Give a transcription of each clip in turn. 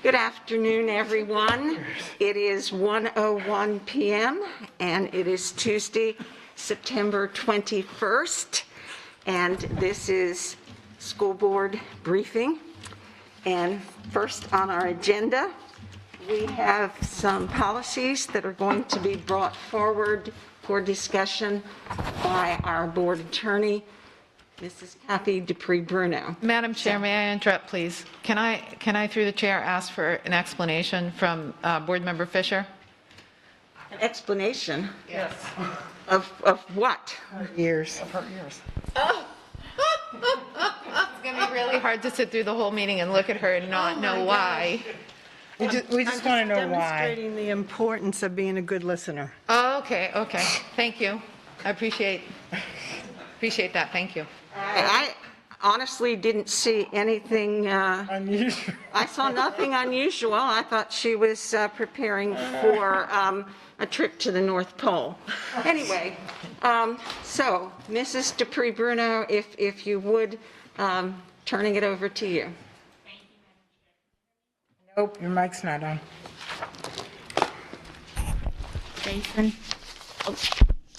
Good afternoon, everyone. It is 1:01 p.m. and it is Tuesday, September 21st, and this is school board briefing. And first on our agenda, we have some policies that are going to be brought forward for discussion by our board attorney, Mrs. Kathy Dupree-Bruno. Madam Chair, may I interrupt, please? Can I, through the chair, ask for an explanation from Board Member Fisher? An explanation? Yes. Of what? Years. Of her ears. Oh! It's going to be really hard to sit through the whole meeting and look at her and not know why. We just want to know why. Demonstrating the importance of being a good listener. Oh, okay. Thank you. I appreciate that. Thank you. I honestly didn't see anything Unusual. I saw nothing unusual. I thought she was preparing for a trip to the North Pole. Anyway, so Mrs. Dupree-Bruno, if you would, turning it over to you. Nope, your mic's not on. Jason? Oh,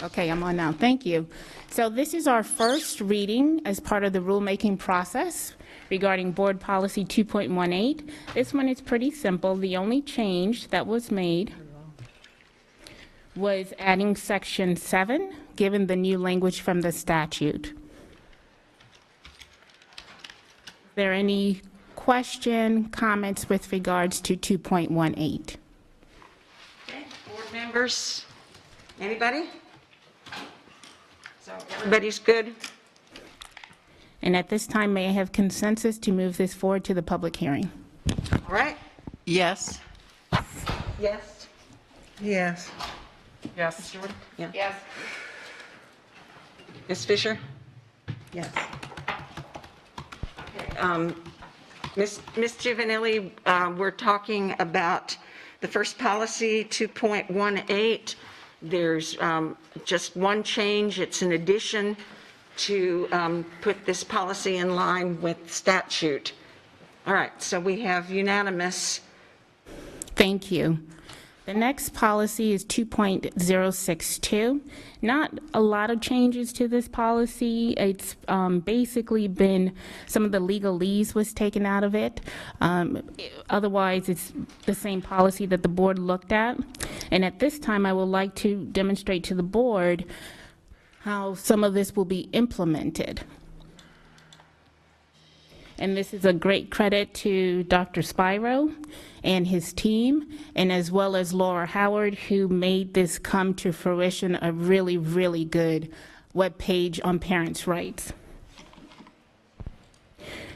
okay, I'm on now. Thank you. So this is our first reading as part of the rulemaking process regarding Board Policy 2.18. This one is pretty simple. The only change that was made was adding Section 7, given the new language from the statute. Is there any question, comments with regards to 2.18? Okay, board members, anybody? So everybody's good? And at this time, may I have consensus to move this forward to the public hearing? All right? Yes. Yes? Yes. Yes. Yeah. Yes. Ms. Fisher? Yes. Ms. Giovanelli, we're talking about the first policy, 2.18. There's just one change. It's an addition to put this policy in line with statute. All right, so we have unanimous. Thank you. The next policy is 2.062. Not a lot of changes to this policy. It's basically been some of the legalese was taken out of it. Otherwise, it's the same policy that the board looked at. And at this time, I would like to demonstrate to the board how some of this will be implemented. And this is a great credit to Dr. Spiro and his team, and as well as Laura Howard, who made this come to fruition, a really, really good webpage on parents' rights.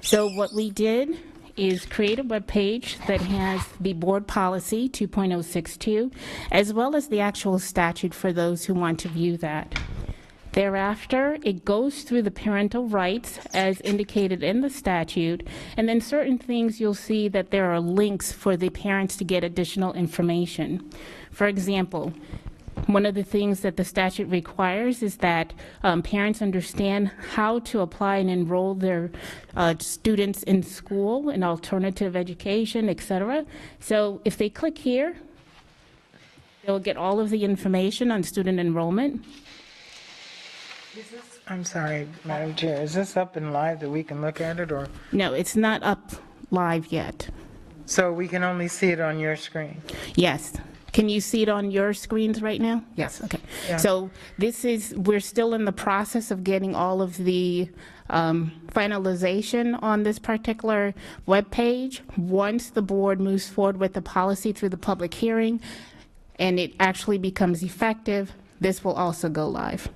So what we did is create a webpage that has the board policy 2.062, as well as the actual statute for those who want to view that. Thereafter, it goes through the parental rights as indicated in the statute, and then certain things you'll see that there are links for the parents to get additional information. For example, one of the things that the statute requires is that parents understand how to apply and enroll their students in school, in alternative education, etc. So if they click here, they'll get all of the information on student enrollment. I'm sorry, Madam Chair. Is this up and live that we can look at it, or? No, it's not up live yet. So we can only see it on your screen? Yes. Can you see it on your screens right now? Yes, okay. Yeah. So this is, we're still in the process of getting all of the finalization on this particular webpage. Once the board moves forward with the policy through the public hearing and it actually becomes effective, this will also go live.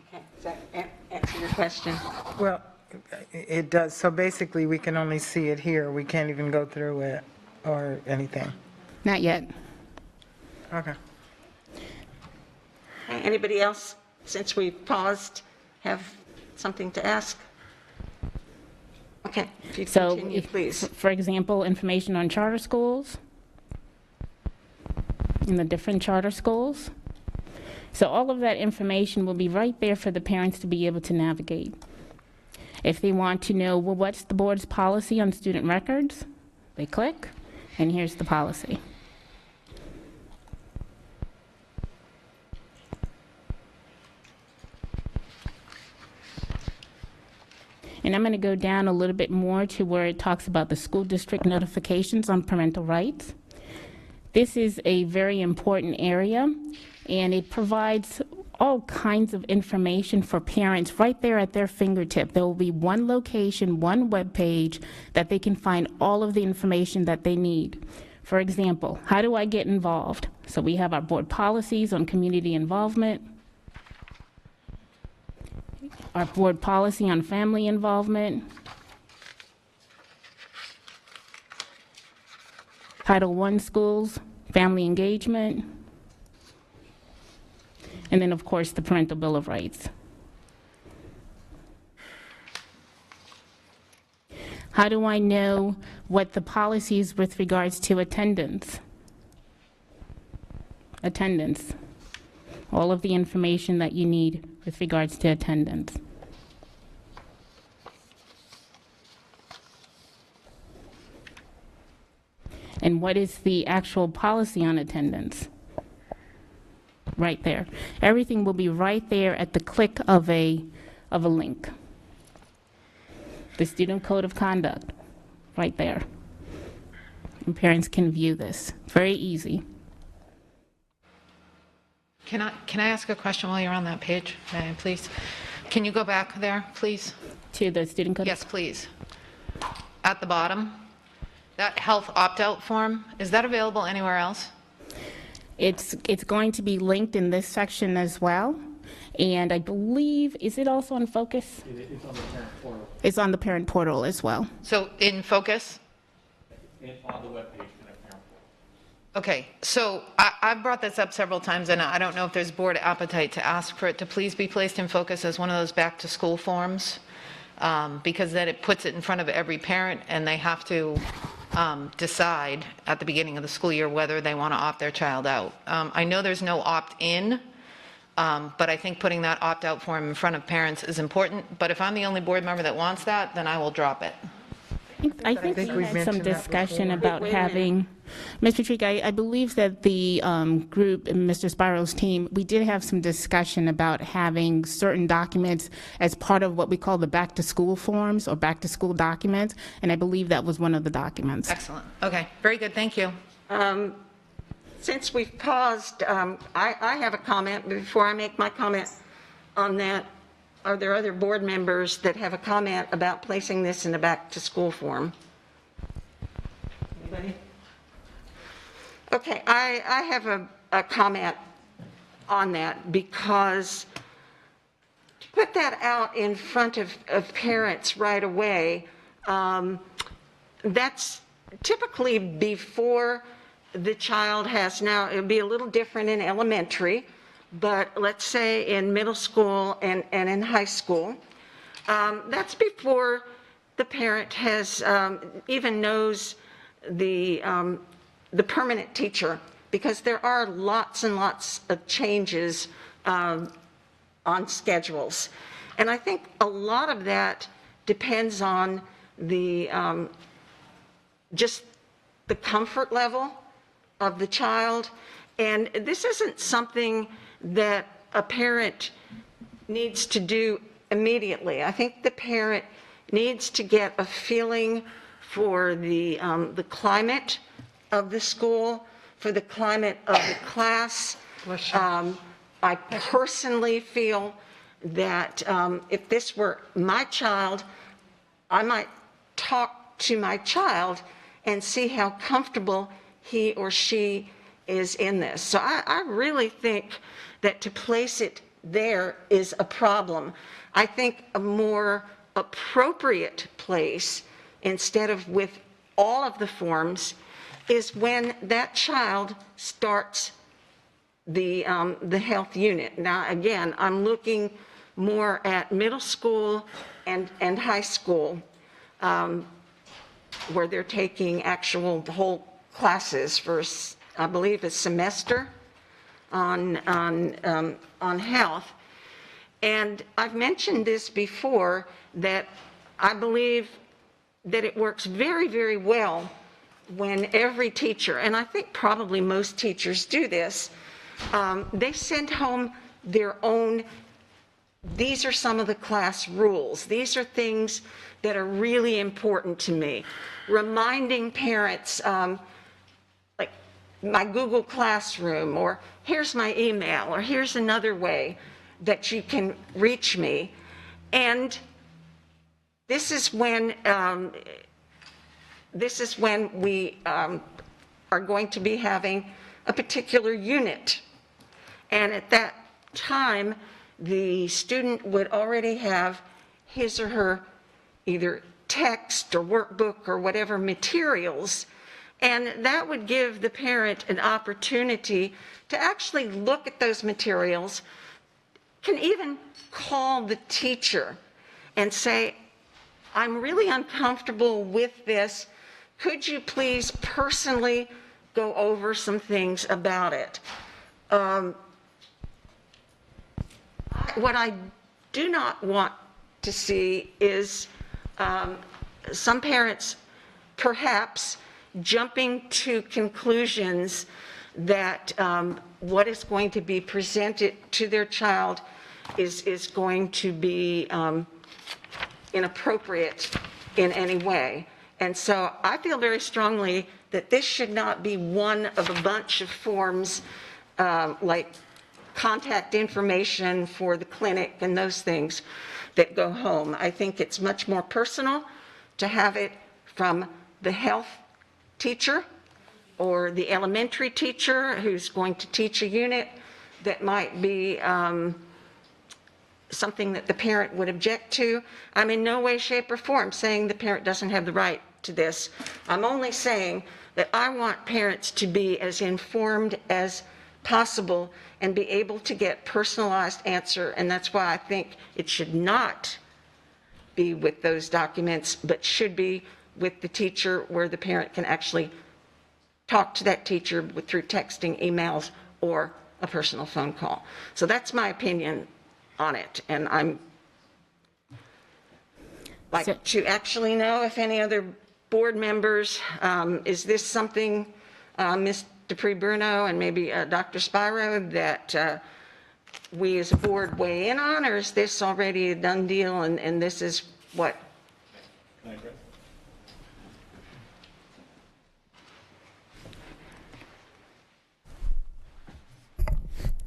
Okay, does that answer your question? Well, it does. So basically, we can only see it here. We can't even go through it or anything. Not yet. Okay. Anybody else, since we've paused, have something to ask? Okay, if you So, continue, please. for example, information on charter schools, in the different charter schools. So all of that information will be right there for the parents to be able to navigate. If they want to know, well, what's the board's policy on student records, they click, and here's the policy. And I'm going to go down a little bit more to where it talks about the school district notifications on parental rights. This is a very important area, and it provides all kinds of information for parents right there at their fingertip. There will be one location, one web page that they can find all of the information that they need. For example, how do I get involved? So we have our board policies on community involvement, our board policy on family involvement, Title I schools, family engagement, and then, of course, the Parental Bill of Rights. How do I know what the policies with regards to attendance? Attendance. All of the information that you need with regards to attendance. And what is the actual policy on attendance? Right there. Everything will be right there at the click of a link. The Student Code of Conduct, right there. And parents can view this. Very easy. Can I ask a question while you're on that page, please? Can you go back there, please? To the Student Code? Yes, please. At the bottom, that health opt-out form, is that available anywhere else? It's going to be linked in this section as well. And I believe, is it also on Focus? It's on the parent portal. It's on the parent portal as well. So in Focus? On the webpage for the parent portal. Okay, so I've brought this up several times, and I don't know if there's board appetite to ask for it to please be placed in Focus as one of those back-to-school forms, because then it puts it in front of every parent, and they have to decide at the beginning of the school year whether they want to opt their child out. I know there's no opt-in, but I think putting that opt-out form in front of parents is important. But if I'm the only board member that wants that, then I will drop it. I think think we we've had some mentioned that discussion before. about having, Ms. Patrick, I believe that the group, and Mr. Spiro's team, we did have some discussion about having certain documents as part of what we call the back-to-school forms or back-to-school documents, and I believe that was one of the documents. Excellent. Okay, very good, thank you. Since we've paused, I have a comment. Before I make my comment on that, are there other board members that have a comment about placing this in a back-to-school form? Anybody? Okay, I have a comment on that, because to put that out in front of parents right away, that's typically before the child has, now it'll be a little different in elementary, but let's say in middle school and in high school, that's before the parent has, even knows the permanent teacher, because there are lots and lots of changes on schedules. And I think a lot of that depends on the, just the comfort level of the child. And this isn't something that a parent needs to do immediately. I think the parent needs to get a feeling for the climate of the school, for the climate of the class. I personally feel that if this were my child, I might talk to my child and see how comfortable he or she is in this. So I really think that to place it there is a problem. I think a more appropriate place, instead of with all of the forms, is when that child starts the health unit. Now, again, I'm looking more at middle school and high school, where they're taking actual whole classes for, I believe, a semester on health. And I've mentioned this before, that I believe that it works very, very well when every teacher, and I think probably most teachers do this, they send home their own, these are some of the class rules. These are things that are really important to me. Reminding parents, like my Google Classroom, or here's my email, or here's another way that you can reach me. And this is when we are going to be having a particular unit. And at that time, the student would already have his or her either text or workbook or whatever materials, and that would give the parent an opportunity to actually look at those materials, can even call the teacher and say, I'm really uncomfortable with this. Could you please personally go over some things about it? What I do not want to see is some parents perhaps jumping to conclusions that what is going to be presented to their child is going to be inappropriate in any way. And so I feel very strongly that this should not be one of a bunch of forms like contact information for the clinic and those things that go home. I think it's much more personal to have it from the health teacher or the elementary teacher who's going to teach a unit that might be something that the parent would object to. I'm in no way, shape, or form saying the parent doesn't have the right to this. I'm only saying that I want parents to be as informed as possible and be able to get personalized answer, and that's why I think it should not be with those documents, but should be with the teacher, where the parent can actually talk to that teacher through texting, emails, or a personal phone call. So that's my opinion on it, and I'm like to actually know if any other board members, is this something, Ms. Dupree-Bruno and maybe Dr. Spiro, that we as a board weigh in on, or is this already a done deal and this is what? Can I address?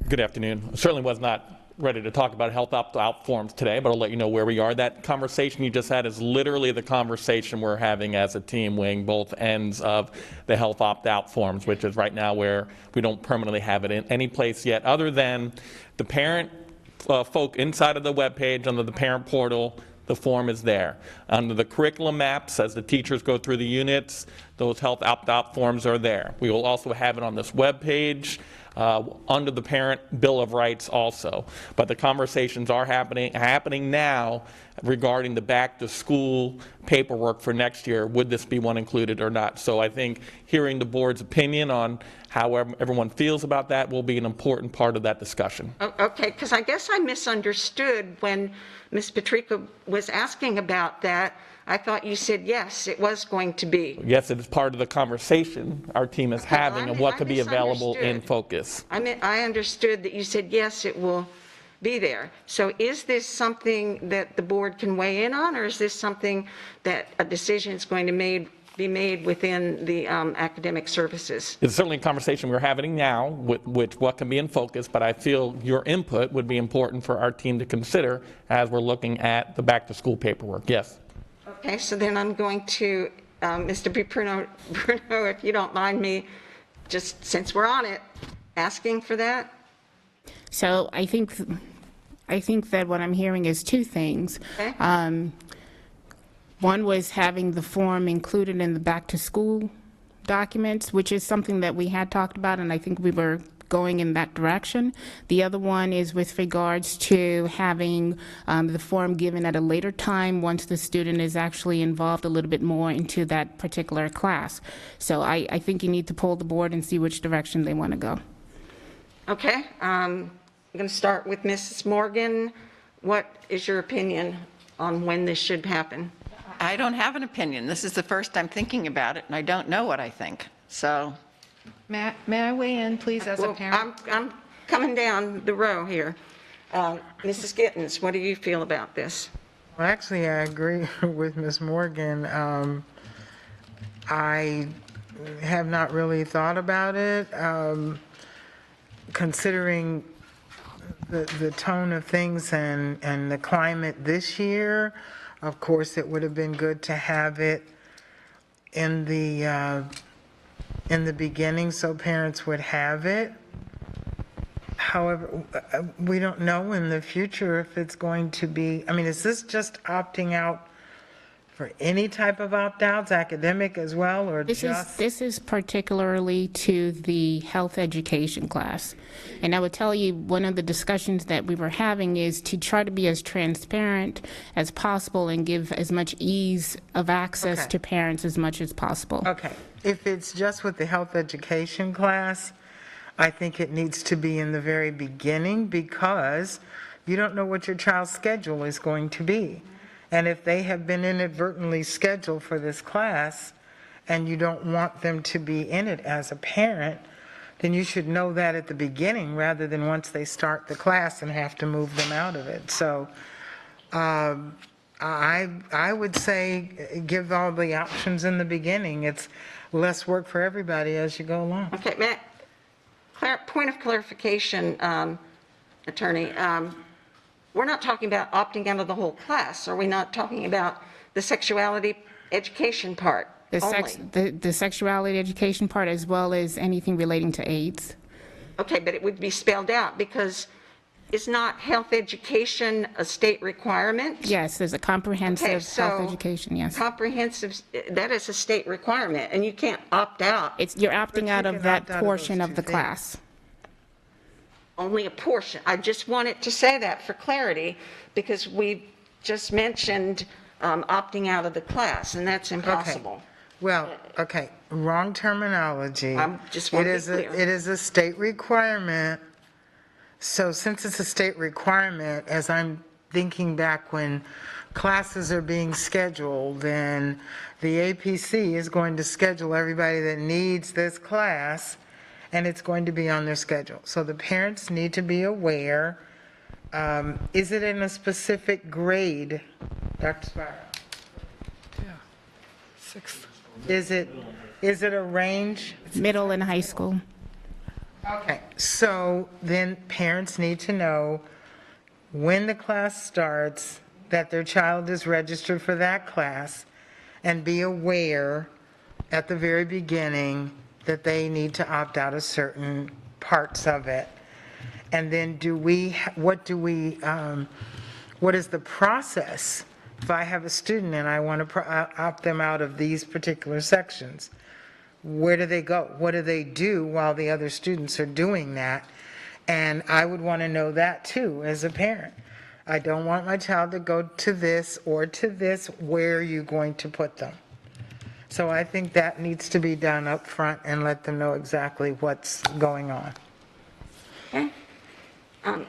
Good afternoon. I certainly was not ready to talk about health opt-out forms today, but I'll let you know where we are. That conversation you just had is literally the conversation we're having as a team, weighing both ends of the health opt-out forms, which is right now where we don't permanently have it in any place yet, other than the parent folk inside of the webpage under the parent portal. The form is there. Under the curriculum maps, as the teachers go through the units, those health opt-out forms are there. We will also have it on this webpage. Under the parent Bill of Rights also. But the conversations are happening now regarding the back to school paperwork for next year. Would this be one included or not? So I think hearing the board's opinion on how everyone feels about that will be an important part of that discussion. Okay, because I guess I misunderstood when Ms. Patrica was asking about that. I thought you said, yes, it was going to be. Yes, it is part of the conversation our team is having of what could be available in focus. I understood that you said, yes, it will be there. So is this something that the board can weigh in on, or is this something that a decision is going to be made within the academic services? It's certainly a conversation we're having now with what can be in focus, but I feel your input would be important for our team to consider as we're looking at the back to school paperwork. Yes. Okay, so then I'm going to, Mr. Bruno, if you don't mind me, just since we're on it, asking for that? So I think that what I'm hearing is two things. Okay. One was having the form included in the back-to-school documents, which is something that we had talked about, and I think we were going in that direction. The other one is with regards to having the form given at a later time once the student is actually involved a little bit more into that particular class. So I think you need to poll the board and see which direction they want to go. Okay, I'm going to start with Mrs. Morgan. what is your opinion on when this should happen? I don't have an opinion. This is the first I'm thinking about it, and I don't know what I think. So, May I weigh in, please, as a Well, parent? I'm coming down the row here. Mrs. Gittens, what do you feel about this? Well, actually, I agree with Ms. Morgan. I have not really thought about it. Considering the tone of things and the climate this year, of course, it would have been good to have it in the beginning so parents would have it. However, we don't know in the future if it's going to be, I mean, is this just opting out for any type of opt-outs, academic as well, or just? This is particularly to the health education class. And I would tell you, one of the discussions that we were having is to try to be as transparent as possible and give as much ease of access Okay. to parents as much as possible. Okay, if it's just with the health education class, I think it needs to be in the very beginning because you don't know what your child's schedule is going to be. And if they have been inadvertently scheduled for this class and you don't want them to be in it as a parent, then you should know that at the beginning rather than once they start the class and have to move them out of it. So I would say give all the options in the beginning. It's less work for everybody as you go along. Okay, point of clarification, Attorney. We're not talking about opting out of the whole class. Are we not talking about the sexuality education part only? The sexuality education part as well as anything relating to AIDS. Okay, but it would be spelled out because is not health education a state requirement? Yes, there's a Okay, comprehensive so health education, yes. comprehensive, that is a state requirement, and you can't opt out. You're opting you out can of that opt out of portion those of the two things. class. Only a portion. I just wanted to say that for clarity, because we just mentioned opting out of the class, and that's impossible. Well, okay, wrong terminology. Just want to be It is a- clear. It is a state requirement. So since it's a state requirement, as I'm thinking back when classes are being scheduled, then the APC is going to schedule everybody that needs this class, and it's going to be on their schedule. So the parents need to be aware. Is it in a specific grade, Dr. Spiro? Sixth. Is it a range? Middle and high school. Okay, so then parents need to know when the class starts, that their child is registered for that class, and be aware at the very beginning that they need to opt out of certain parts of it. And then what is the process if I have a student and I want to opt them out of these particular sections? Where do they go? What do they do while the other students are doing that? And I would want to know that too as a parent. I don't want my child to go to this or to this. Where are you going to put them? So I think that needs to be done up front and let them know exactly what's going on. Okay.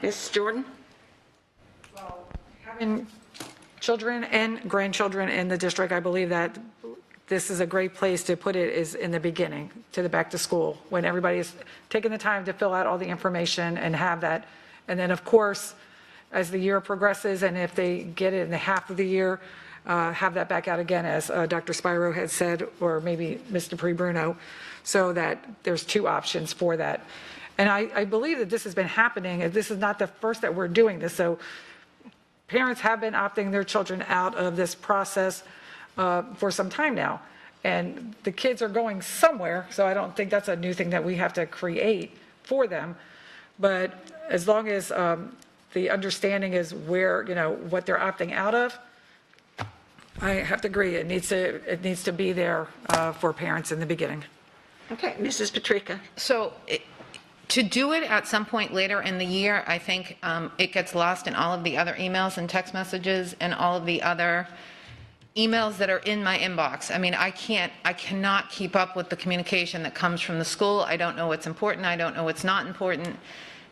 Ms. Jordan? Having children and grandchildren in the district, I believe that this is a great place to put it is in the beginning, to the back to school, when everybody is taking the time to fill out all the information and have that. And then, of course, as the year progresses, and if they get it in the half of the year, have that back out again, as Dr. Spiro had said, or maybe Mr. Bruno, so that there's two options for that. And I believe that this has been happening, and this is not the first that we're doing this. So parents have been opting their children out of this process for some time now. And the kids are going somewhere, so I don't think that's a new thing that we have to create for them. But as long as the understanding is where, what they're opting out of, I have to agree, it needs to be there for parents in the beginning. Okay, Mrs. Patrica? So to do it at some point later in the year, I think it gets lost in all of the other emails and text messages and all of the other emails that are in my inbox. I mean, I cannot keep up with the communication that comes from the school. I don't know what's important. I don't know what's not important.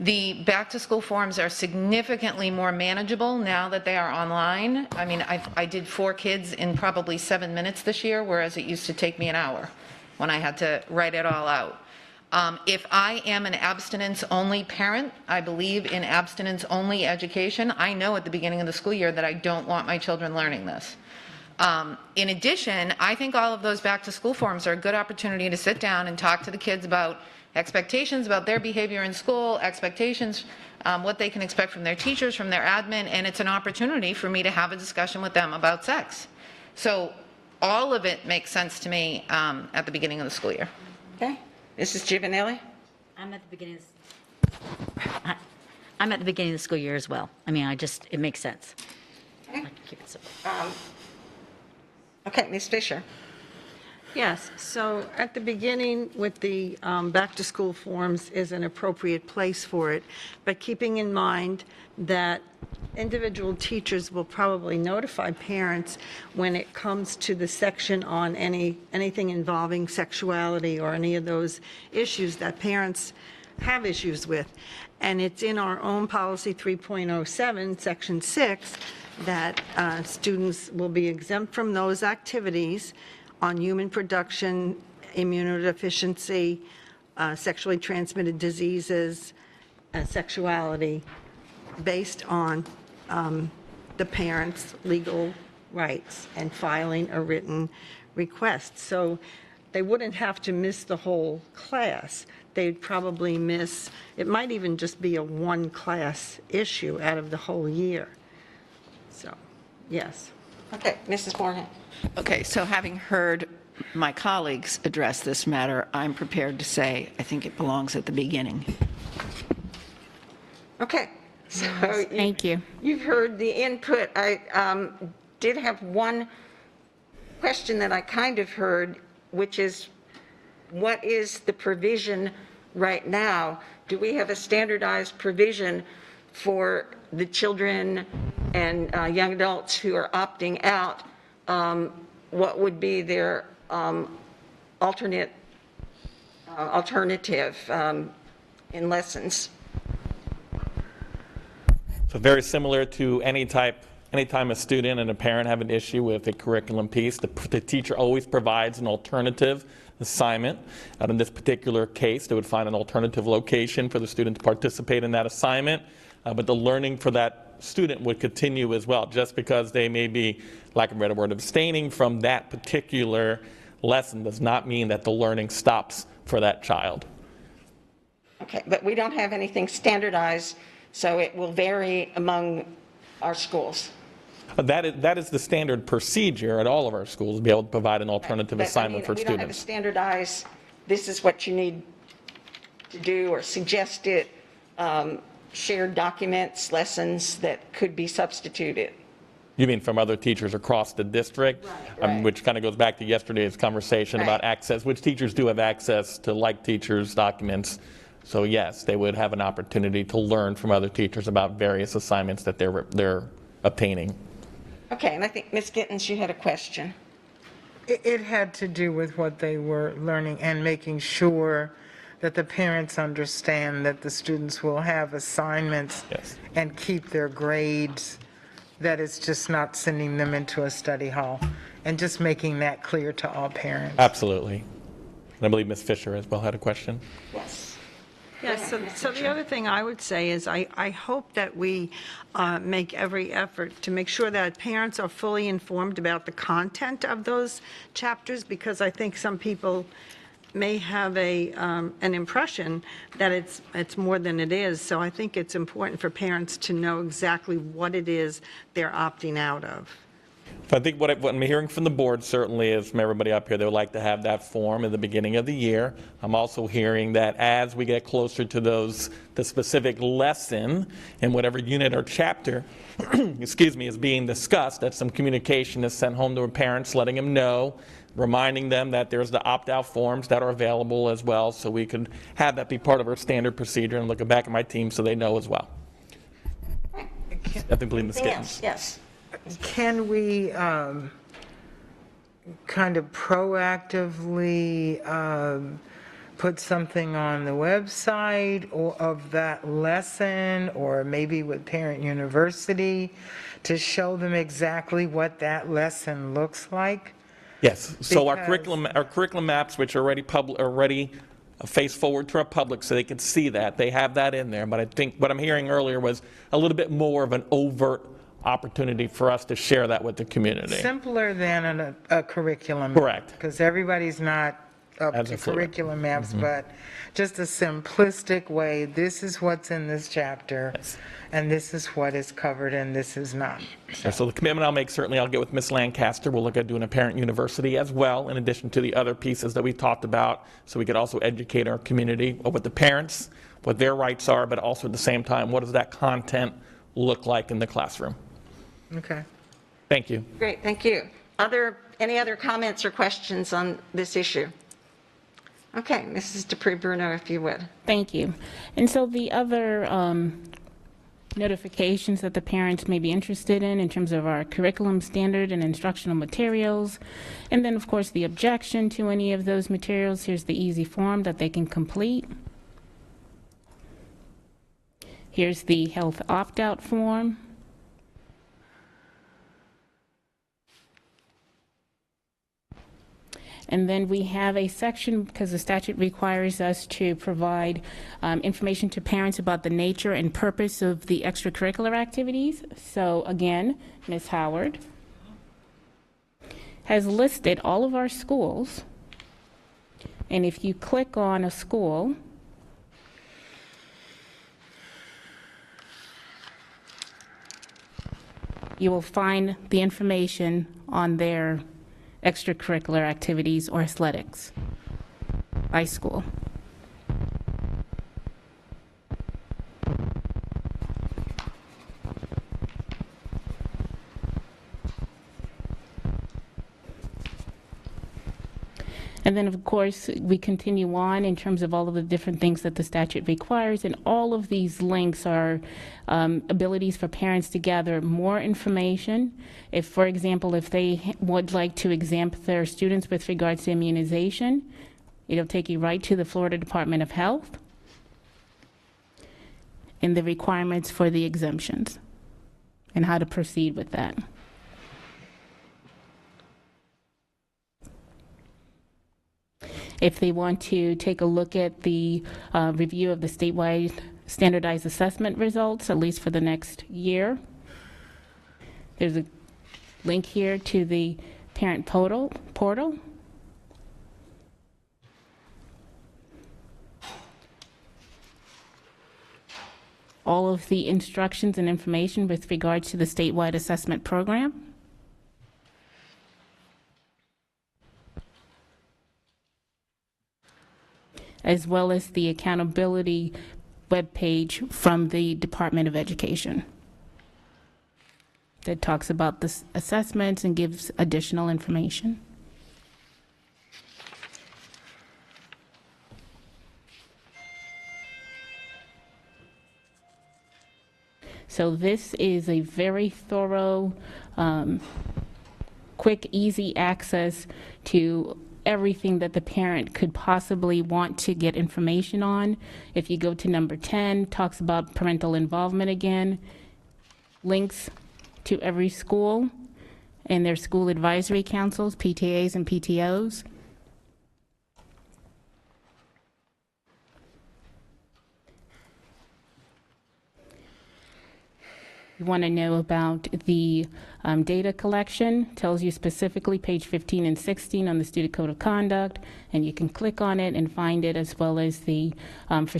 The back-to-school forms are significantly more manageable now that they are online. I mean, I did 4 kids in probably 7 minutes this year, whereas it used to take me an hour when I had to write it all out. If I am an abstinence-only parent, I believe in abstinence-only education. I know at the beginning of the school year that I don't want my children learning this. In addition, I think all of those back-to-school forms are a good opportunity to sit down and talk to the kids about expectations about their behavior in school, expectations, what they can expect from their teachers, from their admin, and it's an opportunity for me to have a discussion with them about sex. So all of it makes sense to me at the beginning of the school year. Okay. Mrs. Giovanelli? I'm at the beginning of the school year as well. I mean, it makes sense. I like to keep it simple. Okay, Ms. Fisher? Yes, so at the beginning with the back-to-school forms is an appropriate place for it, but keeping in mind that individual teachers will probably notify parents when it comes to the section on anything involving sexuality or any of those issues that parents have issues with. And it's in our own policy 3.07, section 6, that students will be exempt from those activities on human production, immunodeficiency, sexually transmitted diseases, sexuality, based on the parents' legal rights and filing a written request. So they wouldn't have to miss the whole class. They'd probably miss, it might even just be a one-class issue out of the whole year. So, yes. Okay, Mrs. Moorhead? Okay, so having heard my colleagues address this matter, I'm prepared to say I think it belongs at the beginning. Okay, so Thank you. you've heard the input. I did have one question that I kind of heard, which is, what is the provision right now? Do we have a standardized provision for the children and young adults who are opting out? What would be their alternative in lessons? So very similar to anytime a student and a parent have an issue with a curriculum piece, the teacher always provides an alternative assignment. In this particular case, they would find an alternative location for the student to participate in that assignment, but the learning for that student would continue as well. Just because they may be, lack of a better word, abstaining from that particular lesson does not mean that the learning stops for that child. Okay, but we don't have anything standardized, so it will vary among our schools. That is the standard procedure at all of our schools, to be able to provide an alternative But, I assignment mean, for we don't have a students. standardized, this is what you need to do, or suggested shared documents, lessons that could be substituted. You mean from other teachers across the district? Right. Which kind of goes back to yesterday's conversation about Right. access, which teachers do have access to like teachers' documents. So yes, they would have an opportunity to learn from other teachers about various assignments that they're obtaining. Okay, and I think, Ms. Gittens, you had a question. It had to do with what they were learning and making sure that the parents understand that the students will have assignments Yes. and keep their grades, that it's just not sending them into a study hall, and just making that clear to all parents. Absolutely. And I believe Ms. Fisher as well had a question. Yes. Yes, so the other thing I would say is I hope that we make every effort to make sure that parents are fully informed about the content of those chapters, because I think some people may have an impression that it's more than it is. So I think it's important for parents to know exactly what it is they're opting out of. I think what I'm hearing from the board certainly is from everybody up here, they would like to have that form at the beginning of the year. I'm also hearing that as we get closer to the specific lesson in whatever unit or chapter, excuse me, is being discussed, that some communication is sent home to parents, letting them know, reminding them that there's the opt-out forms that are available as well, so we could have that be part of our standard procedure, and looking back at my team so they know as well. I believe Ms. Gittens. Yes. Can we kind of proactively put something on the website or of that lesson, or maybe with Parent University, to show them exactly what that lesson looks like? Yes, so our Because- curriculum maps, which are already face forward to our public so they can see that, they have that in there. But I think what I'm hearing earlier was a little bit more of an overt opportunity for us to share that with the community. Simpler than a curriculum. Correct. Because everybody's not up As to a fluid. curriculum maps, but just a simplistic way, this is what's in this chapter, and this is what is covered, and this is not. So the commitment I'll make, certainly I'll get with Ms. Lancaster. We'll look at doing a parent university as well, in addition to the other pieces that we talked about, so we could also educate our community of what the parents, what their rights are, but also at the same time, what does that content look like in the classroom? Okay. Thank you. Great, thank you. Any other comments or questions on this issue? Okay, Mrs. Dupree-Bruno, if you would. Thank you. And so the other notifications that the parents may be interested in terms of our curriculum standard and instructional materials, and then of course the objection to any of those materials, here's the easy form that they can complete. Here's the health opt-out form. And then we have a section, because the statute requires us to provide information to parents about the nature and purpose of the extracurricular activities. So again, Ms. Howard has listed all of our schools. And if you click on a school, you will find the information on their extracurricular activities or athletics by school. And then, of course, we continue on in terms of all of the different things that the statute requires, and all of these links are abilities for parents to gather more information. If, for example, if they would like to exempt their students with regards to immunization, it'll take you right to the Florida Department of Health and the requirements for the exemptions and how to proceed with that. If they want to take a look at the review of the statewide standardized assessment results, at least for the next year, there's a link here to the parent portal. All of the instructions and information with regards to the statewide assessment program. As well as the accountability webpage from the Department of Education that talks about the assessments and gives additional information. So this is a very thorough, quick, easy access to everything that the parent could possibly want to get information on. If you go to number 10, talks about parental involvement again, links to every school and their school advisory councils, PTAs and PTOs. You want to know about the data collection, tells you specifically page 15 and 16 on the student code of conduct, and you can click on it and find it, as well as the for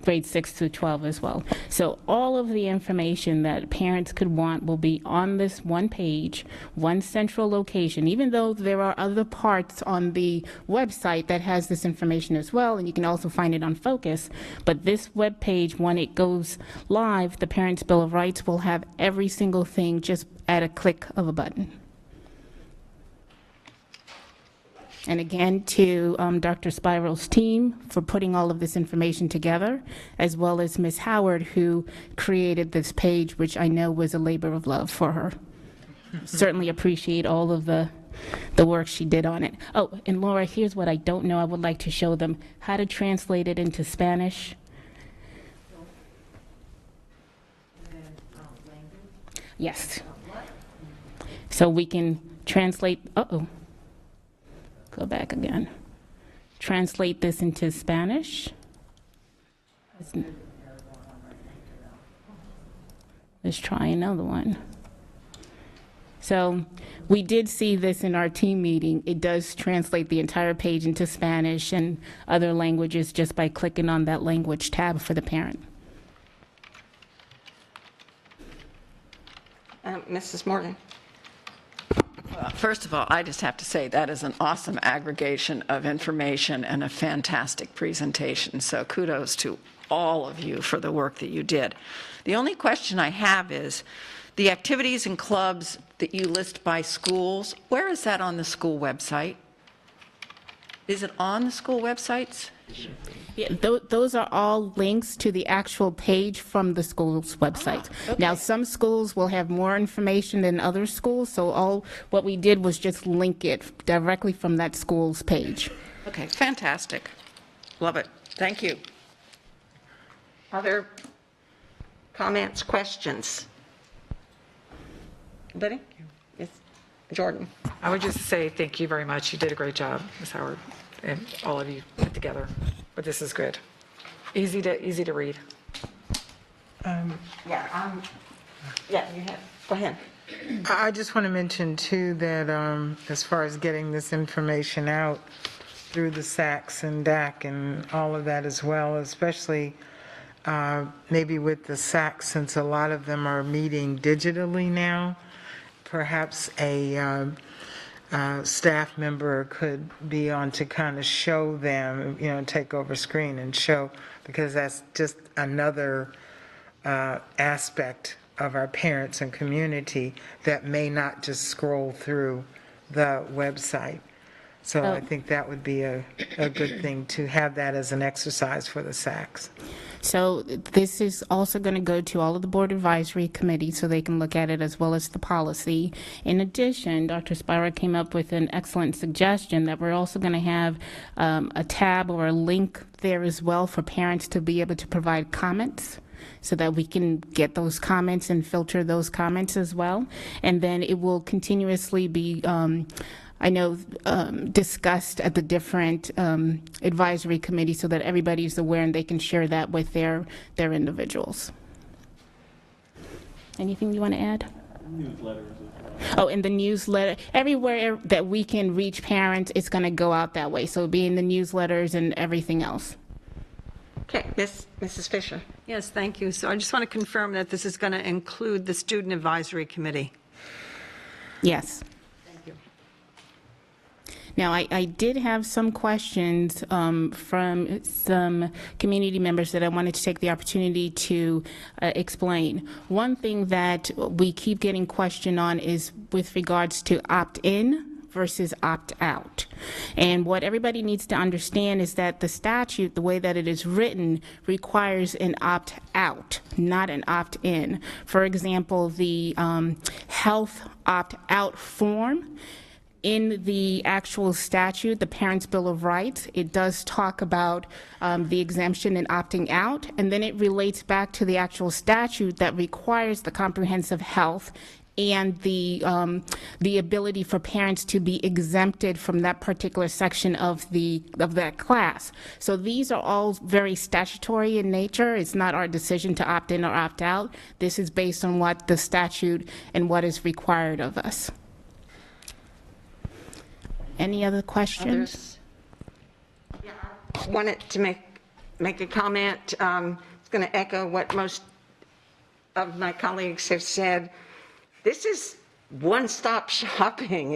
grades 6 through 12 as well. So all of the information that parents could want will be on this one page, one central location, even though there are other parts on the website that has this information as well, and you can also find it on Focus. But this web page, when it goes live, the Parents' Bill of Rights will have every single thing just at a click of a button. And again, to Dr. Spiral's team for putting all of this information together, as well as Ms. Howard, who created this page, which I know was a labor of love for her. Certainly appreciate all of the the work she did on it. Oh, and Laura, here's what I don't know. I would like to show them how to translate it into Spanish. Yes. So we can translate, go back again. Translate this into Spanish. Let's try another one. So we did see this in our team meeting. It does translate the entire page into Spanish and other languages just by clicking on that language tab for the parent. Mrs. Morgan. First of all, I just have to say that is an awesome aggregation of information and a fantastic presentation. So kudos to all of you for the work that you did. The only question I have is the activities and clubs that you list by schools, where is that on the school website? Is it on the school websites? Yeah, those are all links to the actual page from the school's website. Okay. Now, some schools will have more information than other schools, so what we did was just link it directly from that school's page. Okay, fantastic. Love it. Thank you. Other comments, questions? Anybody? Ms. Jordan. I would just say thank you very much. You did a great job, Ms. Howard, and all of you put together. But this is good. Easy to read. Yeah, you have, go ahead. I just want to mention too that as far as getting this information out through the SACs and DAC and all of that as well, especially maybe with the SACs, since a lot of them are meeting digitally now, perhaps a staff member could be on to kind of show them, take over screen and show, because that's just another aspect of our parents and community that may not just scroll through the website. So I think that would be a good thing to have that as an exercise for the SACs. So this is also going to go to all of the board advisory committees so they can look at it as well as the policy. In addition, Dr. Spira came up with an excellent suggestion that we're also going to have a tab or a link there as well for parents to be able to provide comments, so that we can get those comments and filter those comments as well. And then it will continuously be discussed at the different advisory committees so that everybody's aware and they can share that with their individuals. Anything you want to add? Newsletters as well. Oh, in the newsletter, everywhere that we can reach parents, it's going to go out that way. So it'll be in the newsletters and everything else. Okay, Mrs. Fisher. Yes, thank you. So I just want to confirm that this is going to include the Student Advisory Committee. Yes. Thank you. Now, I did have some questions from some community members that I wanted to take the opportunity to explain. One thing that we keep getting questioned on is with regards to opt-in versus opt-out. And what everybody needs to understand is that the statute, the way that it is written, requires an opt-out, not an opt-in. For example, the health opt-out form, in the actual statute, the Parents' Bill of Rights, it does talk about the exemption and opting out, and then it relates back to the actual statute that requires the comprehensive health and the ability for parents to be exempted from that particular section of that class. So these are all very statutory in nature. It's not our decision to opt in or opt out. This is based on what the statute and what is required of us. Any other questions? I wanted to make a comment. It's going to echo what most of my colleagues have said. This is one-stop shopping.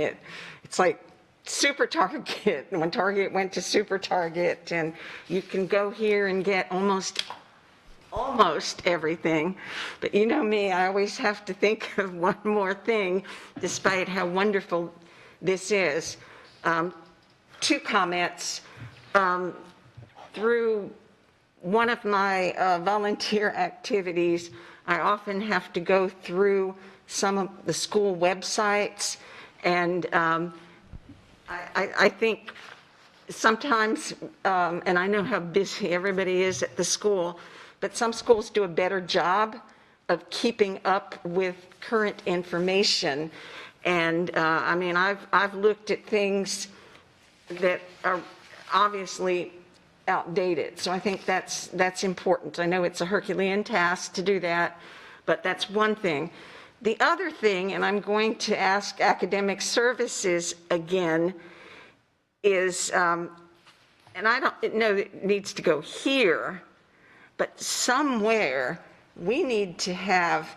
It's like Super Target, when Target went to Super Target, and you can go here and get almost everything. But you know me, I always have to think of one more thing, despite how wonderful this is. Two comments. Through one of my volunteer activities, I often have to go through some of the school websites and I think sometimes, and I know how busy everybody is at the school, but some schools do a better job of keeping up with current information. And I mean, I've looked at things that are obviously outdated. So I think that's important. I know it's a Herculean task to do that, but that's one thing. The other thing, and I'm going to ask academic services again, is, and I don't know that it needs to go here, but somewhere we need to have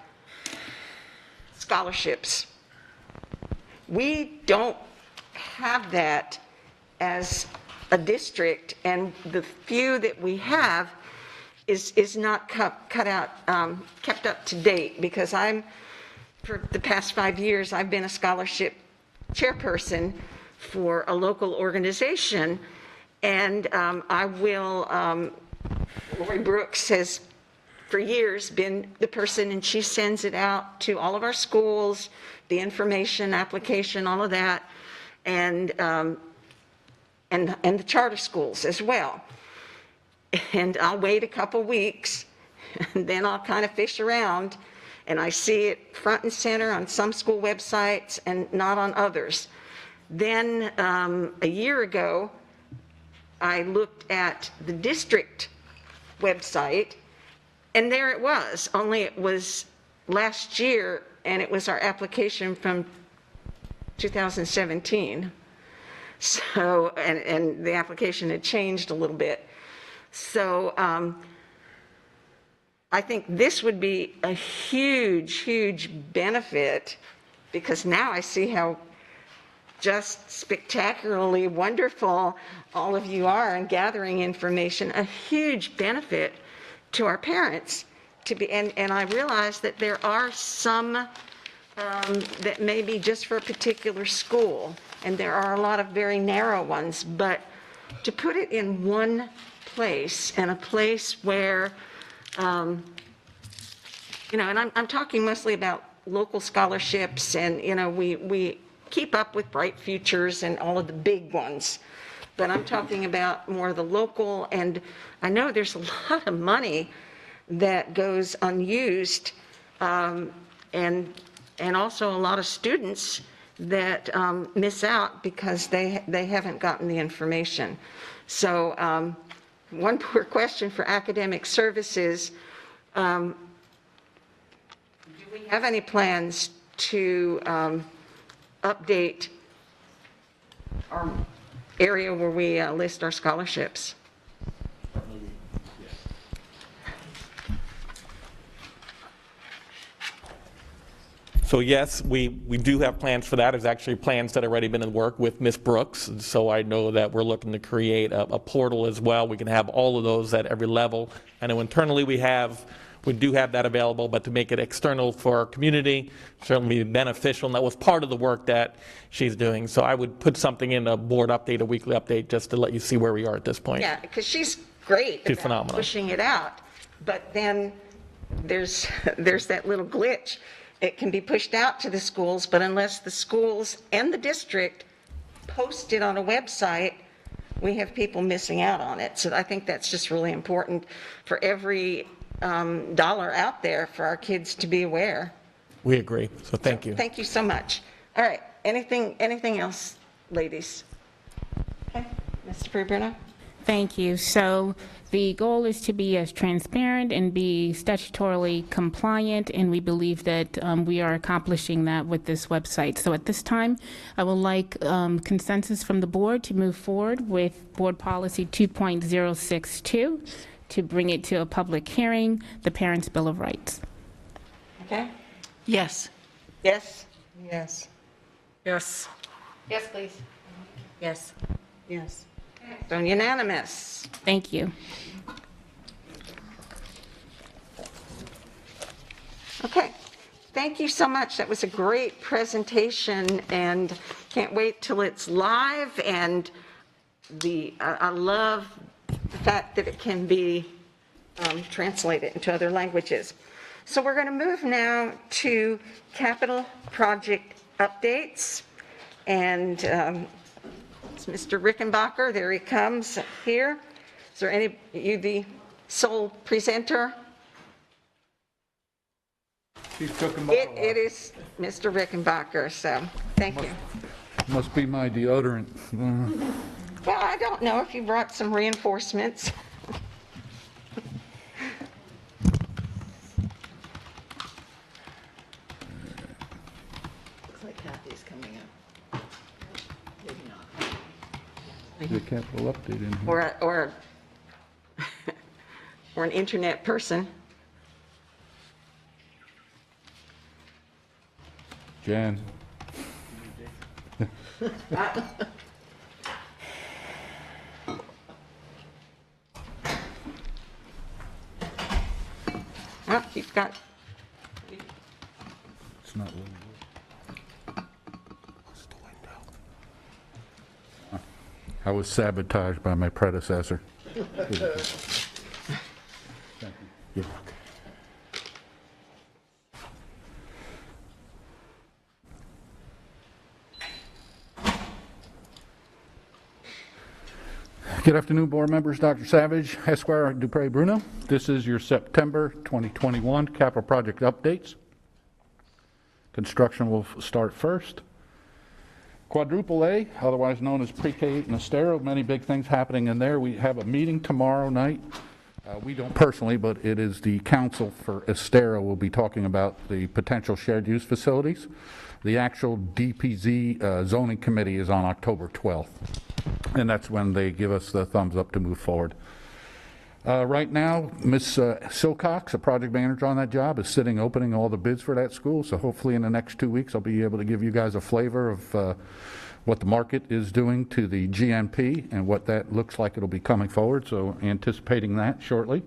scholarships. We don't have that as a district, and the few that we have is not kept up to date, because for the past 5 years, I've been a scholarship chairperson for a local organization, and Lori Brooks has for years been the person, and she sends it out to all of our schools, the information, application, all of that, and the charter schools as well. And I'll wait a couple weeks, and then I'll kind of fish around, and I see it front and center on some school websites and not on others. Then a year ago, I looked at the district website, and there it was, only it was last year, and it was our application from 2017. So, and the application had changed a little bit. So I think this would be a huge, huge benefit, because now I see how just spectacularly wonderful all of you are in gathering information, a huge benefit to our parents to be, and I realize that there are some that may be just for a particular school, and there are a lot of very narrow ones, but to put it in one place, and a place where, and I'm talking mostly about local scholarships, and, we keep up with Bright Futures and all of the big ones, but I'm talking about more of the local, and I know there's a lot of money that goes unused, and also a lot of students that miss out because they haven't gotten the information. So one more question for academic services. Do we have any plans to update our area where we list our scholarships? So yes, we do have plans for that. There's actually plans that have already been in work with Ms. Brooks. So I know that we're looking to create a portal as well. We can have all of those at every level. I know internally we do have that available, but to make it external for our community, certainly be beneficial, and that was part of the work that she's doing. So I would put something in a board update, a weekly update, just to let you see where we are at this point. Yeah, because she's great She's about phenomenal. pushing it out, but then there's that little glitch. It can be pushed out to the schools, but unless the schools and the district post it on a website, we have people missing out on it. So I think that's just really important for every dollar out there for our kids to be aware. We agree. So thank you. Thank you so much. All right, anything else, ladies? Okay, Mr. Bruno? Thank you. So the goal is to be as transparent and be statutorily compliant, and we believe that we are accomplishing that with this website. So at this time, I would like consensus from the board to move forward with Board Policy 2.062 to bring it to a public hearing, the Parents' Bill of Rights. Okay? Yes. Yes? Yes. Yes. Yes, please. Yes. Yes. So unanimous. Thank you. Okay, thank you so much. That was a great presentation, and can't wait till it's live. And I love the fact that it can be translated into other languages. So we're going to move now to capital project updates, and It's Mr. Rickenbacker. There he comes here. Is there any, you the sole presenter? She's cooking It is Mr. Rickenbacker, so thank you. Must be my deodorant. Well, I don't know if you brought some reinforcements. Looks like Kathy's coming up. Maybe not. The capital update in here. Or an internet person. Jan. Oh, you've got, It's not. I was sabotaged by my predecessor. Thank you. You're welcome. Good afternoon, board members. Dr. Savage, Esquire, Dupre, Bruno. This is your September 2021 capital project updates. Construction will start first. Quadruple A, otherwise known as Pre-K 8 and Estero, many big things happening in there. We have a meeting tomorrow night. We don't personally, but it is the council for Estero will be talking about the potential shared use facilities. The actual DPZ zoning committee is on October 12th, and that's when they give us the thumbs up to move forward. Right now, Ms. Silcox, a project manager on that job, is sitting opening all the bids for that school, so hopefully in the next 2 weeks I'll be able to give you guys a flavor of what the market is doing to the GMP and what that looks like it'll be coming forward, so anticipating that shortly.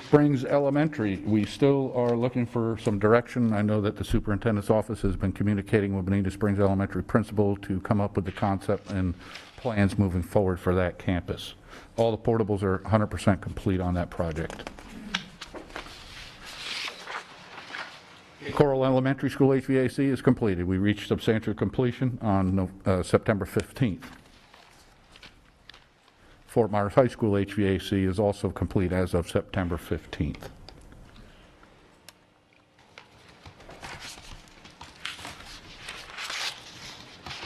Springs Elementary, we still are looking for some direction. I know that the superintendent's office has been communicating with Bonita Springs Elementary principal to come up with the concept and plans moving forward for that campus. All the portables are 100% complete on that project. Coral Elementary School HVAC is completed. We reached substantial completion on September 15th. Fort Myers High School HVAC is also complete as of September 15th.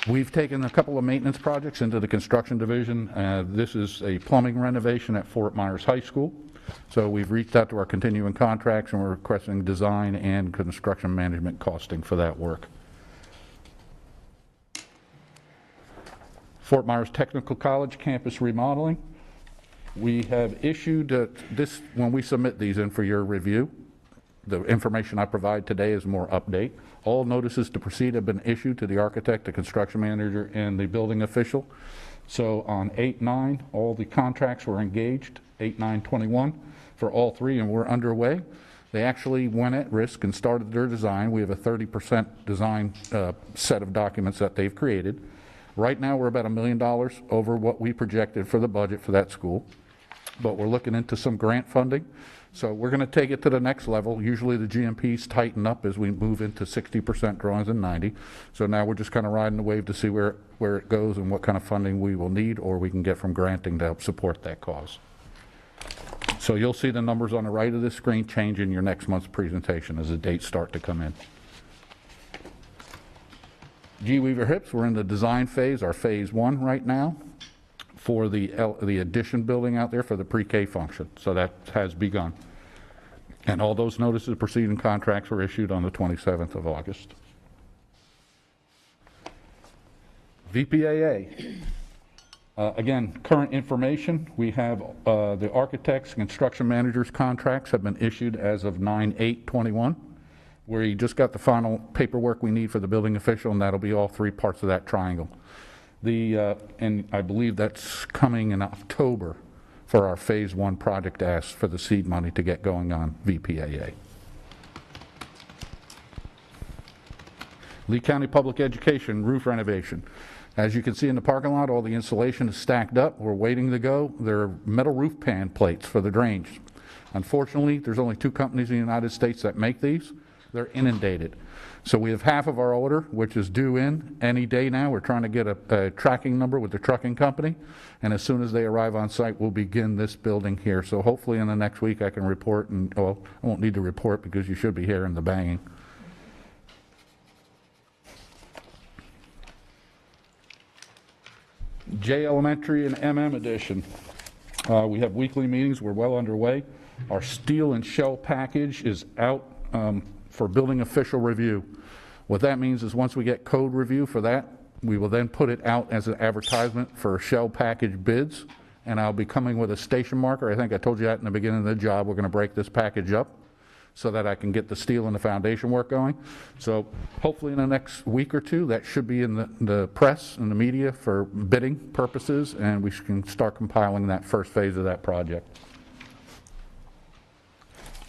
We've taken a couple of maintenance projects into the construction division. This is a plumbing renovation at Fort Myers High School. So we've reached out to our continuing contracts and we're requesting design and construction management costing for that work. Fort Myers Technical College campus remodeling. We have issued this, when we submit these in for your review, the information I provide today is more update. All notices to proceed have been issued to the architect, the construction manager, and the building official. So on 8/9, all the contracts were engaged, 8/9/21, for all three, and we're underway. They actually went at risk and started their design. We have a 30% design set of documents that they've created. Right now, we're about $1 million over what we projected for the budget for that school, but we're looking into some grant funding. So we're going to take it to the next level. Usually the GMPs tighten up as we move into 60% drawings and 90. So now we're just kind of riding the wave to see where it goes and what kind of funding we will need or we can get from granting to help support that cause. So you'll see the numbers on the right of this screen change in your next month's presentation as the dates start to come in. G. Weaver Hips, we're in the design phase, our phase 1 right now, for the addition building out there for the pre-K function. So that has begun. And all those notices of proceeding contracts were issued on the 27th of August. VPAA. Again, current information, we have the architects and construction managers contracts have been issued as of 9/8/21. We just got the final paperwork we need for the building official, and that'll be all three parts of that triangle. And I believe that's coming in October for our phase 1 project ask for the seed money to get going on VPAA. Lee County Public Education roof renovation. As you can see in the parking lot, all the insulation is stacked up. We're waiting to go. There are metal roof pan plates for the drains. Unfortunately, there's only 2 companies in the United States that make these. They're inundated. So we have half of our order, which is due in any day now. We're trying to get a tracking number with the trucking company, and as soon as they arrive on site, we'll begin this building here. So hopefully in the next week I can report, and well, I won't need to report because you should be hearing the banging. J Elementary and MM Edition. We have weekly meetings. We're well underway. Our steel and shell package is out for building official review. What that means is once we get code review for that, we will then put it out as an advertisement for shell package bids, and I'll be coming with a station marker. I think I told you that in the beginning of the job. We're going to break this package up so that I can get the steel and the foundation work going. So hopefully in the next week or two, that should be in the press and the media for bidding purposes, and we can start compiling that first phase of that project.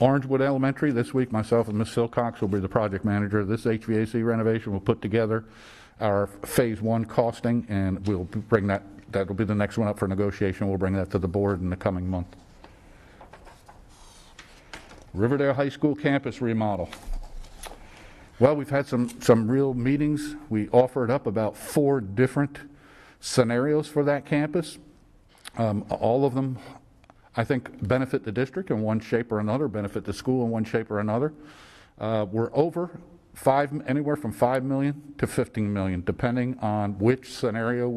Orangewood Elementary, this week myself and Ms. Silcox will be the project manager. This HVAC renovation will put together our phase 1 costing, and we'll bring that'll be the next one up for negotiation. We'll bring that to the board in the coming month. Riverdale High School campus remodel. Well, we've had some real meetings. We offered up about 4 different scenarios for that campus. All of them, I think, benefit the district in one shape or another, benefit the school in one shape or another. We're over anywhere from $5 million to $15 million, depending on which scenario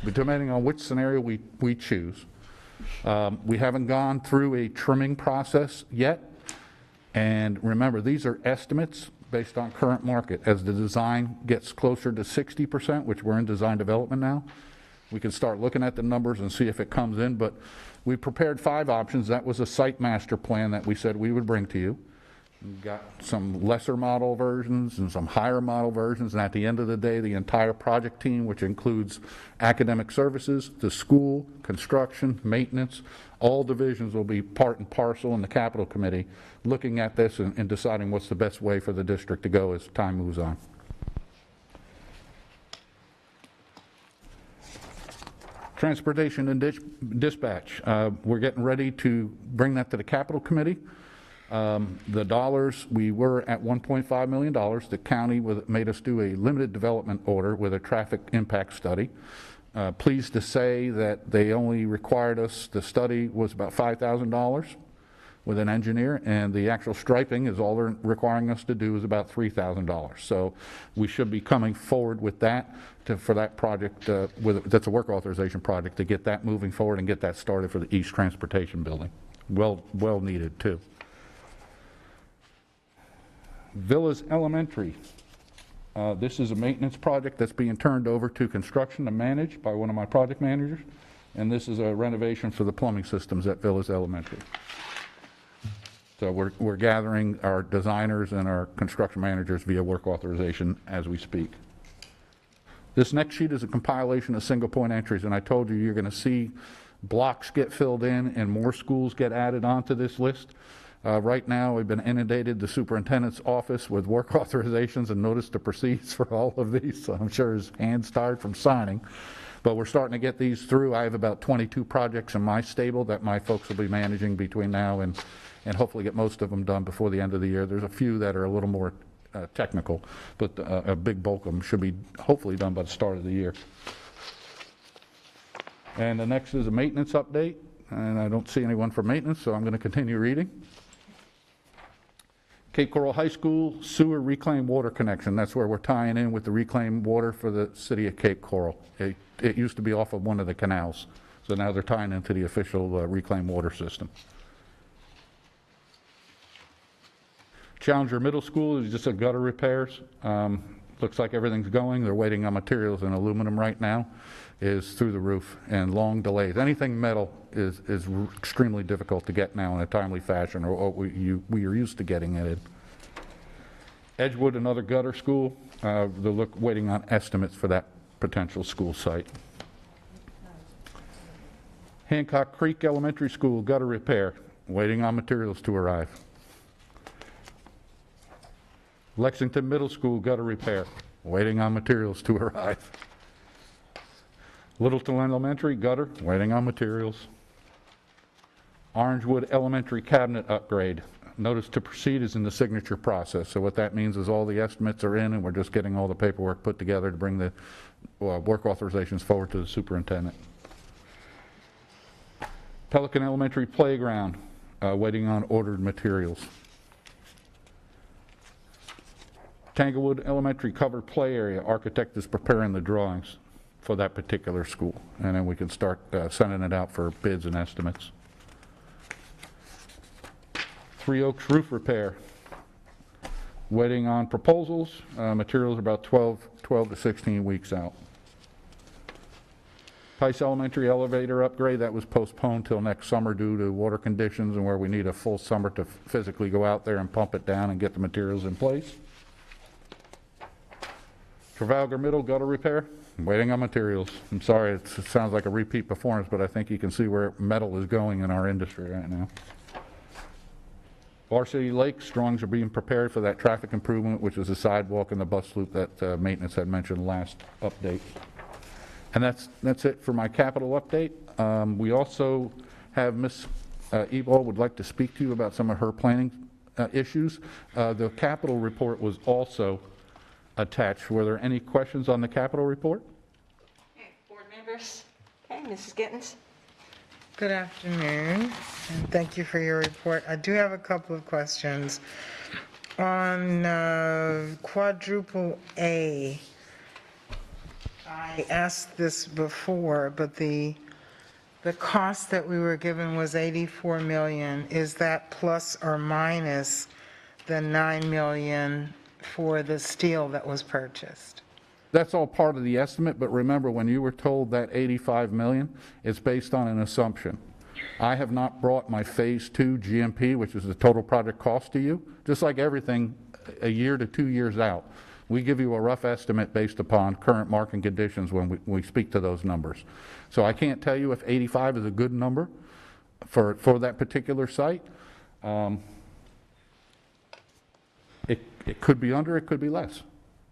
depending on which scenario we choose. We haven't gone through a trimming process yet, and remember, these are estimates based on current market. As the design gets closer to 60%, which we're in design development now, we can start looking at the numbers and see if it comes in, but we prepared 5 options. That was a site master plan that we said we would bring to you. We've got some lesser model versions and some higher model versions, and at the end of the day, the entire project team, which includes academic services, the school, construction, maintenance, all divisions will be part and parcel in the capital committee looking at this and deciding what's the best way for the district to go as time moves on. Transportation and dispatch. We're getting ready to bring that to the capital committee. The dollars, we were at $1.5 million. The county made us do a limited development order with a traffic impact study. Pleased to say that they only required us, the study was about $5,000 with an engineer, and the actual striping is all they're requiring us to do is about $3,000. So we should be coming forward with that for that project, that's a work authorization project, to get that moving forward and get that started for the East Transportation Building. Well needed too. Villas Elementary. This is a maintenance project that's being turned over to construction and managed by one of my project managers, and this is a renovation for the plumbing systems at Villas Elementary. So we're gathering our designers and our construction managers via work authorization as we speak. This next sheet is a compilation of single point entries, and I told you you're going to see blocks get filled in and more schools get added onto this list. Right now, we've been inundated, the superintendent's office, with work authorizations and notice to proceeds for all of these, so I'm sure his hand's tired from signing. But we're starting to get these through. I have about 22 projects in my stable that my folks will be managing between now and hopefully get most of them done before the end of the year. There's a few that are a little more technical, but a big bulk of them should be hopefully done by the start of the year. And the next is a maintenance update, and I don't see anyone for maintenance, so I'm going to continue reading. Cape Coral High School sewer reclaimed water connection. That's where we're tying in with the reclaimed water for the city of Cape Coral. It used to be off of one of the canals, so now they're tying into the official reclaimed water system. Challenger Middle School is just a gutter repairs. Looks like everything's going. They're waiting on materials, and aluminum right now is through the roof and long delays. Anything metal is extremely difficult to get now in a timely fashion, or we are used to getting it in. Edgewood, another gutter school. They're waiting on estimates for that potential school site. Hancock Creek Elementary School gutter repair, waiting on materials to arrive. Lexington Middle School gutter repair, waiting on materials to arrive. Littleton Elementary gutter, waiting on materials. Orangewood Elementary cabinet upgrade, Notice to proceed is in the signature process. So what that means is all the estimates are in, and we're just getting all the paperwork put together to bring the work authorizations forward to the superintendent. Pelican Elementary Playground, waiting on ordered materials. Tanglewood Elementary covered play area, architect is preparing the drawings for that particular school, and then we can start sending it out for bids and estimates. Three Oaks roof repair, waiting on proposals. Materials are about 12 to 16 weeks out. Tice Elementary elevator upgrade, that was postponed till next summer due to water conditions and where we need a full summer to physically go out there and pump it down and get the materials in place. Trafalgar Middle gutter repair, waiting on materials. I'm sorry, it sounds like a repeat performance, but I think you can see where metal is going in our industry right now. Varsity Lakes, drawings are being prepared for that traffic improvement, which is the sidewalk and the bus loop that maintenance had mentioned last update. And that's it for my capital update. We also have Ms. Ebal would like to speak to you about some of her planning issues. The capital report was also attached. Were there any questions on the capital report? Okay, board members? Okay, Mrs. Gittens? Good afternoon, and thank you for your report. I do have a couple of questions. On quadruple A, I asked this before, but the cost that we were given was 84 million. Is that plus or minus the 9 million for the steel that was purchased? That's all part of the estimate, but remember, when you were told that 85 million, it's based on an assumption. I have not brought my phase 2 GMP, which is the total project cost, to you. Just like everything, a year to 2 years out, we give you a rough estimate based upon current market conditions when we speak to those numbers. So I can't tell you if 85 is a good number for that particular site. It could be under, it could be less.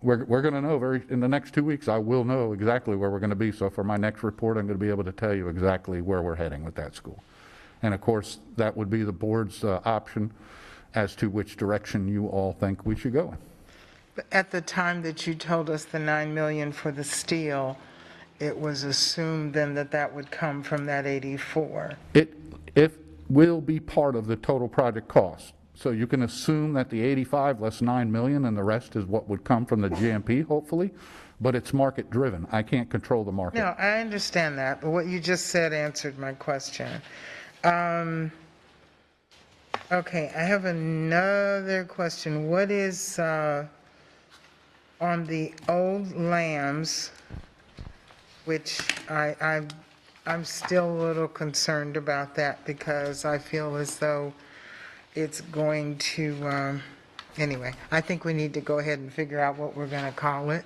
We're going to know in the next 2 weeks. I will know exactly where we're going to be. So for my next report, I'm going to be able to tell you exactly where we're heading with that school. And of course, that would be the board's option as to which direction you all think we should go in. But at the time that you told us the 9 million for the steel, it was assumed then that that would come from that 84. It will be part of the total project cost. So you can assume that the 85 less 9 million and the rest is what would come from the GMP, hopefully, but it's market driven. I can't control the market. No, I understand that, but what you just said answered my question. Okay, I have another question. What is on the old lambs, which I'm still a little concerned about that because I feel as though it's going to, anyway, I think we need to go ahead and figure out what we're going to call it.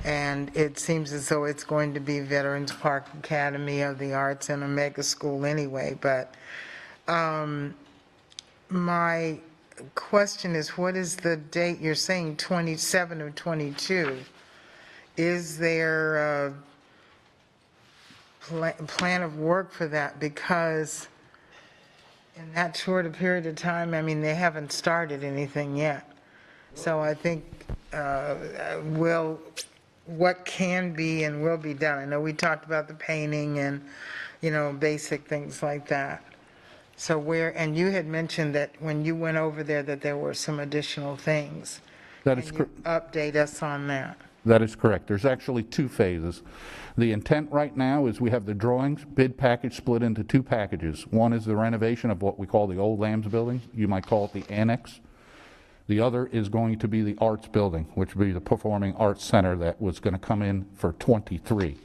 And it seems as though it's going to be Veterans Park Academy of the Arts and a mega school anyway. But my question is, what is the date? You're saying 27 or 22. Is there a plan of work for that? Because in that short a period of time, I mean, they haven't started anything yet. So I think what can be and will be done. I know we talked about the painting and, basic things like that. So and you had mentioned that when you went over there that there were some additional things. That is correct. Update us on that. That is correct. There's actually 2 phases. The intent right now is we have the drawings bid package split into 2 packages. One is the renovation of what we call the old Lambs building. You might call it the annex. The other is going to be the arts building, which will be the Performing Arts Center that was going to come in for 23.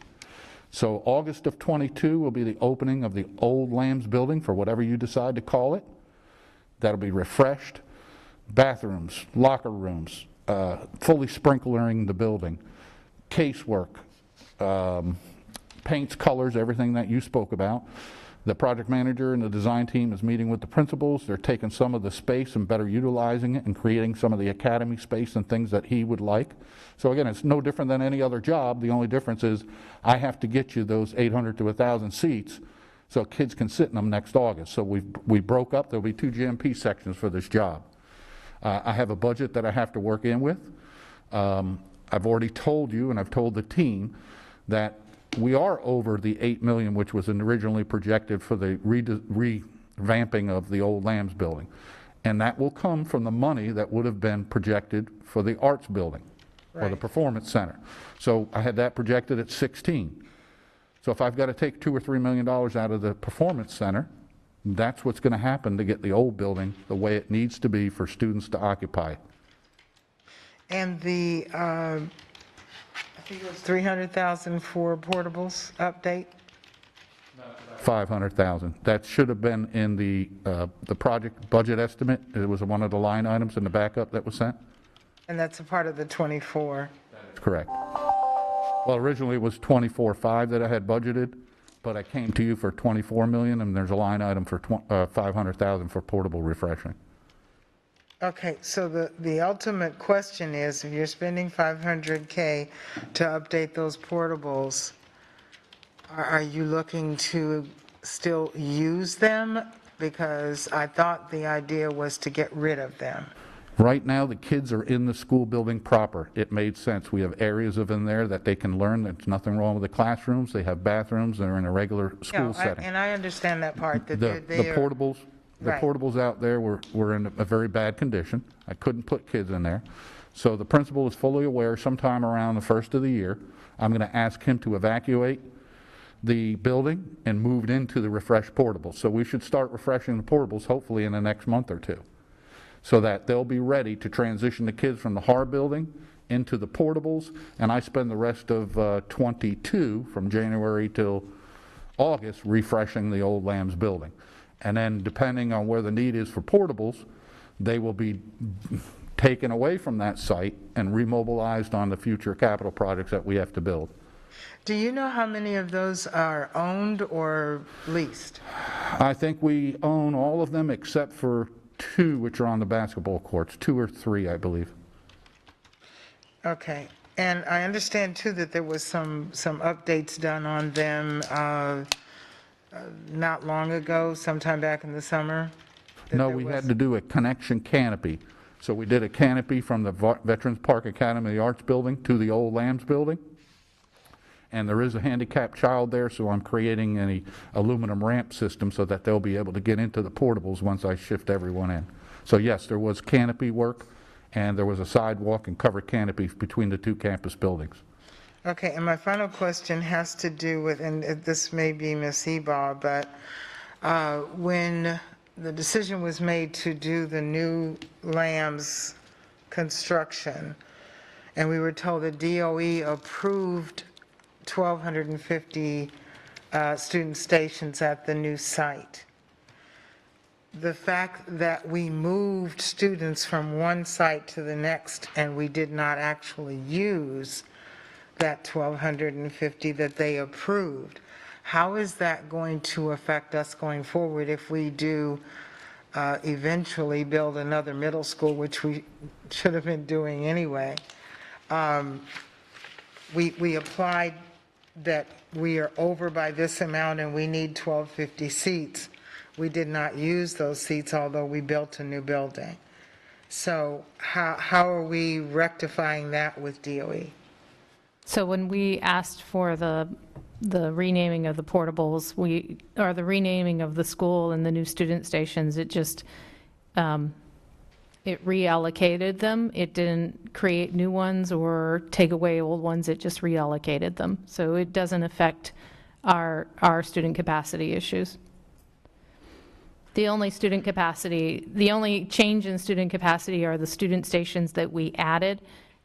So August of 22 will be the opening of the old Lambs building for whatever you decide to call it. That'll be refreshed. Bathrooms, locker rooms, fully sprinklering the building, casework, paints, colors, everything that you spoke about. The project manager and the design team is meeting with the principals. They're taking some of the space and better utilizing it and creating some of the academy space and things that he would like. So again, it's no different than any other job. The only difference is I have to get you those 800 to 1,000 seats so kids can sit in them next August. So we broke up, there'll be 2 GMP sections for this job. I have a budget that I have to work in with. I've already told you, and I've told the team, that we are over the 8 million, which was originally projected for the revamping of the old Lambs building. And that will come from the money that would have been projected for the arts building or the performance center. So I had that projected at 16. So if I've got to take $2 or $3 million out of the performance center, that's what's going to happen to get the old building the way it needs to be for students to occupy. And the, I think it was 300,000 for portables update? 500,000. That should have been in the project budget estimate. It was one of the line items in the backup that was sent. And that's a part of the 24. That's correct. Well, originally it was 24.5 that I had budgeted, but I came to you for 24 million, and there's a line item for 500,000 for portable refreshing. Okay, so the ultimate question is, if you're spending 500K to update those portables, are you looking to still use them? Because I thought the idea was to get rid of them. Right now, the kids are in the school building proper. It made sense. We have areas of in there that they can learn. There's nothing wrong with the classrooms. They have bathrooms. They're in a regular school setting. And I understand that part, that The they're portables, the Right. portables out there were in a very bad condition. I couldn't put kids in there. So the principal is fully aware sometime around the first of the year, I'm going to ask him to evacuate the building and move it into the refreshed portables. So we should start refreshing the portables hopefully in the next month or two, so that they'll be ready to transition the kids from the HAR building into the portables. And I spend the rest of 22 from January till August refreshing the old Lambs building. And then depending on where the need is for portables, they will be taken away from that site and remobilized on the future capital projects that we have to build. Do you know how many of those are owned or leased? I think we own all of them except for 2 which are on the basketball courts, 2 or 3, I believe. Okay, and I understand too that there was some updates done on them not long ago, sometime back in the summer? that No, there we was- had to do a connection canopy. So we did a canopy from the Veterans Park Academy of the Arts building to the old Lambs building. And there is a handicapped child there, so I'm creating an aluminum ramp system so that they'll be able to get into the portables once I shift everyone in. So yes, there was canopy work, and there was a sidewalk and covered canopy between the 2 campus buildings. Okay, and my final question has to do with, and this may be Ms. Ebaugh, but when the decision was made to do the new Lambs construction, and we were told that DOE approved 1,250 student stations at the new site. The fact that we moved students from one site to the next and we did not actually use that 1,250 that they approved, how is that going to affect us going forward if we do eventually build another middle school, which we should have been doing anyway? We applied that we are over by this amount and we need 1,250 seats. We did not use those seats, although we built a new building. So how are we rectifying that with DOE? So when we asked for the renaming of the portables, or the renaming of the school and the new student stations, it just, it reallocated them. It didn't create new ones or take away old ones, it just reallocated them. So it doesn't affect our student capacity issues. The only change in student capacity are the student stations that we added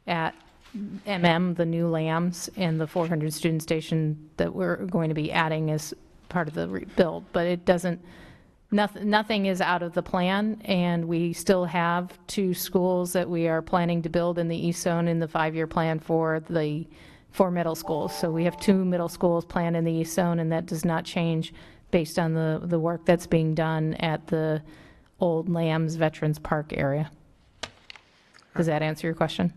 at the new Lambs, and the 400 student station that we're going to be adding as part of the rebuild. But it doesn't, nothing is out of the plan, and we still have 2 schools that we are planning to build in the East Zone in the 5-year plan for the 4 middle schools. So we have 2 middle schools planned in the East Zone, and that does not change based on the work that's being done at the old Lambs Veterans Park area. Does that answer your question?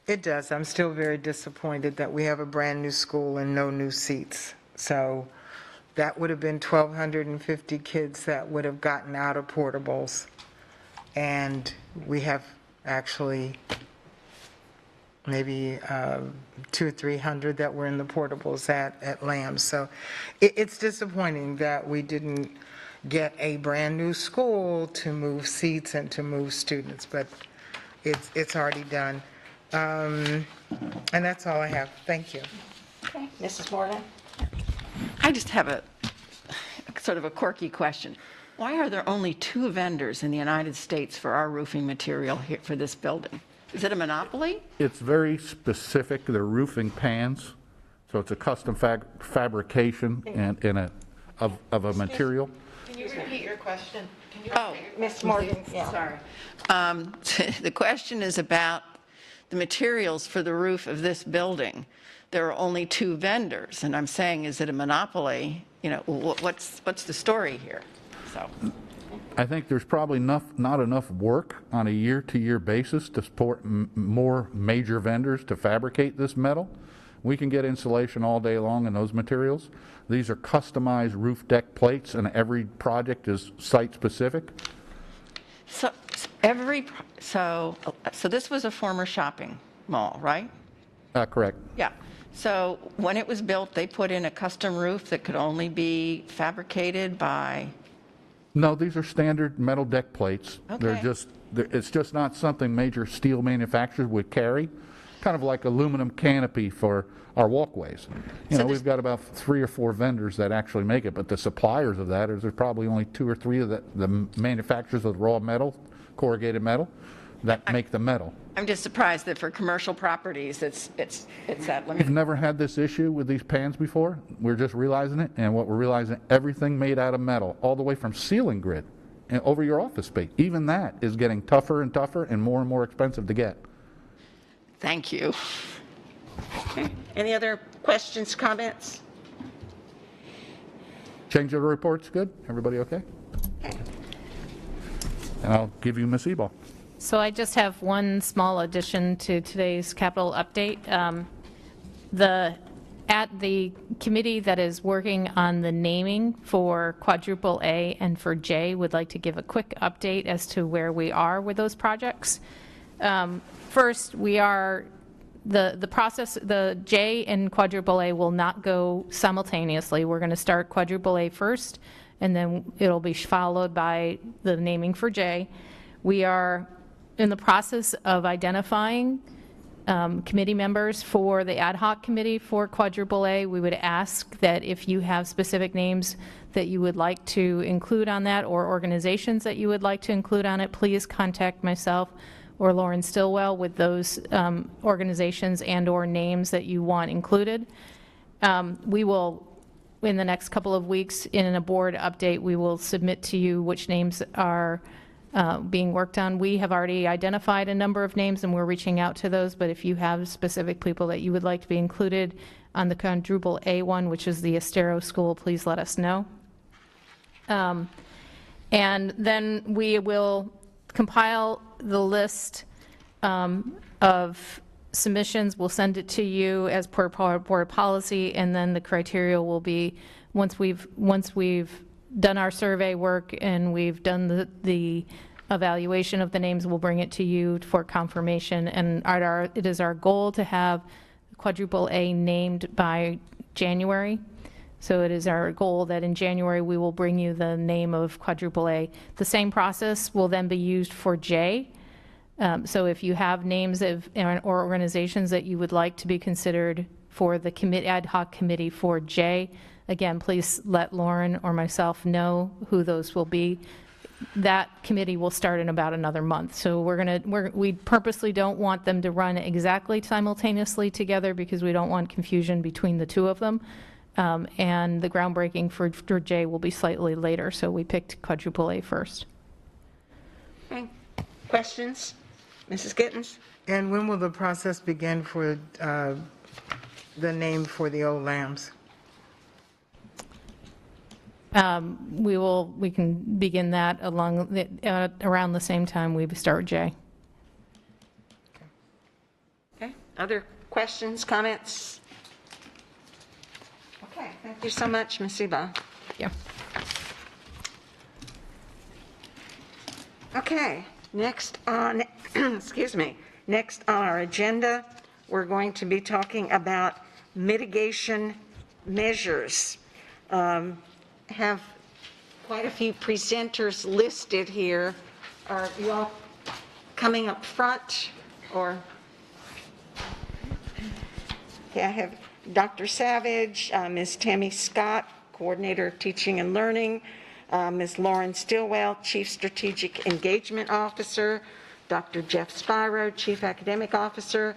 It does. I'm still very disappointed that we have a brand-new school and no new seats. So that would have been 1,250 kids that would have gotten out of portables. And we have actually maybe 200 or 300 that were in the portables at Lambs. So it's disappointing that we didn't get a brand-new school to move seats and to move students, but it's already done. And that's all I have. Thank you. Okay, Mrs. Morgan? I just have a sort of a quirky question. Why are there only 2 vendors in the United States for our roofing material here for this building? Is it a monopoly? It's very specific. They're roofing pans, so it's a custom fabrication of a material. Can you repeat your question? Oh, Ms. Morgan, yeah. sorry. The question is about the materials for the roof of this building. There are only 2 vendors, and I'm saying, is it a monopoly? You know, what's the story here? So. I think there's probably not enough work on a year-to-year basis to support more major vendors to fabricate this metal. We can get insulation all day long in those materials. These are customized roof deck plates, and every project is site-specific. So this was a former shopping mall, right? Correct. Yeah. So when it was built, they put in a custom roof that could only be fabricated by. No, these are standard metal deck plates. Okay. It's just not something major steel manufacturers would carry. Kind of like aluminum canopy for our walkways. We've got about 3 or 4 vendors that actually make it, but the suppliers of that there's probably only 2 or 3 of the manufacturers of raw metal, corrugated metal, that make the metal. I'm just surprised that for commercial properties, it's that We've limited. never had this issue with these pans before. We're just realizing it, and what we're realizing, everything made out of metal, all the way from ceiling grid and over your office space. Even that is getting tougher and tougher and more expensive to get. Thank you. Okay. Any other questions, comments? Change of the report's good? Everybody okay? And I'll give you Ms. Ebal. So I just have one small addition to today's capital update. At the committee that is working on the naming for quadruple A and for J would like to give a quick update as to where we are with those projects. First, we are, the process, the J and quadruple A will not go simultaneously. We're going to start quadruple A first, and then it'll be followed by the naming for J. We are in the process of identifying committee members for the ad hoc committee for quadruple A. We would ask that if you have specific names that you would like to include on that, or organizations that you would like to include on it, please contact myself or Lauren Stillwell with those organizations and or names that you want included. We will, in the next couple of weeks, in a board update, we will submit to you which names are being worked on. We have already identified a number of names and we're reaching out to those, but if you have specific people that you would like to be included on the quadruple A one, which is the Estero School, please let us know. And then we will compile the list of submissions. We'll send it to you as per board policy, and then the criteria will be, once we've done our survey work and we've done the evaluation of the names, we'll bring it to you for confirmation. And it is our goal to have quadruple A named by January. So it is our goal that in January we will bring you the name of quadruple A. The same process will then be used for J. So if you have names of or organizations that you would like to be considered for the ad hoc committee for J, again, please let Lauren or myself know who those will be. That committee will start in about another month. So we purposely don't want them to run exactly simultaneously together because we don't want confusion between the two of them. And the groundbreaking for J will be slightly later, so we picked quadruple A first. Okay. Questions? Mrs. Gittens? And when will the process begin for the name for the old lambs? We can begin that around the same time we start J. Okay. Other questions, comments? Okay. Thank you so much, Ms. Eba. Yeah. Okay, next on, excuse me, next on our agenda, we're going to be talking about mitigation measures. Have quite a few presenters listed here. Are you all coming up front, or? Okay, I have Dr. Savage, Ms. Tammy Scott, Coordinator of Teaching and Learning, Ms. Lauren Stillwell, Chief Strategic Engagement Officer, Dr. Jeff Spiro, Chief Academic Officer,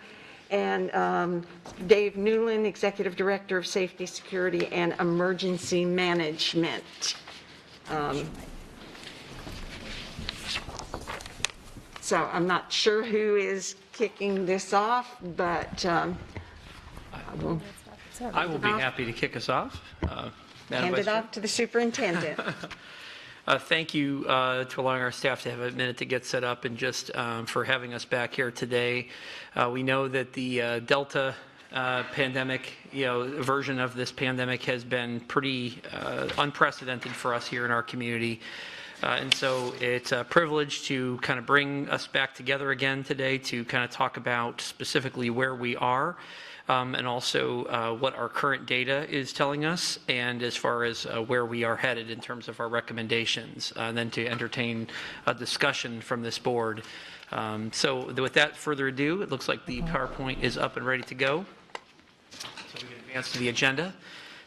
and Dave Newland, Executive Director of Safety, Security, and Emergency Management. So I'm not sure who is kicking this off, but I will be happy to kick us off. Madam hand Vice it Chair. off to the superintendent. Thank you to allowing our staff to have a minute to get set up and just for having us back here today. We know that the Delta pandemic, version of this pandemic has been pretty unprecedented for us here in our community. And so it's a privilege to kind of bring us back together again today to kind of talk about specifically where we are. And also what our current data is telling us, and as far as where we are headed in terms of our recommendations, and then to entertain a discussion from this board. So without further ado, it looks like the PowerPoint is up and ready to go. So we can advance to the agenda.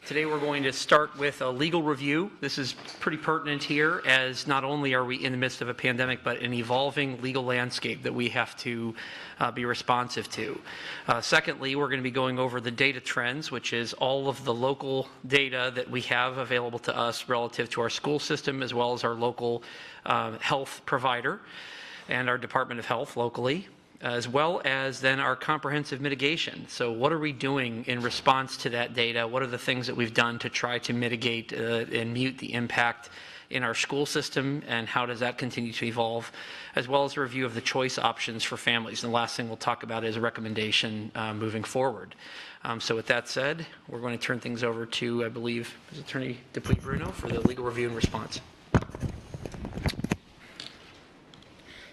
Today we're going to start with a legal review. This is pretty pertinent here, as not only are we in the midst of a pandemic, but an evolving legal landscape that we have to be responsive to. Secondly, we're going to be going over the data trends, which is all of the local data that we have available to us relative to our school system, as well as our local health provider and our Department of Health locally, as well as then our comprehensive mitigation. So what are we doing in response to that data? What are the things that we've done to try to mitigate and mute the impact in our school system, and how does that continue to evolve, as well as a review of the choice options for families. And the last thing we'll talk about is a recommendation moving forward. So with that said, we're going to turn things over to, I believe, Attorney Dupuy-Bruno for the legal review and response.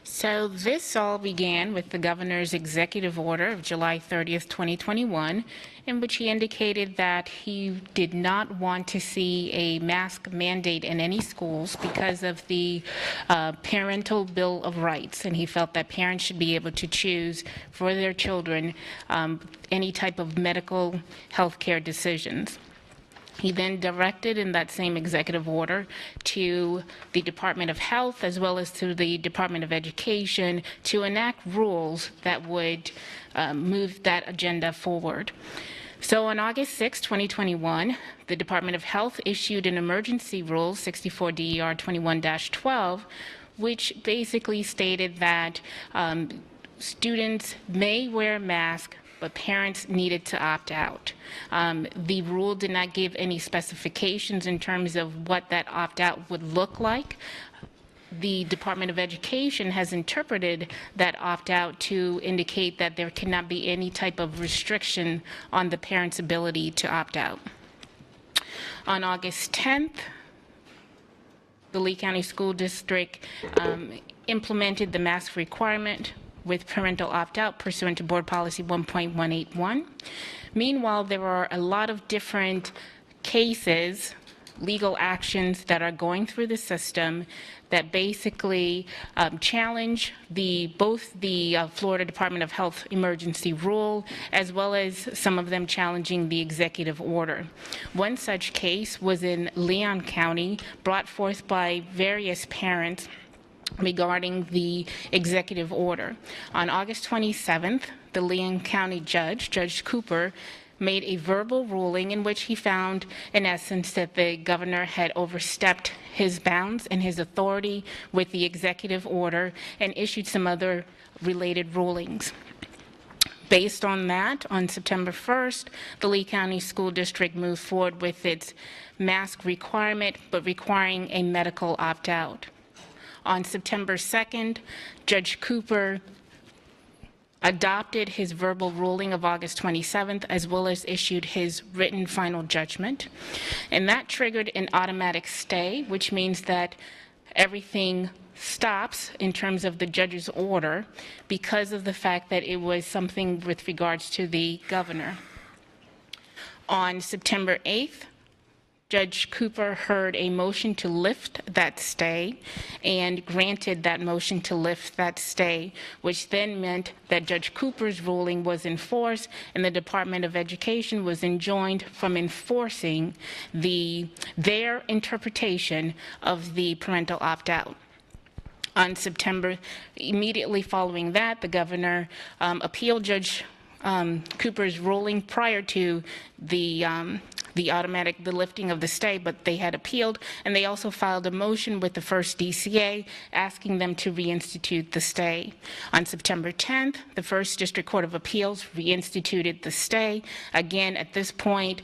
So this all began with the governor's executive order of July 30th, 2021, in which he indicated that he did not want to see a mask mandate in any schools because of the parental bill of rights, and he felt that parents should be able to choose for their children any type of medical health care decisions. He then directed in that same executive order to the Department of Health as well as to the Department of Education to enact rules that would move that agenda forward. So on August 6, 2021, the Department of Health issued an emergency rule, 64 DER 21-12, which basically stated that students may wear masks, but parents needed to opt out. The rule did not give any specifications in terms of what that opt-out would look like. The Department of Education has interpreted that opt-out to indicate that there cannot be any type of restriction on the parent's ability to opt out. On August 10th, the Lee County School District implemented the mask requirement with parental opt-out pursuant to Board Policy 1.181. Meanwhile, there are a lot of different cases, legal actions that are going through the system that basically challenge both the Florida Department of Health emergency rule, as well as some of them challenging the executive order. One such case was in Leon County, brought forth by various parents regarding the executive order. On August 27th, the Leon County judge, Judge Cooper, made a verbal ruling in which he found, in essence, that the governor had overstepped his bounds and his authority with the executive order and issued some other related rulings. Based on that, on September 1st, the Lee County School District moved forward with its mask requirement, but requiring a medical opt-out. On September 2nd, Judge Cooper adopted his verbal ruling of August 27th, as well as issued his written final judgment. And that triggered an automatic stay, which means that everything stops in terms of the judge's order because of the fact that it was something with regards to the governor. On September 8th, Judge Cooper heard a motion to lift that stay and granted that motion to lift that stay, which then meant that Judge Cooper's ruling was enforced and the Department of Education was enjoined from enforcing their interpretation of the parental opt-out. On September, immediately following that, the governor appealed Judge Cooper's ruling prior to the lifting of the stay, but they had appealed, and they also filed a motion with the first DCA asking them to reinstitute the stay. On September 10th, the First District Court of Appeals reinstituted the stay. Again, at this point,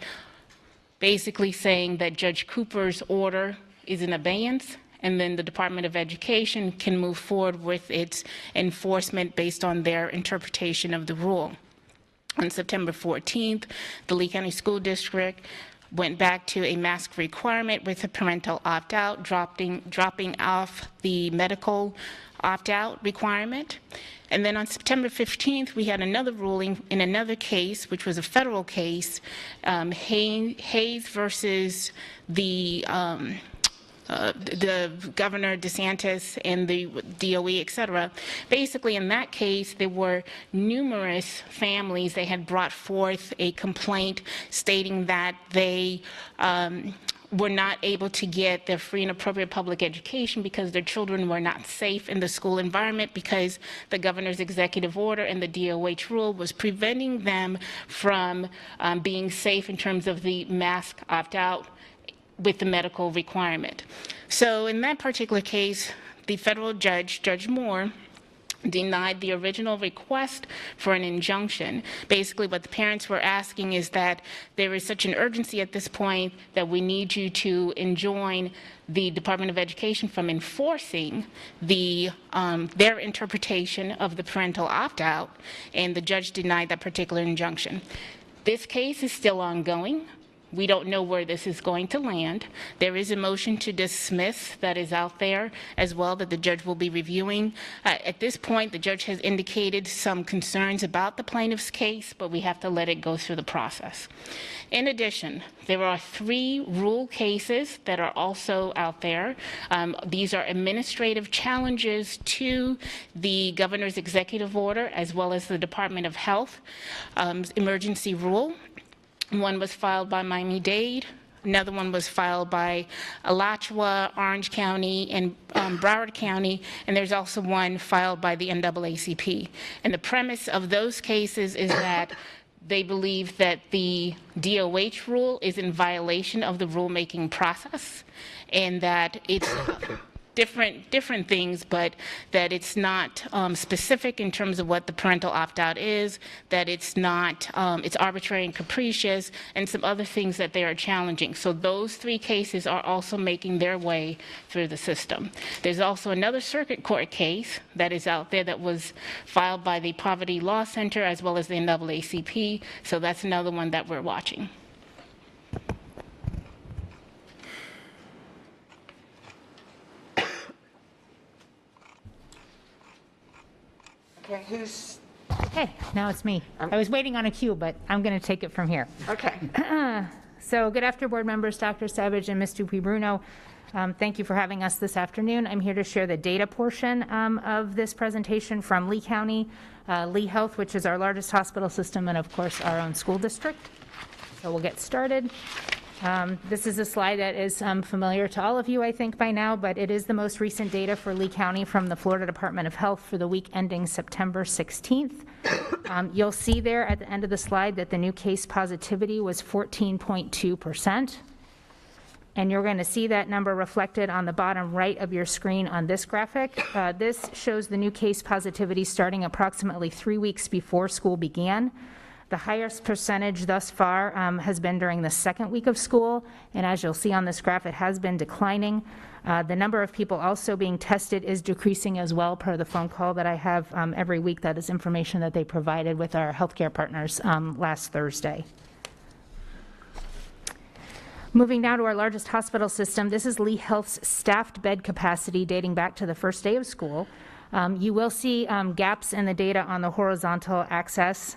basically saying that Judge Cooper's order is in abeyance, and then the Department of Education can move forward with its enforcement based on their interpretation of the rule. On September 14th, the Lee County School District went back to a mask requirement with a parental opt-out, dropping off the medical opt-out requirement. And then on September 15th, we had another ruling in another case, which was a federal case, Hayes versus the Governor DeSantis and the DOE, et cetera. Basically, in that case, there were numerous families. They had brought forth a complaint stating that they were not able to get their free and appropriate public education because their children were not safe in the school environment because the governor's executive order and the DOH rule was preventing them from being safe in terms of the mask opt-out with the medical requirement. So in that particular case, the federal judge, Judge Moore, denied the original request for an injunction. Basically, what the parents were asking is that there is such an urgency at this point that we need you to enjoin the Department of Education from enforcing their interpretation of the parental opt-out, and the judge denied that particular injunction. This case is still ongoing. We don't know where this is going to land. There is a motion to dismiss that is out there as well that the judge will be reviewing. At this point, the judge has indicated some concerns about the plaintiff's case, but we have to let it go through the process. In addition, there are 3 rule cases that are also out there. These are administrative challenges to the governor's executive order as well as the Department of Health emergency rule. One was filed by Miami-Dade. Another one was filed by Alachua, Orange County, and Broward County, and there's also one filed by the NAACP. And the premise of those cases is that they believe that the DOH rule is in violation of the rulemaking process, and that it's different things, but that it's not specific in terms of what the parental opt-out is, that it's not, it's arbitrary and capricious, and some other things that they are challenging. So those 3 cases are also making their way through the system. There's also another circuit court case that is out there that was filed by the Poverty Law Center as well as the NAACP, so that's another one that we're watching. Okay, who's, Hey, now it's me. I was waiting on a cue, but I'm going to take it from here. okay. So good afternoon, board members, Dr. Savage and Ms. Dupuy-Bruno. Thank you for having us this afternoon. I'm here to share the data portion of this presentation from Lee County, Lee Health, which is our largest hospital system, and of course our own school district. So we'll get started. This is a slide that is familiar to all of you, I think, by now, but it is the most recent data for Lee County from the Florida Department of Health for the week ending September 16th. You'll see there at the end of the slide that the new case positivity was 14.2%. And you're going to see that number reflected on the bottom right of your screen on this graphic. This shows the new case positivity starting approximately 3 weeks before school began. The highest percentage thus far has been during the second week of school, and as you'll see on this graph, it has been declining. The number of people also being tested is decreasing as well, per the phone call that I have every week. That is information that they provided with our healthcare partners last Thursday. Moving now to our largest hospital system, this is Lee Health's staffed bed capacity dating back to the first day of school. You will see gaps in the data on the horizontal axis.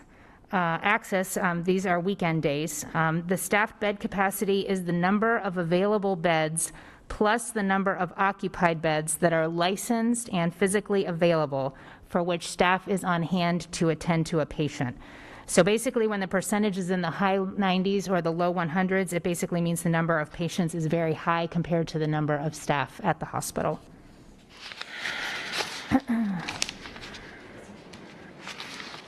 These are weekend days. The staffed bed capacity is the number of available beds plus the number of occupied beds that are licensed and physically available for which staff is on hand to attend to a patient. So basically, when the percentage is in the high 90s or the low 100s, it basically means the number of patients is very high compared to the number of staff at the hospital.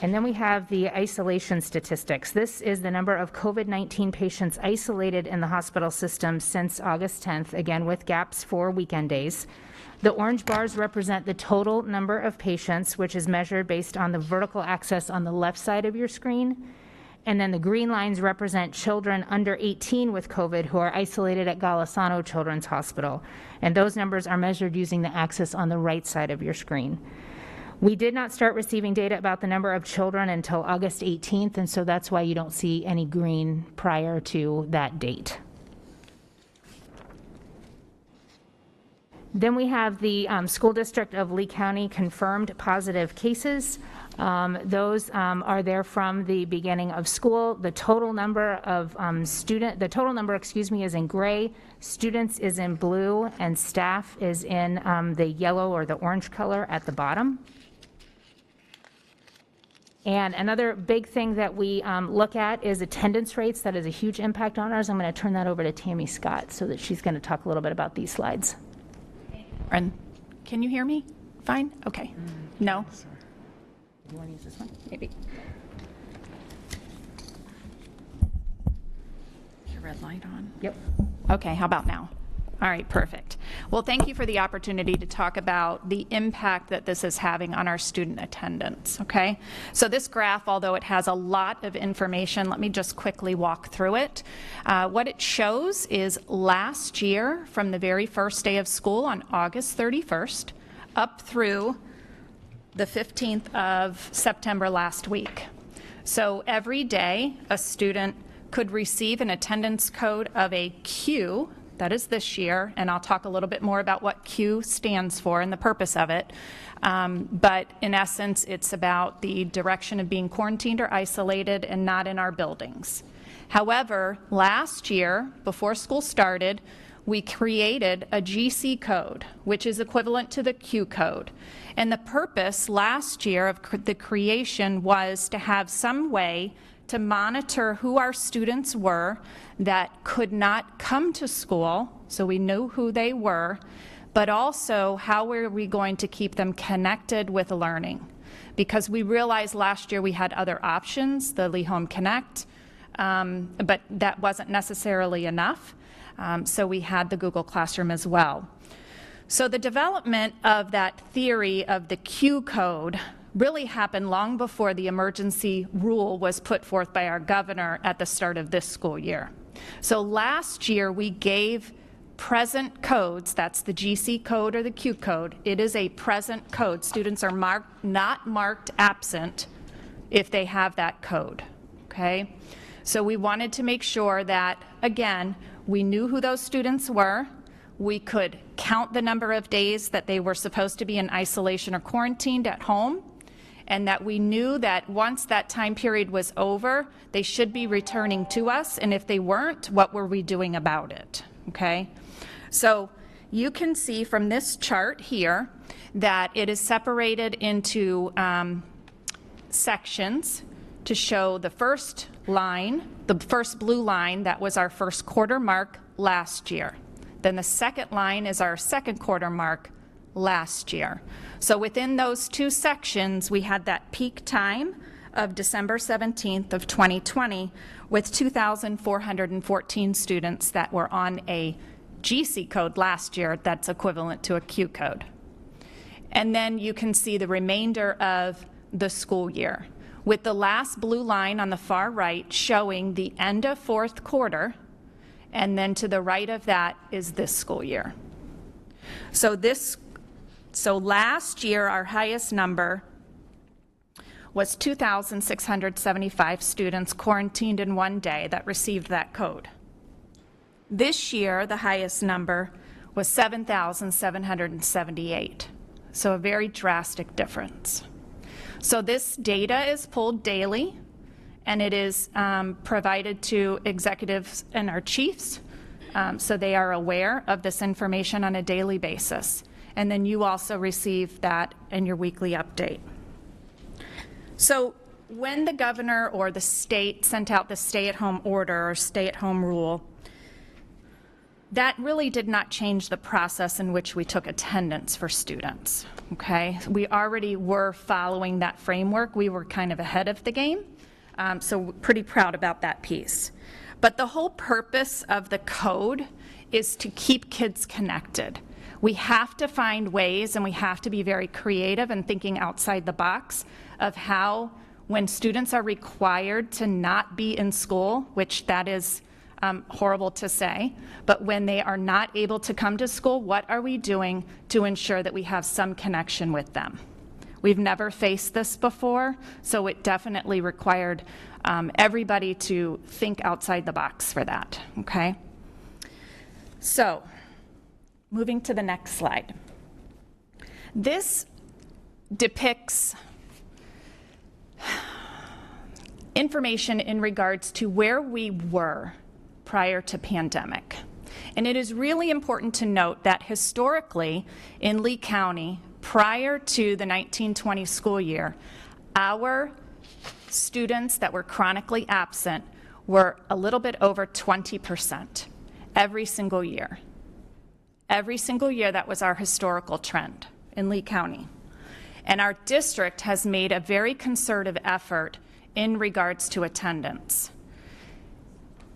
And then we have the isolation statistics. This is the number of COVID-19 patients isolated in the hospital system since August 10th, again with gaps for weekend days. The orange bars represent the total number of patients, which is measured based on the vertical axis on the left side of your screen. And then the green lines represent children under 18 with COVID who are isolated at Golisano Children's Hospital. And those numbers are measured using the axis on the right side of your screen. We did not start receiving data about the number of children until August 18th, and so that's why you don't see any green prior to that date. Then we have the school district of Lee County confirmed positive cases. Those are there from the beginning of school. The total number of is in gray, students is in blue, and staff is in the yellow or the orange color at the bottom. And another big thing that we look at is attendance rates. That is a huge impact on ours. I'm going to turn that over to Tammy Scott so that she's going to talk a little bit about these slides. And can you hear me? Fine? Okay. No? You want to use this one? Maybe. Is your red light on? Yep. Okay, how about now? All right, perfect. Well, thank you for the opportunity to talk about the impact that this is having on our student attendance, okay? So this graph, although it has a lot of information, let me just quickly walk through it. What it shows is last year, from the very first day of school on August 31st, up through the 15th of September last week. So every day, a student could receive an attendance code of a Q. That is this year, and I'll talk a little bit more about what Q stands for and the purpose of it. But in essence, it's about the direction of being quarantined or isolated and not in our buildings. However, last year, before school started, we created a GC code, which is equivalent to the Q code. And the purpose last year of the creation was to have some way to monitor who our students were that could not come to school, so we knew who they were, but also how were we going to keep them connected with learning. Because we realized last year we had other options, the Lee Home Connect, but that wasn't necessarily enough, so we had the Google Classroom as well. So the development of that theory of the Q code really happened long before the emergency rule was put forth by our governor at the start of this school year. So last year we gave present codes, that's the GC code or the Q code. It is a present code. Students are not marked absent if they have that code, okay? So we wanted to make sure that, again, we knew who those students were. We could count the number of days that they were supposed to be in isolation or quarantined at home, and that we knew that once that time period was over, they should be returning to us, and if they weren't, what were we doing about it, okay? So you can see from this chart here that it is separated into sections to show the first line, the first blue line, that was our first quarter mark last year. Then the second line is our second quarter mark last year. So within those two sections, we had that peak time of December 17th of 2020 with 2,414 students that were on a GC code last year that's equivalent to a Q code. And then you can see the remainder of the school year, with the last blue line on the far right showing the end of fourth quarter, and then to the right of that is this school year. So last year, our highest number was 2,675 students quarantined in one day that received that code. This year, the highest number was 7,778. So a very drastic difference. So this data is pulled daily, and it is provided to executives and our chiefs, so they are aware of this information on a daily basis. And then you also receive that in your weekly update. So when the governor or the state sent out the stay-at-home order or stay-at-home rule, that really did not change the process in which we took attendance for students, okay? We already were following that framework. We were kind of ahead of the game, so we're pretty proud about that piece. But the whole purpose of the code is to keep kids connected. We have to find ways, and we have to be very creative and thinking outside the box of how, when students are required to not be in school, which that is horrible to say, but when they are not able to come to school, what are we doing to ensure that we have some connection with them? We've never faced this before, so it definitely required everybody to think outside the box for that, okay? So, moving to the next slide. This depicts information in regards to where we were prior to pandemic. And it is really important to note that historically in Lee County, prior to the 1920 school year, our students that were chronically absent were a little bit over 20% every single year. Every single year, that was our historical trend in Lee County. And our district has made a very concerted effort in regards to attendance.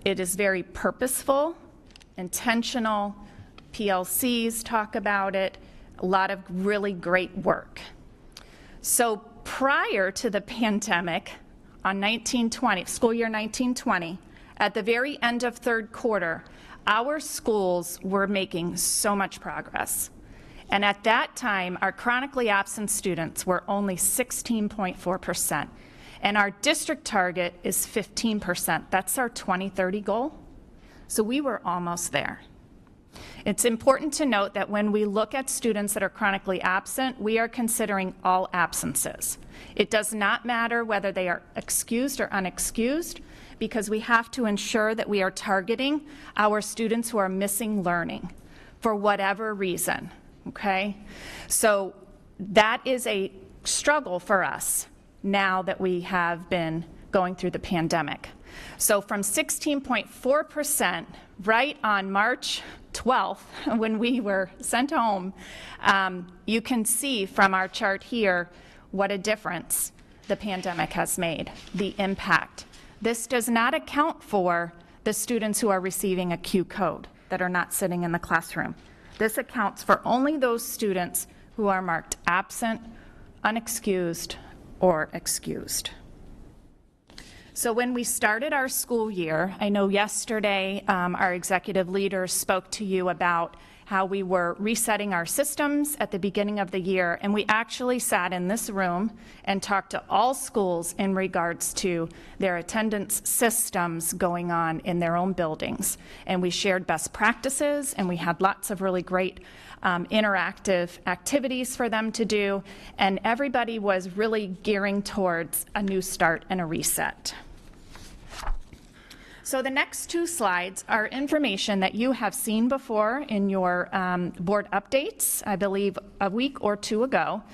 It is very purposeful, intentional. PLCs talk about it, a lot of really great work. So prior to the pandemic, on 1920, school year 1920, at the very end of third quarter, our schools were making so much progress. And at that time, our chronically absent students were only 16.4%. And our district target is 15%. That's our 2030 goal. So we were almost there. It's important to note that when we look at students that are chronically absent, we are considering all absences. It does not matter whether they are excused or unexcused, because we have to ensure that we are targeting our students who are missing learning for whatever reason, okay? So that is a struggle for us now that we have been going through the pandemic. So from 16.4% right on March 12th, when we were sent home, you can see from our chart here what a difference the pandemic has made, the impact. This does not account for the students who are receiving a Q code that are not sitting in the classroom. This accounts for only those students who are marked absent, unexcused, or excused. So when we started our school year, I know yesterday our executive leaders spoke to you about how we were resetting our systems at the beginning of the year, and we actually sat in this room and talked to all schools in regards to their attendance systems going on in their own buildings. And we shared best practices, and we had lots of really great interactive activities for them to do, and everybody was really gearing towards a new start and a reset. So the next two slides are information that you have seen before in your board updates, I believe a week or two ago,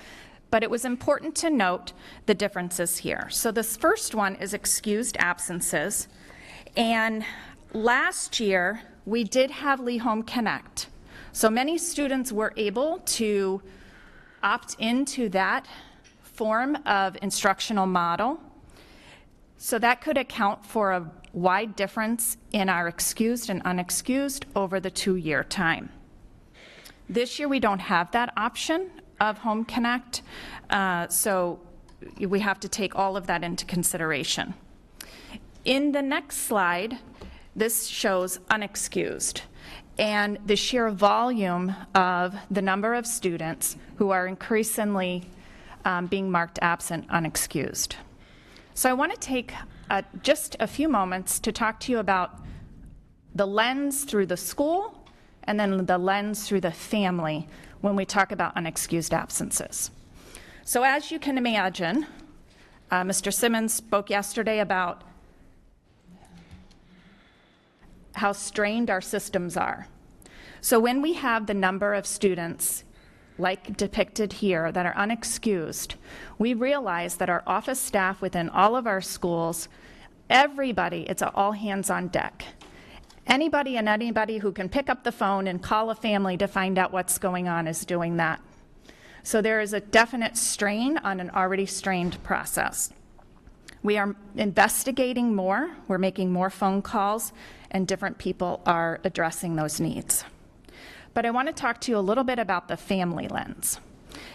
but it was important to note the differences here. So this first one is excused absences, and last year we did have Lee Home Connect. So many students were able to opt into that form of instructional model. So that could account for a wide difference in our excused and unexcused over the 2-year time. This year we don't have that option of Home Connect, so we have to take all of that into consideration. In the next slide, this shows unexcused. and the sheer volume of the number of students who are increasingly being marked absent unexcused. So I want to take just a few moments to talk to you about the lens through the school and then the lens through the family when we talk about unexcused absences. So as you can imagine, Mr. Simmons spoke yesterday about how strained our systems are. So when we have the number of students like depicted here that are unexcused, we realize that our office staff within all of our schools, everybody, it's all hands on deck. Anybody and anybody who can pick up the phone and call a family to find out what's going on is doing that. So there is a definite strain on an already strained process. We are investigating more, we're making more phone calls, and different people are addressing those needs. But I want to talk to you a little bit about the family lens.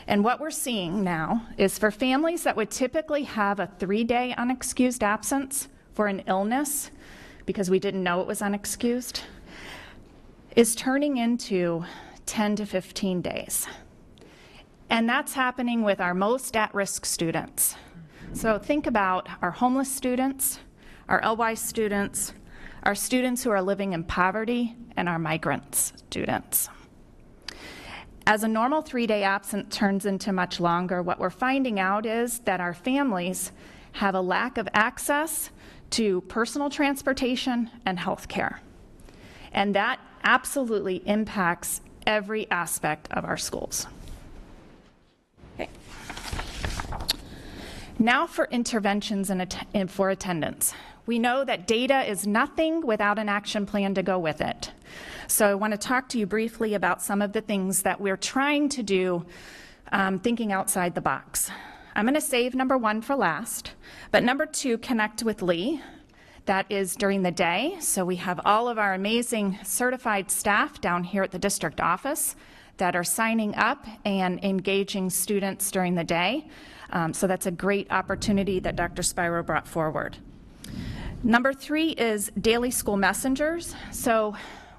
And what we're seeing now is for families that would typically have a 3-day unexcused absence for an illness, because we didn't know it was unexcused, is turning into 10 to 15 days. And that's happening with our most at-risk students. So think about our homeless students, our LY students, our students who are living in poverty, and our migrant students. As a normal 3-day absence turns into much longer, what we're finding out is that our families have a lack of access to personal transportation and health care. And that absolutely impacts every aspect of our schools. Okay. Now for interventions and for attendance. We know that data is nothing without an action plan to go with it. So I want to talk to you briefly about some of the things that we're trying to do, thinking outside the box. I'm going to save number 1 for last, but number 2, connect with Lee. That is during the day. So we have all of our amazing certified staff down here at the district office that are signing up and engaging students during the day. So that's a great opportunity that Dr. Spiro brought forward. Number 3 is daily school messengers. So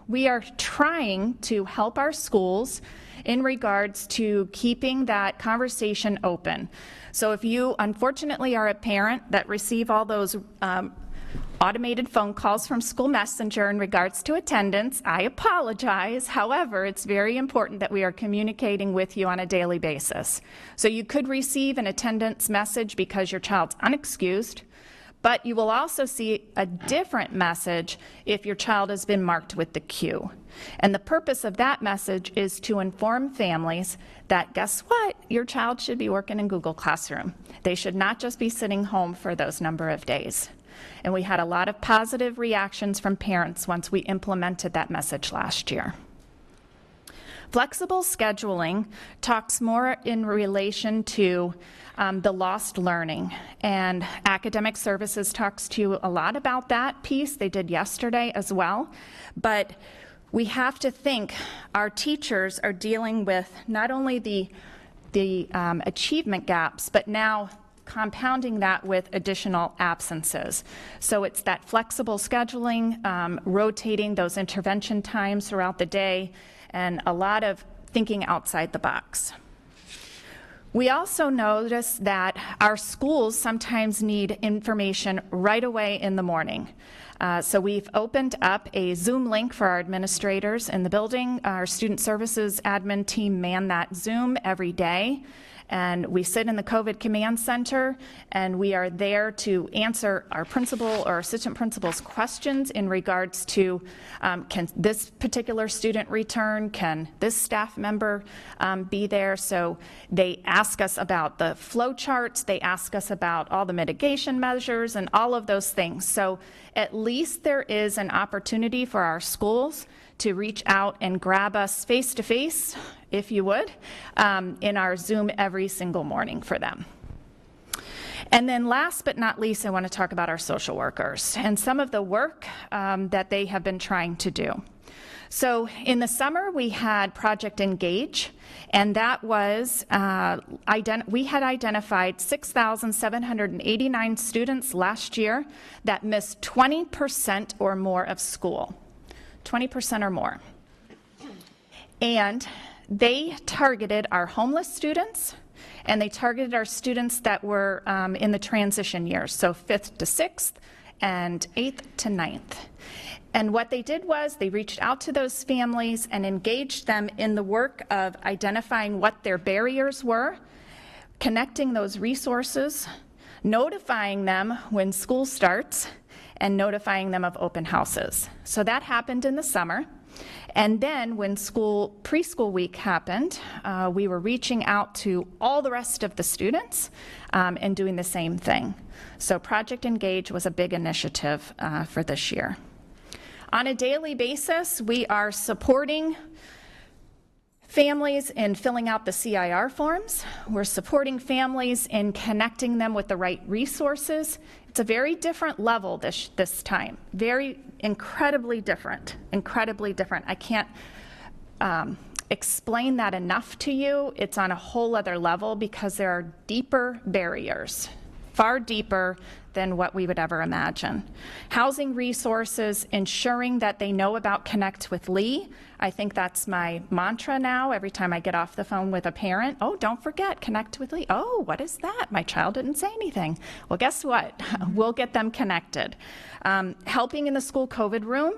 we are trying to help our schools in regards to keeping that conversation open. So if you unfortunately are a parent that receive all those automated phone calls from School Messenger in regards to attendance, I apologize. However, it's very important that we are communicating with you on a daily basis. So you could receive an attendance message because your child's unexcused, but you will also see a different message if your child has been marked with the Q. And the purpose of that message is to inform families that, guess what? Your child should be working in Google Classroom. They should not just be sitting home for those number of days. And we had a lot of positive reactions from parents once we implemented that message last year. Flexible scheduling talks more in relation to the lost learning, and academic services talks to you a lot about that piece. They did yesterday as well, but we have to think our teachers are dealing with not only the achievement gaps, but now compounding that with additional absences. So it's that flexible scheduling, rotating those intervention times throughout the day, and a lot of thinking outside the box. We also notice that our schools sometimes need information right away in the morning. So we've opened up a Zoom link for our administrators in the building. Our student services admin team man that Zoom every day. And we sit in the COVID command center, and we are there to answer our principal or assistant principal's questions in regards to can this particular student return, can this staff member be there. So they ask us about the flow charts, they ask us about all the mitigation measures and all of those things. So at least there is an opportunity for our schools to reach out and grab us face-to-face, if you would, in our Zoom every single morning for them. And then last but not least, I want to talk about our social workers and some of the work that they have been trying to do. So in the summer, we had Project Engage, and that was, we had identified 6,789 students last year that missed 20% or more of school. 20% or more. And they targeted our homeless students, and they targeted our students that were in the transition years, so 5th to 6th and 8th to 9th. And what they did was they reached out to those families and engaged them in the work of identifying what their barriers were, connecting those resources, notifying them when school starts, and notifying them of open houses. So that happened in the summer. And then when preschool week happened, we were reaching out to all the rest of the students and doing the same thing. So Project Engage was a big initiative for this year. On a daily basis, we are supporting families in filling out the CIR forms. We're supporting families in connecting them with the right resources. It's a very different level this time. Very incredibly different, incredibly different. I can't explain that enough to you. It's on a whole other level because there are deeper barriers, far deeper than what we would ever imagine. Housing resources, ensuring that they know about Connect with Lee. I think that's my mantra now every time I get off the phone with a parent. Oh, don't forget, Connect with Lee. Oh, what is that? My child didn't say anything. Well, guess what? We'll get them connected. Helping in the school COVID room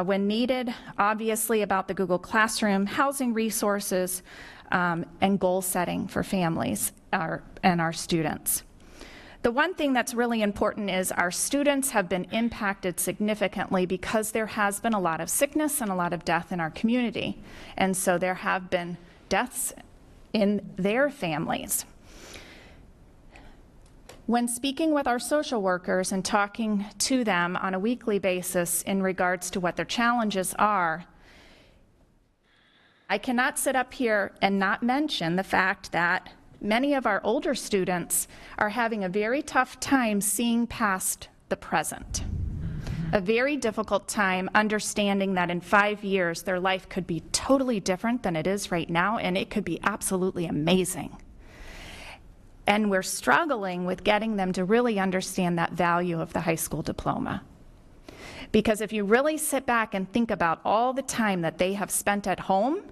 when needed, obviously about the Google Classroom, housing resources, and goal setting for families and our students. The one thing that's really important is our students have been impacted significantly because there has been a lot of sickness and a lot of death in our community. And so there have been deaths in their families. When speaking with our social workers and talking to them on a weekly basis in regards to what their challenges are, I cannot sit up here and not mention the fact that many of our older students are having a very tough time seeing past the present. A very difficult time understanding that in 5 years their life could be totally different than it is right now, and it could be absolutely amazing. And we're struggling with getting them to really understand that value of the high school diploma. Because if you really sit back and think about all the time that they have spent at home,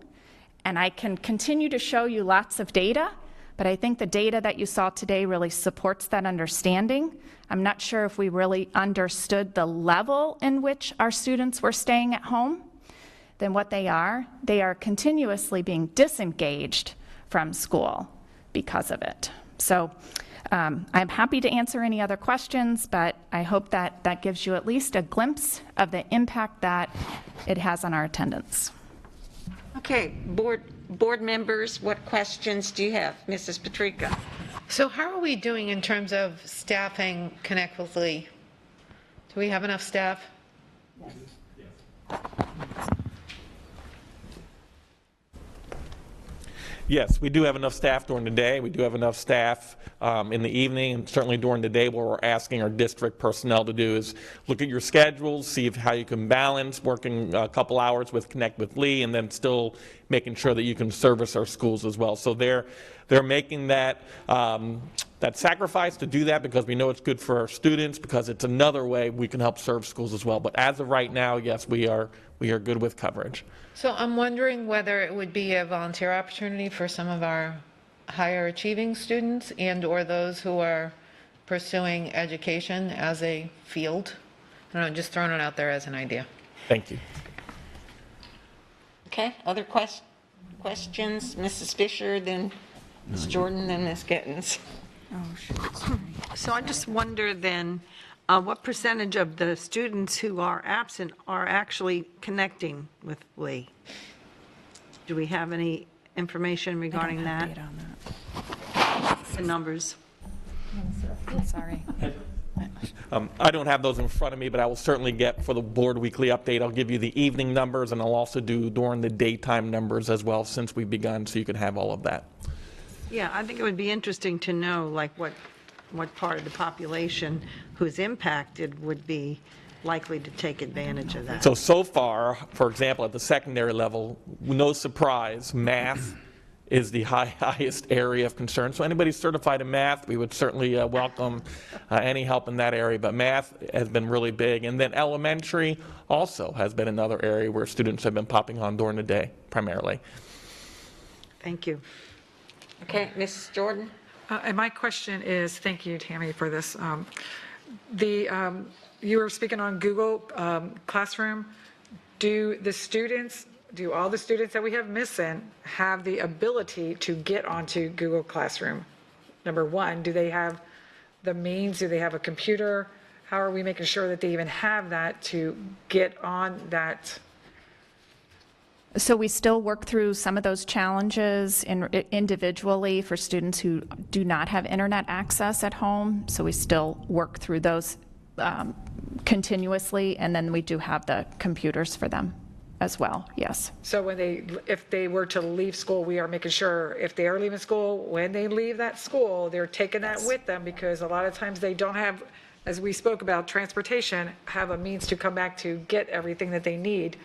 and I can continue to show you lots of data, but I think the data that you saw today really supports that understanding. I'm not sure if we really understood the level in which our students were staying at home than what they are. They are continuously being disengaged from school because of it. So I'm happy to answer any other questions, but I hope that that gives you at least a glimpse of the impact that it has on our attendance. Okay, board members, what questions do you have? Mrs. Patrica. So how are we doing in terms of staffing Connect with Lee? Do we have enough staff? Yes, we do have enough staff during the day. We do have enough staff in the evening, and certainly during the day. What we're asking our district personnel to do is look at your schedules, see how you can balance working a couple hours with Connect with Lee, and then still making sure that you can service our schools as well. So they're making that that sacrifice to do that because we know it's good for our students, because it's another way we can help serve schools as well. But as of right now, yes, we are good with coverage. So I'm wondering whether it would be a volunteer opportunity for some of our higher achieving students and or those who are pursuing education as a field. I don't know, just throwing it out there as an idea. Thank you. Okay, other questions? Mrs. Fisher, then Ms. Jordan, then Ms. Gittens. So I just wonder then, what percentage of the students who are absent are actually connecting with Lee? Do we have any information regarding that? The numbers? Sorry. I don't have those in front of me, but I will certainly get for the board weekly update. I'll give you the evening numbers, and I'll also do during the daytime numbers as well since we've begun, so you can have all of that. Yeah, I think it would be interesting to know, like, what part of the population who's impacted would be likely to take advantage of that. So far, for example, at the secondary level, no surprise, math is the highest area of concern. So anybody certified in math, we would certainly welcome any help in that area, but math has been really big. And then elementary also has been another area where students have been popping on during the day, primarily. Thank you. Okay, Mrs. Jordan? And my question is, thank you, Tammy, for this. You were speaking on Google Classroom. Do all the students that we have missing have the ability to get onto Google Classroom? Number one, do they have the means? Do they have a computer? How are we making sure that they even have that to get on that? So we still work through some of those challenges individually for students who do not have internet access at home. So we still work through those continuously, and then we do have the computers for them as well, yes. So if they were to leave school, we are making sure if they are leaving school, when they leave that school, they're taking that with them, because a lot of times they don't have, as we spoke about, transportation, have a means to come back to get everything that they need.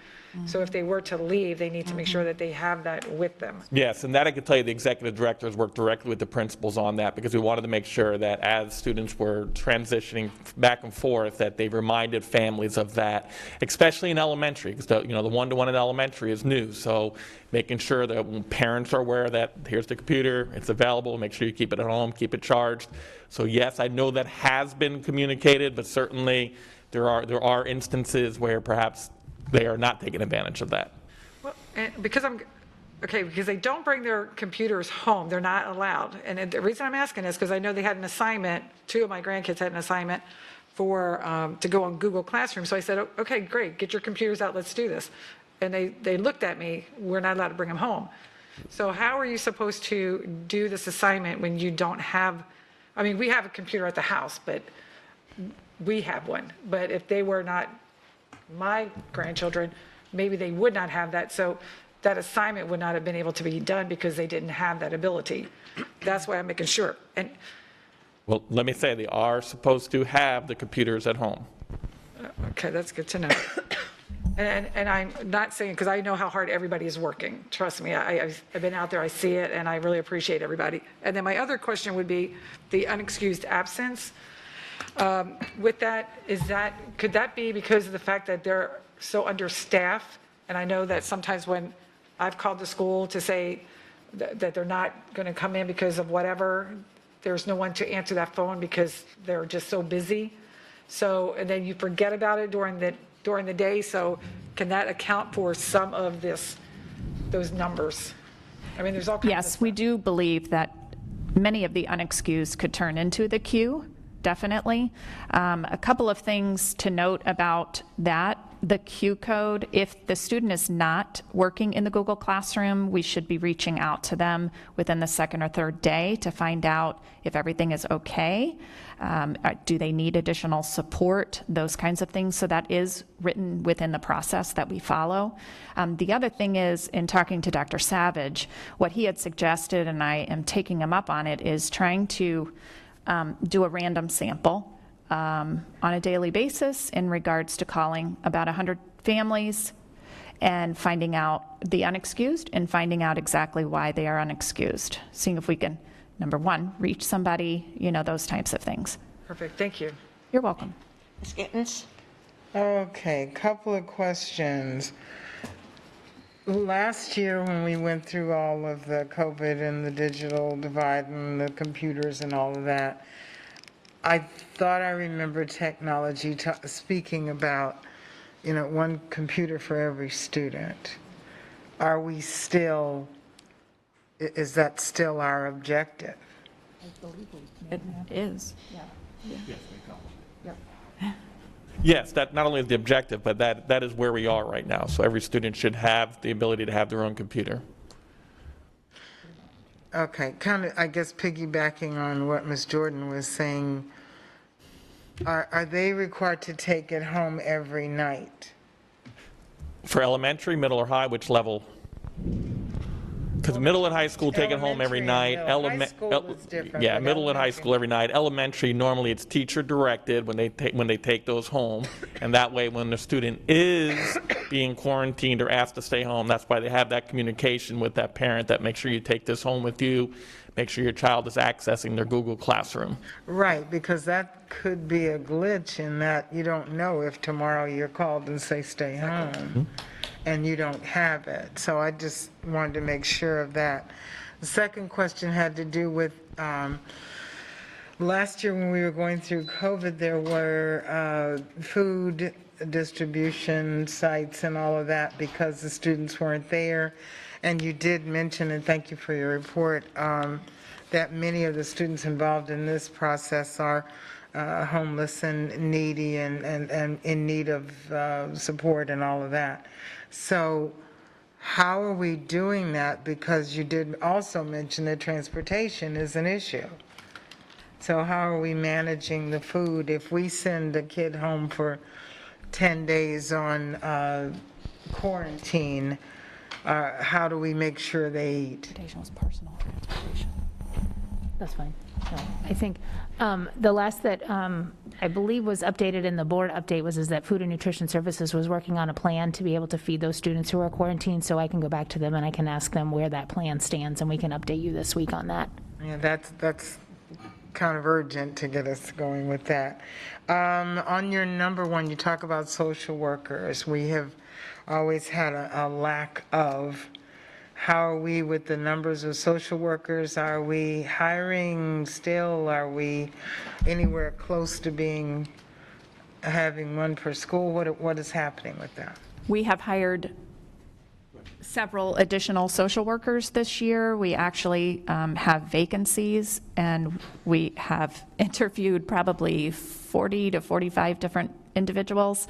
So if they were to leave, they need to make sure that they have that with them. Yes, and that I could tell you the executive directors worked directly with the principals on that, because we wanted to make sure that as students were transitioning back and forth, that they reminded families of that, especially in elementary, because the one-to-one in elementary is new. So making sure that parents are aware that here's the computer, it's available, make sure you keep it at home, keep it charged. So yes, I know that has been communicated, but certainly there are instances where perhaps they are not taking advantage of that. Well, and because they don't bring their computers home, they're not allowed. And the reason I'm asking is because I know they had an assignment, 2 of my grandkids had an assignment to go on Google Classroom. So I said, okay, great, get your computers out, let's do this. And they looked at me, we're not allowed to bring them home. So how are you supposed to do this assignment when you don't have, I mean, we have a computer at the house, but we have one. But if they were not my grandchildren, maybe they would not have that. So that assignment would not have been able to be done because they didn't have that ability. That's why I'm making sure. And well, let me say, they are supposed to have the computers at home. okay, that's good to know. And I'm not saying, because I know how hard everybody is working. Trust me, I've been out there, I see it, and I really appreciate everybody. And then my other question would be the unexcused absence. With that, could that be because of the fact that they're so understaffed? And I know that sometimes when I've called the school to say that they're not going to come in because of whatever, there's no one to answer that phone because they're just so busy. So, and then you forget about it during the day. So can that account for some of those numbers? I mean, there's all kinds of Yes, we do believe that many of the unexcused could turn into the queue. Definitely. A couple of things to note about that. The Q code, if the student is not working in the Google Classroom, we should be reaching out to them within the second or third day to find out if everything is okay. Do they need additional support? Those kinds of things. So that is written within the process that we follow. The other thing is, in talking to Dr. Savage, what he had suggested, and I am taking him up on it, is trying to do a random sample on a daily basis in regards to calling about 100 families and finding out the unexcused and finding out exactly why they are unexcused. Seeing if we can, number one, reach somebody, those types of things. Perfect, thank you. You're welcome. Ms. Gittens? Okay, couple of questions. Last year, when we went through all of the COVID and the digital divide and the computers and all of that, I thought I remembered technology speaking about, one computer for every student. Are we still, is that still our objective? It is. Yes, that not only is the objective, but that is where we are right now. So every student should have the ability to have their own computer. Okay, kind of, I guess piggybacking on what Ms. Jordan was saying, are they required to take it home every night? For elementary, middle, or high, which level? Because middle and high school take it home every night. Elementary and middle. High school is different, Yeah, but middle and high elementary- school every night. Elementary, normally it's teacher directed when they take those home. And that way, when the student is being quarantined or asked to stay home, that's why they have that communication with that parent that make sure you take this home with you. Make sure your child is accessing their Google Classroom. Right, because that could be a glitch in that you don't know if tomorrow you're called and say, stay home, and you don't have it. So I just wanted to make sure of that. The second question had to do with, last year when we were going through COVID, there were food distribution sites and all of that because the students weren't there. And you did mention, and thank you for your report, that many of the students involved in this process are homeless and needy and in need of support and all of that. So how are we doing that? Because you did also mention that transportation is an issue. So how are we managing the food? If we send a kid home for 10 days on quarantine, how do we make sure they eat? Transportation was personal transportation. That's fine. No, I think the last that I believe was updated in the board update is that Food and Nutrition Services was working on a plan to be able to feed those students who are quarantined, so I can go back to them and I can ask them where that plan stands, and we can update you this week on that. Yeah, that's kind of urgent to get us going with that. On your number one, you talk about social workers. We have always had a lack of. How are we with the numbers of social workers? Are we hiring still? Are we anywhere close to having one per school? What is happening with that? We have hired several additional social workers this year. We actually have vacancies, and we have interviewed probably 40 to 45 different individuals.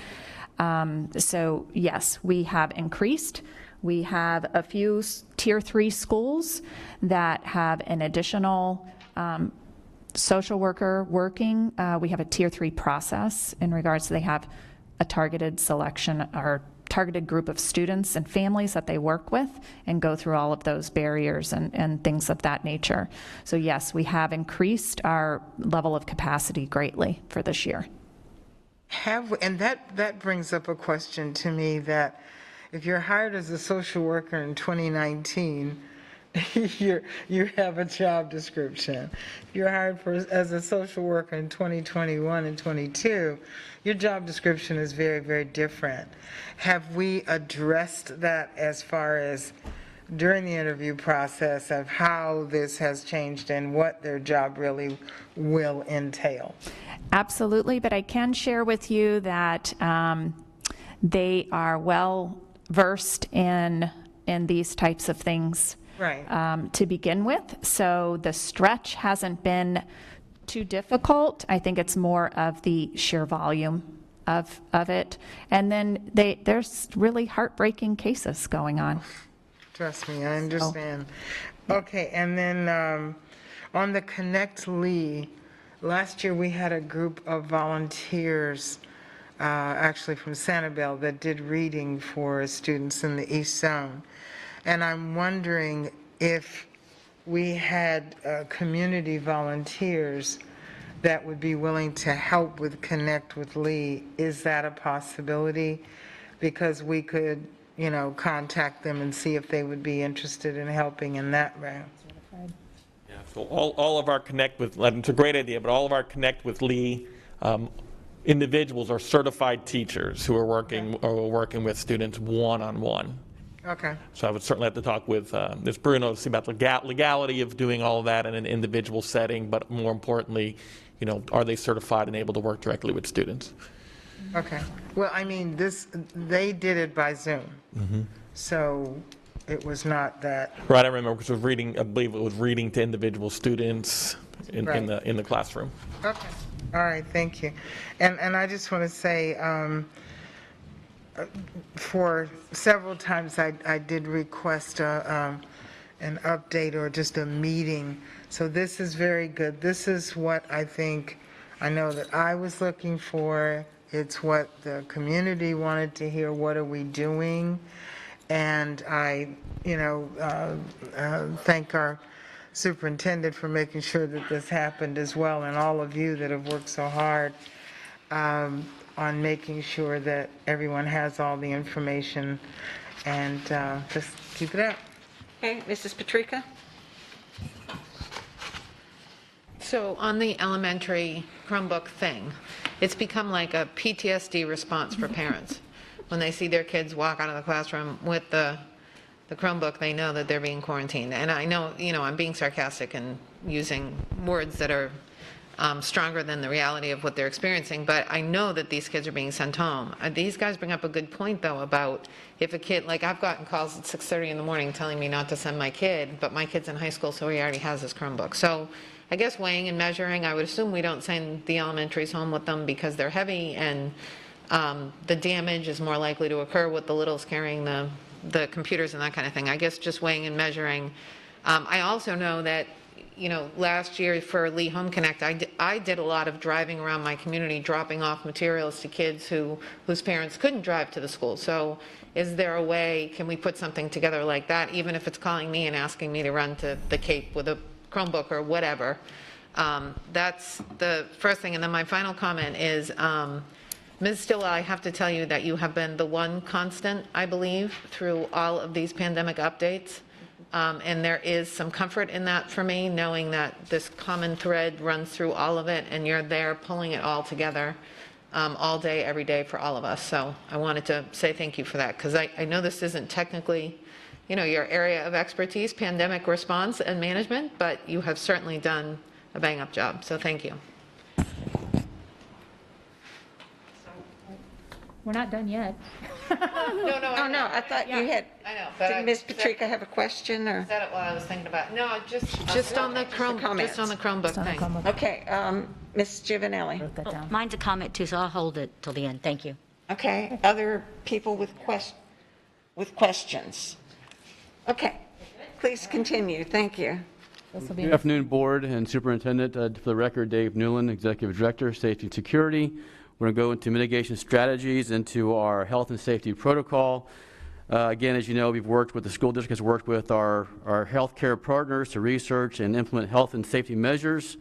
So yes, we have increased. We have a few Tier 3 schools that have an additional social worker working. We have a Tier 3 process in regards to they have a targeted selection or targeted group of students and families that they work with and go through all of those barriers and things of that nature. So yes, we have increased our level of capacity greatly for this year. And that brings up a question to me that if you're hired as a social worker in 2019, you have a job description. If you're hired as a social worker in 2021 and 22, your job description is very, very different. Have we addressed that as far as during the interview process of how this has changed and what their job really will entail? Absolutely, but I can share with you that they are well versed in these types of things, right, to begin with. So the stretch hasn't been too difficult. I think it's more of the sheer volume of it. And then there's really heartbreaking cases going on. Trust me, I understand. Okay, and then on the Connect Lee, last year we had a group of volunteers actually from Sanibel that did reading for students in the East Zone. And I'm wondering if we had community volunteers that would be willing to help with Connect with Lee. Is that a possibility? Because we could, contact them and see if they would be interested in helping in that route. Yeah, so all of our Connect with, it's a great idea, but all of our Connect with Lee individuals are certified teachers who are working with students one-on-one. Okay. So I would certainly have to talk with Ms. Bruno to see about the legality of doing all of that in an individual setting, but more importantly, are they certified and able to work directly with students? Okay. Well, I mean, they did it by Zoom. Mm-hmm. So it was not that. Right, I remember because it was reading, I believe it was reading to individual students in the classroom. Okay. All right, thank you. And I just want to say, for several times I did request an update or just a meeting. So this is very good. This is what I know that I was looking for. It's what the community wanted to hear. What are we doing? And I, thank our superintendent for making sure that this happened as well, and all of you that have worked so hard on making sure that everyone has all the information, and just keep it up. Okay, Mrs. Patrica? So on the elementary Chromebook thing, it's become like a PTSD response for parents. When they see their kids walk out of the classroom with the Chromebook, they know that they're being quarantined. And I know, I'm being sarcastic and using words that are stronger than the reality of what they're experiencing, but I know that these kids are being sent home. These guys bring up a good point, though, about if a kid, like I've gotten calls at 6:30 in the morning telling me not to send my kid, but my kid's in high school, so he already has his Chromebook. So I guess weighing and measuring, I would assume we don't send the elementaries home with them because they're heavy, and the damage is more likely to occur with the littles carrying the computers and that kind of thing. I guess just weighing and measuring. I also know that last year for Lee Home Connect, I did a lot of driving around my community, dropping off materials to kids whose parents couldn't drive to the school. So is there a way, can we put something together like that, even if it's calling me and asking me to run to the Cape with a Chromebook or whatever? That's the first thing. And then my final comment is, Ms. Stilla, I have to tell you that you have been the one constant, I believe, through all of these pandemic updates. And there is some comfort in that for me, knowing that this common thread runs through all of it, and you're there pulling it all together all day, every day for all of us. So I wanted to say thank you for that, because I know this isn't technically, your area of expertise, pandemic response and management, but you have certainly done a bang-up job. So thank you. We're not done yet. No, Oh, no, I thought you had, I know. But did Ms. Patrica have a question, or? Said it while I was thinking about it. No, just on the Chromebook thing. Okay, Ms. Giovanelli? Wrote that down. Mine's a comment too, so I'll hold it till the end. Thank you. Okay, other people with questions? Okay, please continue, thank you. Good afternoon, Board and Superintendent. For the record, Dave Newland, Executive Director, Safety and Security. We're going to go into mitigation strategies, into our health and safety protocol. Again, as you know, we've worked with the school district, has worked with our healthcare partners to research and implement health and safety measures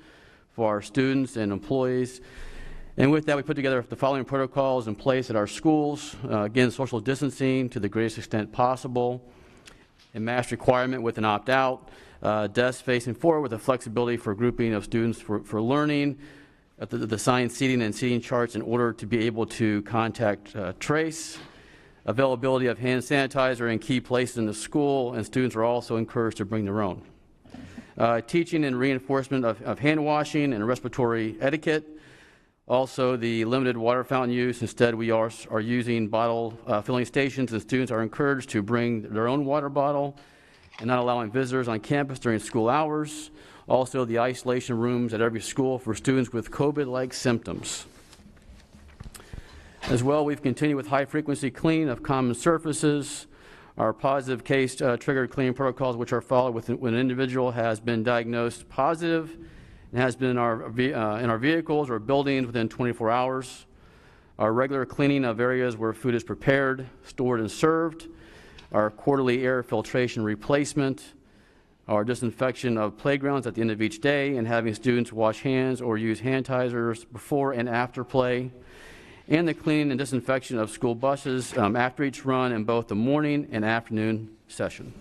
for our students and employees. And with that, we put together the following protocols in place at our schools. Again, social distancing to the greatest extent possible, a mask requirement with an opt-out, desks facing forward with a flexibility for grouping of students for learning, the assigned seating and seating charts in order to be able to contact trace, availability of hand sanitizer in key places in the school, and students are also encouraged to bring their own. Teaching and reinforcement of hand washing and respiratory etiquette. Also, the limited water fountain use. Instead, we are using bottle filling stations, and students are encouraged to bring their own water bottle, and not allowing visitors on campus during school hours. Also, the isolation rooms at every school for students with COVID-like symptoms. As well, we've continued with high-frequency cleaning of common surfaces. Our positive case triggered cleaning protocols, which are followed when an individual has been diagnosed positive and has been in our vehicles or buildings within 24 hours. Our regular cleaning of areas where food is prepared, stored, and served. Our quarterly air filtration replacement. Our disinfection of playgrounds at the end of each day, and having students wash hands or use hand sanitizers before and after play, and the cleaning and disinfection of school buses after each run in both the morning and afternoon session.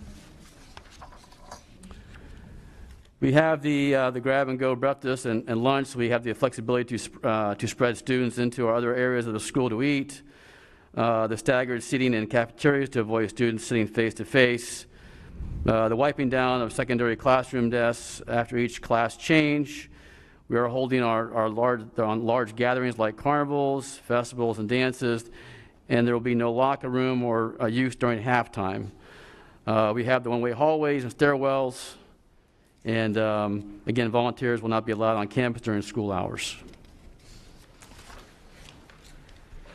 We have the grab-and-go breakfast and lunch, so we have the flexibility to spread students into our other areas of the school to eat, the staggered seating in cafeterias to avoid students sitting face-to-face, the wiping down of secondary classroom desks after each class change. We are holding our large gatherings like carnivals, festivals, and dances, and there will be no locker room or use during halftime. We have the one-way hallways and stairwells, and again, volunteers will not be allowed on campus during school hours.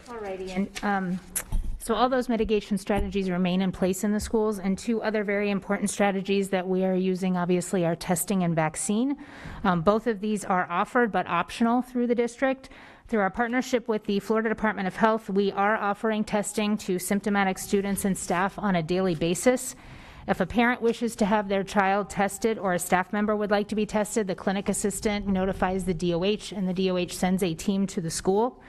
All righty, and So all those mitigation strategies remain in place in the schools, and two other very important strategies that we are using, obviously, are testing and vaccine. Both of these are offered but optional through the district. Through our partnership with the Florida Department of Health, we are offering testing to symptomatic students and staff on a daily basis. If a parent wishes to have their child tested or a staff member would like to be tested, the clinic assistant notifies the DOH, and the DOH sends a team to the school.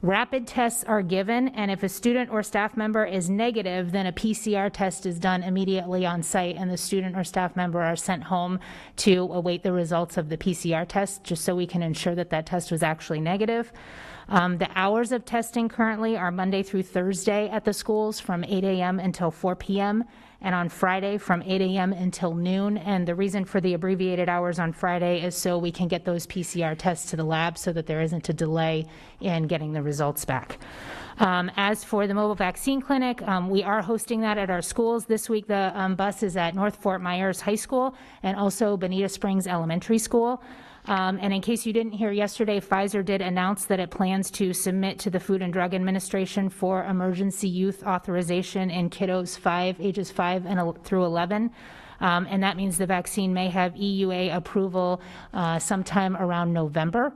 Rapid tests are given, and if a student or staff member is negative, then a PCR test is done immediately on site, and the student or staff member are sent home to await the results of the PCR test, just so we can ensure that that test was actually negative. The hours of testing currently are Monday through Thursday at the schools from 8 a.m. until 4 p.m., and on Friday from 8 a.m. until noon. And the reason for the abbreviated hours on Friday is so we can get those PCR tests to the lab so that there isn't a delay in getting the results back. As for the mobile vaccine clinic, we are hosting that at our schools. This week, the bus is at North Fort Myers High School and also Bonita Springs Elementary School. And in case you didn't hear yesterday, Pfizer did announce that it plans to submit to the Food and Drug Administration for emergency youth authorization in kiddos ages 5 through 11. And that means the vaccine may have EUA approval sometime around November.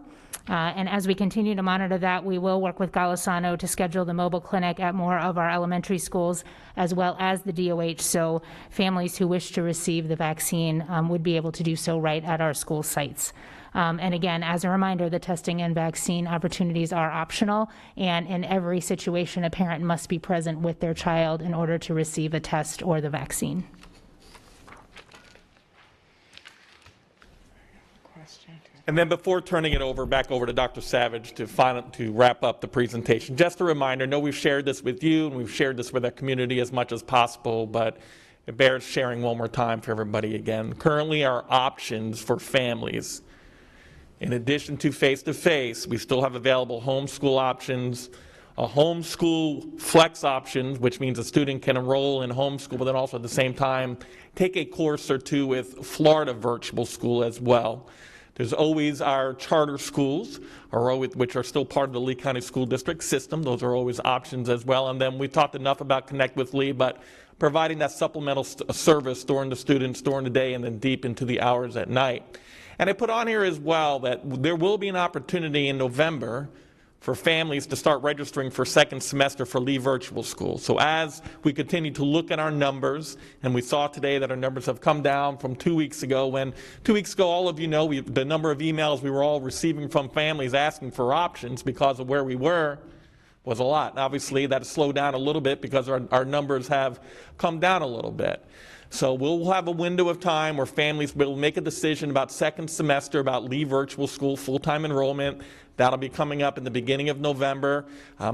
And as we continue to monitor that, we will work with Golisano to schedule the mobile clinic at more of our elementary schools, as well as the DOH, so families who wish to receive the vaccine would be able to do so right at our school sites. And again, as a reminder, the testing and vaccine opportunities are optional, and in every situation, a parent must be present with their child in order to receive a test or the vaccine. And then before turning it back over to Dr. Savage to wrap up the presentation, just a reminder, I know we've shared this with you and we've shared this with our community as much as possible, but it bears sharing one more time for everybody again. Currently, our options for families, in addition to face-to-face, we still have available homeschool options, a homeschool flex option, which means a student can enroll in homeschool, but then also at the same time take a course or two with Florida Virtual School as well. There's always our charter schools, which are still part of the Lee County School District system. Those are always options as well. And then we talked enough about Connect with Lee, but providing that supplemental service during the day and then deep into the hours at night. And I put on here as well that there will be an opportunity in November for families to start registering for second semester for Lee Virtual School. So as we continue to look at our numbers, and we saw today that our numbers have come down from 2 weeks ago, when 2 weeks ago, all of you know, the number of emails we were all receiving from families asking for options because of where we were was a lot. And obviously, that has slowed down a little bit because our numbers have come down a little bit. So we'll have a window of time where families will make a decision about second semester, about Lee Virtual School full-time enrollment. That'll be coming up in the beginning of November.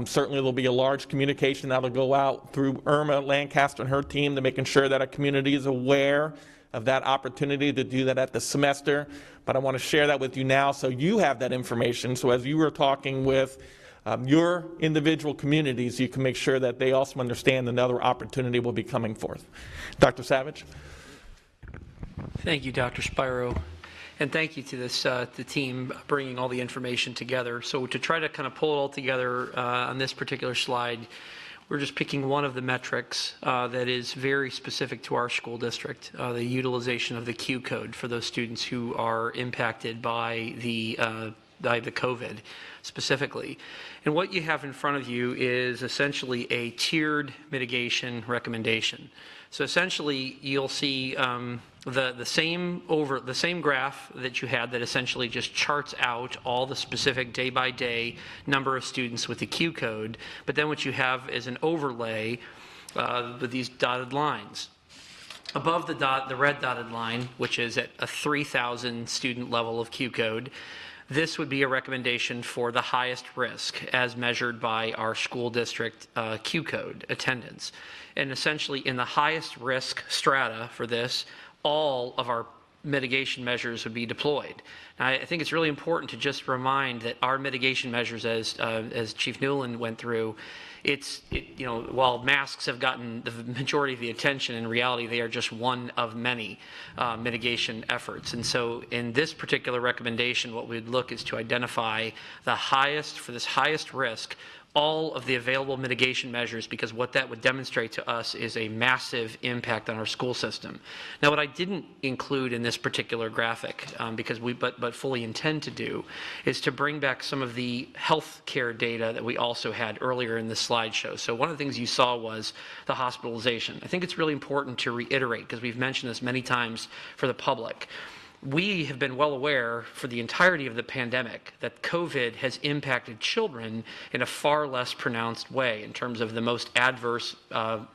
Certainly there'll be a large communication that'll go out through Irma Lancaster and her team to making sure that our community is aware of that opportunity to do that at the semester. But I want to share that with you now so you have that information. So as you were talking with your individual communities, you can make sure that they also understand another opportunity will be coming forth. Dr. Savage? Thank you, Dr. Spiro. And thank you to the team bringing all the information together. So to try to kind of pull it all together on this particular slide, we're just picking one of the metrics that is very specific to our school district, the utilization of the Q code for those students who are impacted by the COVID specifically. And what you have in front of you is essentially a tiered mitigation recommendation. So essentially, you'll see the same graph that you had that essentially just charts out all the specific day-by-day number of students with the Q code. But then what you have is an overlay with these dotted lines. Above the red dotted line, which is at a 3,000 student level of Q code, this would be a recommendation for the highest risk as measured by our school district Q code attendance. And essentially in the highest risk strata for this, all of our mitigation measures would be deployed. Now, I think it's really important to just remind that our mitigation measures, as Chief Newland went through, while masks have gotten the majority of the attention, in reality they are just one of many mitigation efforts. And so in this particular recommendation, what we'd look is to identify the highest, for this highest risk, all of the available mitigation measures, because what that would demonstrate to us is a massive impact on our school system. Now, what I didn't include in this particular graphic, because but fully intend to do, is to bring back some of the health care data that we also had earlier in the slideshow. So one of the things you saw was the hospitalization. I think it's really important to reiterate, because we've mentioned this many times for the public. We have been well aware for the entirety of the pandemic that COVID has impacted children in a far less pronounced way in terms of the most adverse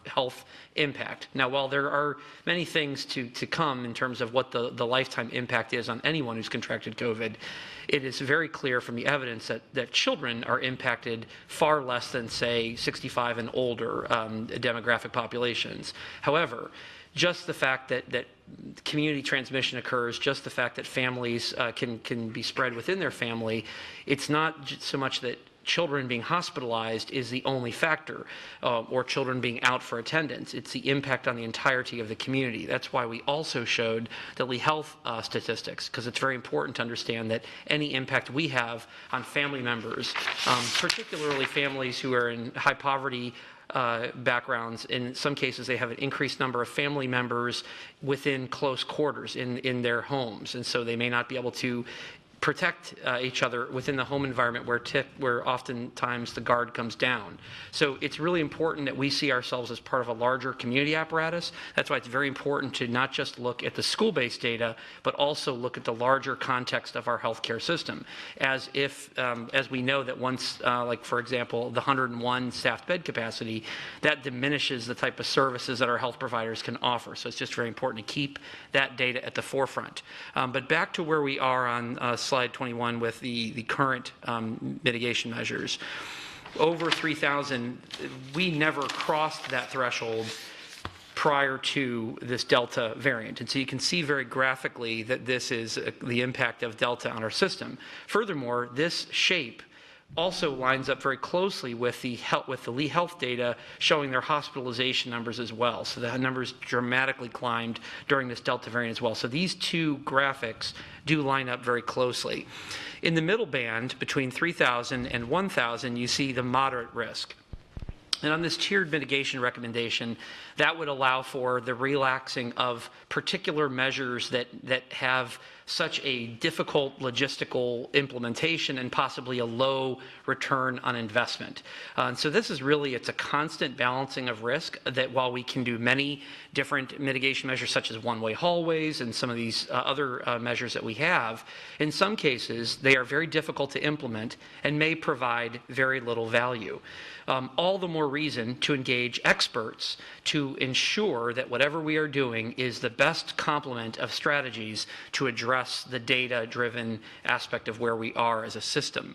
health impact. Now, while there are many things to come in terms of what the lifetime impact is on anyone who's contracted COVID, it is very clear from the evidence that children are impacted far less than, say, 65 and older demographic populations. However, just the fact that community transmission occurs, just the fact that families can be spread within their family, it's not so much that children being hospitalized is the only factor, or children being out for attendance. It's the impact on the entirety of the community. That's why we also showed the Lee Health statistics, because it's very important to understand that any impact we have on family members, particularly families who are in high poverty backgrounds, in some cases they have an increased number of family members within close quarters in their homes, and so they may not be able to protect each other within the home environment where oftentimes the guard comes down. So it's really important that we see ourselves as part of a larger community apparatus. That's why it's very important to not just look at the school-based data, but also look at the larger context of our healthcare system. As we know that once, like for example, the 101 staffed bed capacity, that diminishes the type of services that our health providers can offer. So it's just very important to keep that data at the forefront. But back to where we are on slide 21 with the current mitigation measures. Over 3,000, we never crossed that threshold prior to this Delta variant. And so you can see very graphically that this is the impact of Delta on our system. Furthermore, this shape also lines up very closely with the Lee Health data showing their hospitalization numbers as well. So the numbers dramatically climbed during this Delta variant as well. So these two graphics do line up very closely. In the middle band, between 3,000 and 1,000, you see the moderate risk. And on this tiered mitigation recommendation, that would allow for the relaxing of particular measures that have such a difficult logistical implementation and possibly a low return on investment. And so this is really, it's a constant balancing of risk that while we can do many different mitigation measures such as one-way hallways and some of these other measures that we have, in some cases they are very difficult to implement and may provide very little value. All the more reason to engage experts to ensure that whatever we are doing is the best complement of strategies to address the data-driven aspect of where we are as a system.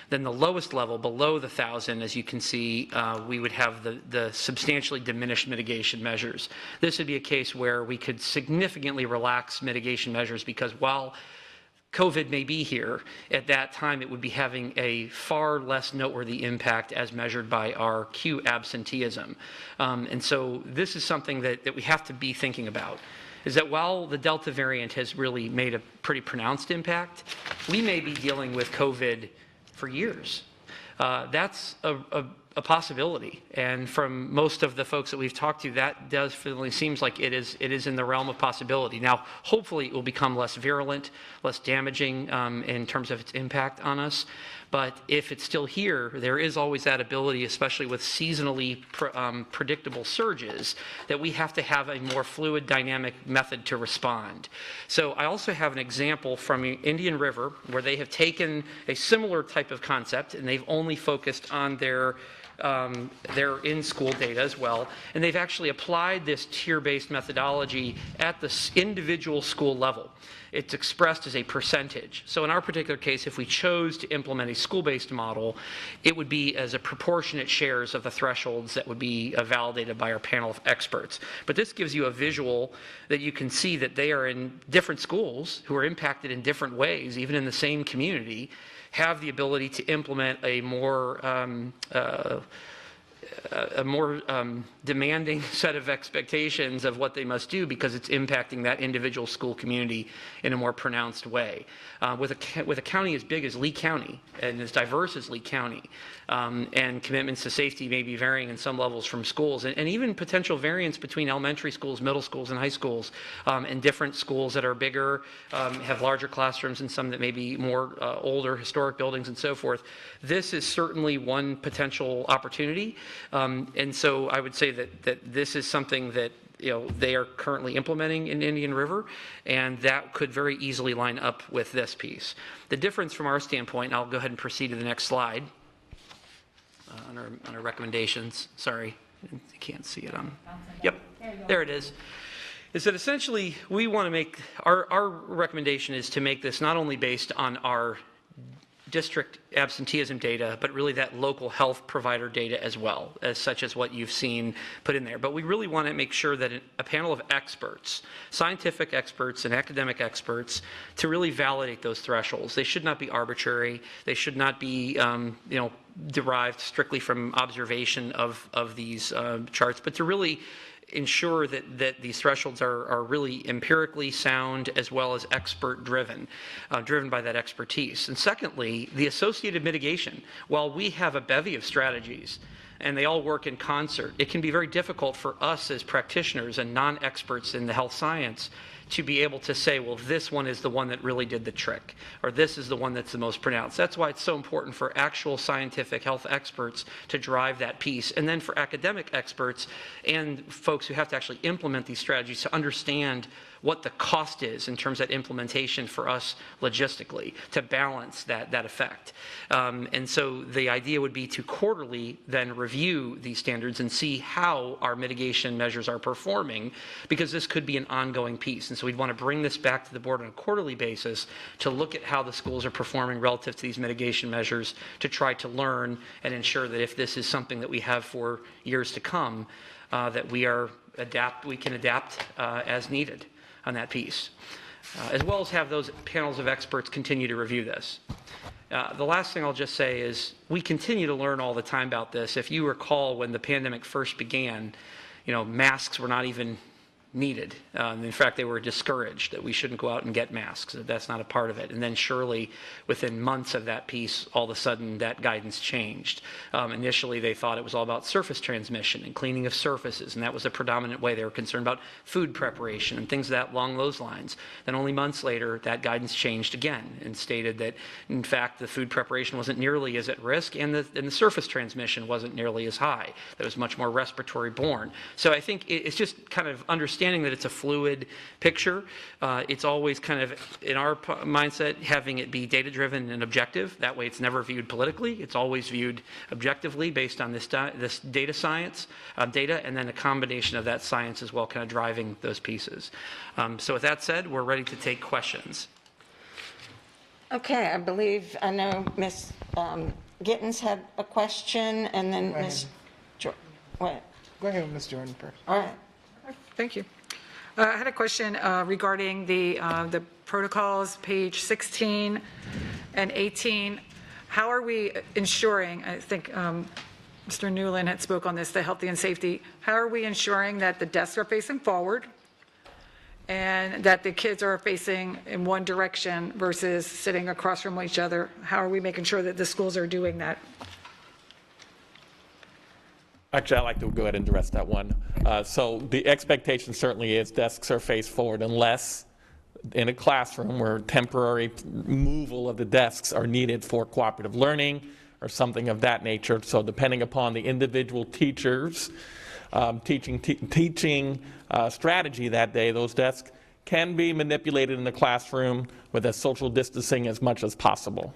Then the lowest level, below the 1,000, as you can see, we would have the substantially diminished mitigation measures. This would be a case where we could significantly relax mitigation measures because while COVID may be here, at that time it would be having a far less noteworthy impact as measured by our Q absenteeism. And so this is something that we have to be thinking about, is that while the Delta variant has really made a pretty pronounced impact, we may be dealing with COVID for years. That's a possibility, and from most of the folks that we've talked to, that definitely seems like it is in the realm of possibility. Now, hopefully it will become less virulent, less damaging in terms of its impact on us, but if it's still here, there is always that ability, especially with seasonally predictable surges, that we have to have a more fluid, dynamic method to respond. So I also have an example from Indian River where they have taken a similar type of concept and they've only focused on their in-school data as well, and they've actually applied this tier-based methodology at the individual school level. It's expressed as a percentage. So in our particular case, if we chose to implement a school-based model, it would be as a proportionate shares of the thresholds that would be validated by our panel of experts. But this gives you a visual that you can see that they are in different schools who are impacted in different ways, even in the same community, have the ability to implement a more a more demanding set of expectations of what they must do because it's impacting that individual school community in a more pronounced way. With a county as big as Lee County and as diverse as Lee County, and commitments to safety may be varying in some levels from schools, and even potential variance between elementary schools, middle schools, and high schools, and different schools that are bigger, have larger classrooms, and some that may be more older historic buildings and so forth. This is certainly one potential opportunity, and so I would say that this is something that they are currently implementing in Indian River, and that could very easily line up with this piece. The difference from our standpoint, and I'll go ahead and proceed to the next slide on our recommendations. Sorry, you can't see it on. Yep, there it is. Is that essentially we want to make our recommendation is to make this not only based on our district absenteeism data, but really that local health provider data as well, as such as what you've seen put in there. But we really want to make sure that a panel of experts, scientific experts and academic experts, to really validate those thresholds. They should not be arbitrary. They should not be, derived strictly from observation of these charts, but to really ensure that these thresholds are really empirically sound as well as expert driven by that expertise. And secondly, the associated mitigation. While we have a bevy of strategies and they all work in concert, it can be very difficult for us as practitioners and non-experts in the health science to be able to say, well, this one is the one that really did the trick, or this is the one that's the most pronounced. That's why it's so important for actual scientific health experts to drive that piece, and then for academic experts and folks who have to actually implement these strategies to understand what the cost is in terms of implementation for us logistically to balance that effect. And so the idea would be to quarterly then review these standards and see how our mitigation measures are performing, because this could be an ongoing piece. And so we'd want to bring this back to the board on a quarterly basis to look at how the schools are performing relative to these mitigation measures, to try to learn and ensure that if this is something that we have for years to come, that we can adapt as needed on that piece, as well as have those panels of experts continue to review this. The last thing I'll just say is we continue to learn all the time about this. If you recall, when the pandemic first began, masks were not even needed. In fact, they were discouraged that we shouldn't go out and get masks. That's not a part of it. And then surely within months of that piece, all of a sudden that guidance changed. Initially, they thought it was all about surface transmission and cleaning of surfaces, and that was the predominant way. They were concerned about food preparation and things along those lines. Then only months later, that guidance changed again and stated that, in fact, the food preparation wasn't nearly as at risk, and the surface transmission wasn't nearly as high. That was much more respiratory borne. So I think it's just kind of understanding that it's a fluid picture. It's always kind of, in our mindset, having it be data-driven and objective. That way it's never viewed politically. It's always viewed objectively based on this data science, data, and then a combination of that science as well, kind of driving those pieces. So with that said, we're ready to take questions. Okay, I know Ms. Gittens had a question, and then Ms. Jordan. What? Go ahead, Ms. Jordan first. All right. Thank you. I had a question regarding the protocols, page 16 and 18. How are we ensuring, I think Mr. Newland had spoke on this, the healthy and safety. How are we ensuring that the desks are facing forward and that the kids are facing in one direction versus sitting across from each other? How are we making sure that the schools are doing that? Actually, I'd like to go ahead and address that one. So the expectation certainly is desks are faced forward unless in a classroom where temporary removal of the desks are needed for cooperative learning or something of that nature. So depending upon the individual teacher's teaching strategy that day, those desks can be manipulated in the classroom with as social distancing as much as possible.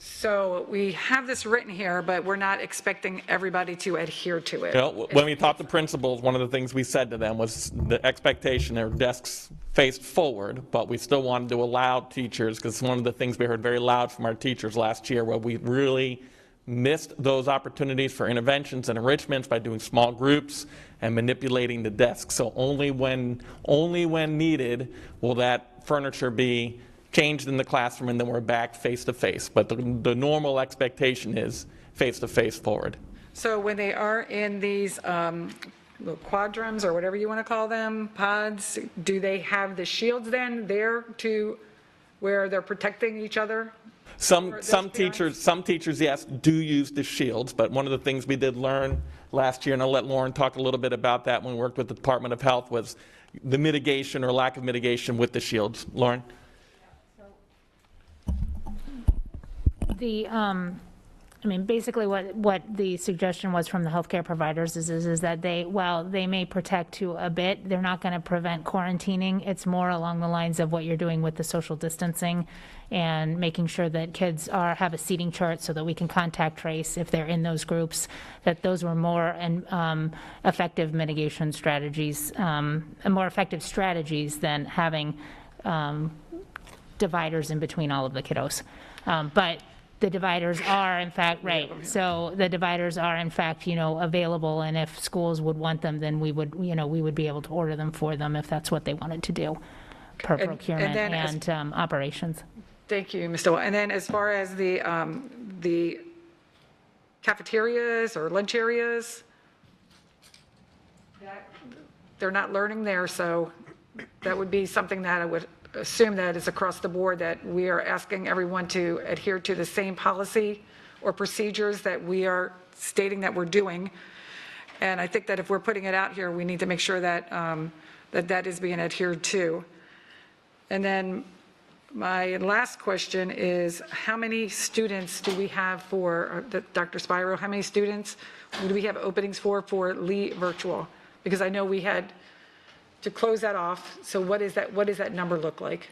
So we have this written here, but we're not expecting everybody to adhere to it. When we talked to principals, one of the things we said to them was the expectation their desks faced forward, but we still wanted to allow teachers, because one of the things we heard very loud from our teachers last year, where we really missed those opportunities for interventions and enrichments by doing small groups and manipulating the desks. So only when needed will that furniture be changed in the classroom, and then we're back face-to-face. But the normal expectation is face-to-face forward. So when they are in these little quadrums or whatever you want to call them, pods, do they have the shields then there to where they're protecting each other? Some teachers, yes, do use the shields, but one of the things we did learn last year, and I'll let Lauren talk a little bit about that when we worked with the Department of Health, was the mitigation or lack of mitigation with the shields. Lauren? Basically what the suggestion was from the healthcare providers is that while they may protect to a bit, they're not going to prevent quarantining. It's more along the lines of what you're doing with the social distancing and making sure that kids have a seating chart so that we can contact trace if they're in those groups, that those were more effective mitigation strategies, more effective strategies than having dividers in between all of the kiddos. But the dividers are in fact, right, so the dividers are in fact, available, and if schools would want them, then we would be able to order them for them if that's what they wanted to do, per procurement and operations. Thank you, Ms. Dole. And then as far as the cafeterias or lunch areas, they're not learning there, so that would be something that I would assume that is across the board, that we are asking everyone to adhere to the same policy or procedures that we are stating that we're doing. And I think that if we're putting it out here, we need to make sure that that is being adhered to. And then my last question is, how many students do we have for, Dr. Spiro, how many students do we have openings for Lee Virtual? Because I know we had to close that off, so what does that number look like?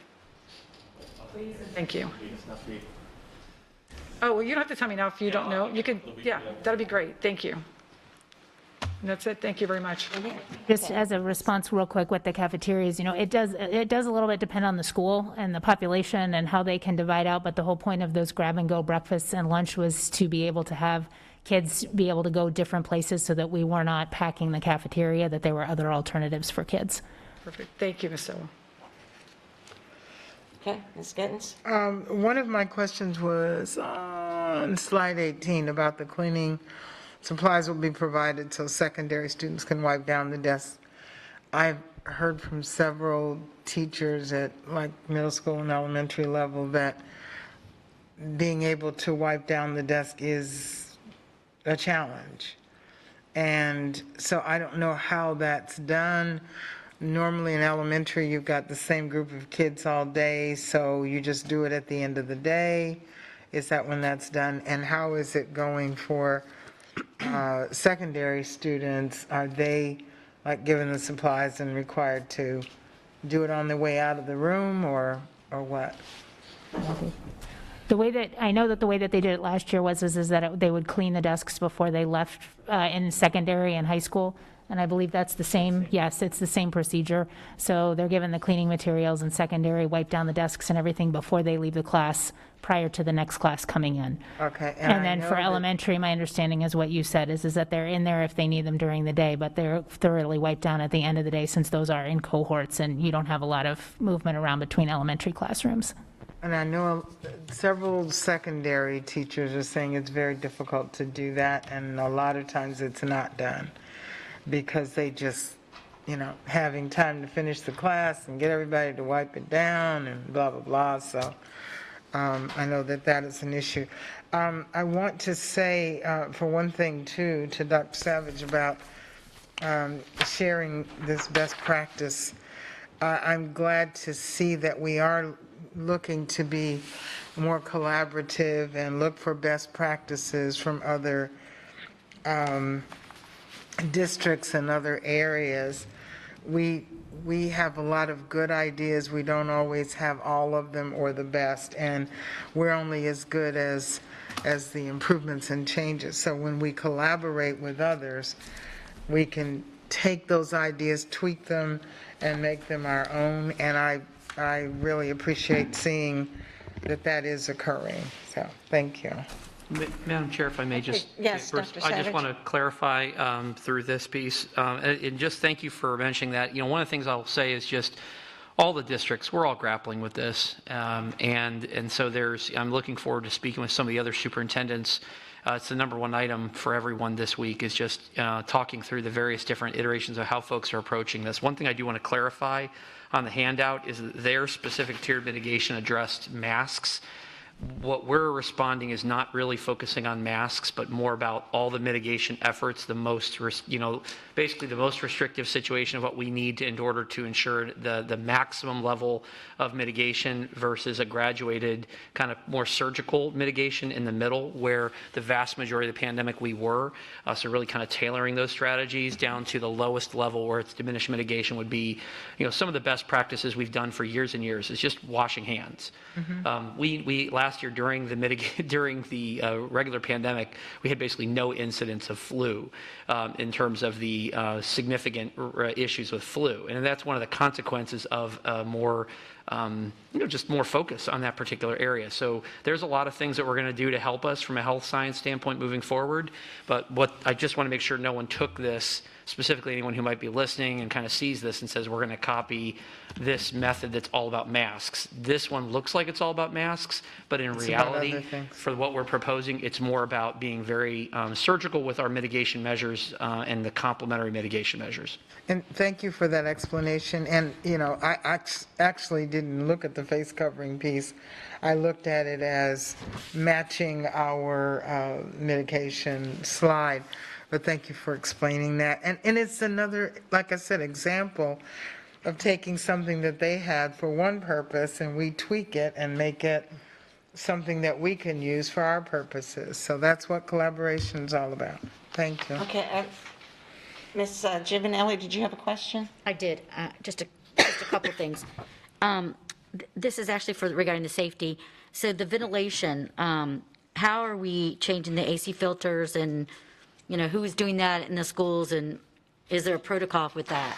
Please, thank you. Oh, well, you don't have to tell me now if you don't know. You could, yeah, that'd be great, thank you. And that's it, thank you very much. Just as a response real quick with the cafeterias, it does a little bit depend on the school and the population and how they can divide out, but the whole point of those grab-and-go breakfasts and lunch was to be able to have kids be able to go different places so that we were not packing the cafeteria, that there were other alternatives for kids. Perfect, thank you, Ms. Silla. Okay, Ms. Gittens? One of my questions was on slide 18 about the cleaning supplies will be provided so secondary students can wipe down the desks. I've heard from several teachers at like middle school and elementary level that being able to wipe down the desk is a challenge. And so I don't know how that's done. Normally in elementary, you've got the same group of kids all day, so you just do it at the end of the day. Is that when that's done? And how is it going for secondary students? Are they like given the supplies and required to do it on their way out of the room or what? The way that, I know that the way that they did it last year was that they would clean the desks before they left in secondary and high school. And I believe that's the same, yes, it's the same procedure. So they're given the cleaning materials in secondary, wipe down the desks and everything before they leave the class prior to the next class coming in. Okay. And then for elementary, my understanding is what you said, is that they're in there if they need them during the day, but they're thoroughly wiped down at the end of the day since those are in cohorts and you don't have a lot of movement around between elementary classrooms. And I know several secondary teachers are saying it's very difficult to do that, and a lot of times it's not done because they just, having time to finish the class and get everybody to wipe it down and blah, blah, blah. So I know that is an issue. I want to say, for one thing, too, to Dr. Savage about sharing this best practice. I'm glad to see that we are looking to be more collaborative and look for best practices from other districts and other areas. We have a lot of good ideas. We don't always have all of them or the best, and we're only as good as the improvements and changes. So when we collaborate with others, we can take those ideas, tweak them, and make them our own. And I really appreciate seeing that is occurring. So thank you. Madam Chair, if I may just, Yes, first, Dr. I just Savage. want to clarify through this piece, and just thank you for mentioning that. One of the things I'll say is just all the districts, we're all grappling with this. And so I'm looking forward to speaking with some of the other superintendents. It's the number one item for everyone this week is just talking through the various different iterations of how folks are approaching this. One thing I do want to clarify on the handout is that their specific tiered mitigation addressed masks. What we're responding is not really focusing on masks, but more about all the mitigation efforts, basically the most restrictive situation of what we need in order to ensure the maximum level of mitigation versus a graduated kind of more surgical mitigation in the middle where the vast majority of the pandemic we were. So really kind of tailoring those strategies down to the lowest level where it's diminished mitigation would be, some of the best practices we've done for years and years is just washing hands. We last year during the regular pandemic, we had basically no incidents of flu in terms of the significant issues with flu, and that's one of the consequences of more. Just more focus on that particular area. So there's a lot of things that we're going to do to help us from a health science standpoint moving forward. But what I just want to make sure no one took this, specifically anyone who might be listening and kind of sees this and says we're going to copy this method that's all about masks. This one looks like it's all about masks, but in reality, for what we're proposing, it's more about being very surgical with our mitigation measures and the complementary mitigation measures. And thank you for that explanation. And, I actually didn't look at the face covering piece. I looked at it as matching our mitigation slide. But thank you for explaining that. And it's another, like I said, example of taking something that they had for one purpose and we tweak it and make it something that we can use for our purposes. So that's what collaboration is all about. Thank you. Okay. Ms. Giovanelli, did you have a question? I did, just a couple things. This is actually regarding the safety. So the ventilation, how are we changing the AC filters and, who is doing that in the schools, and is there a protocol with that?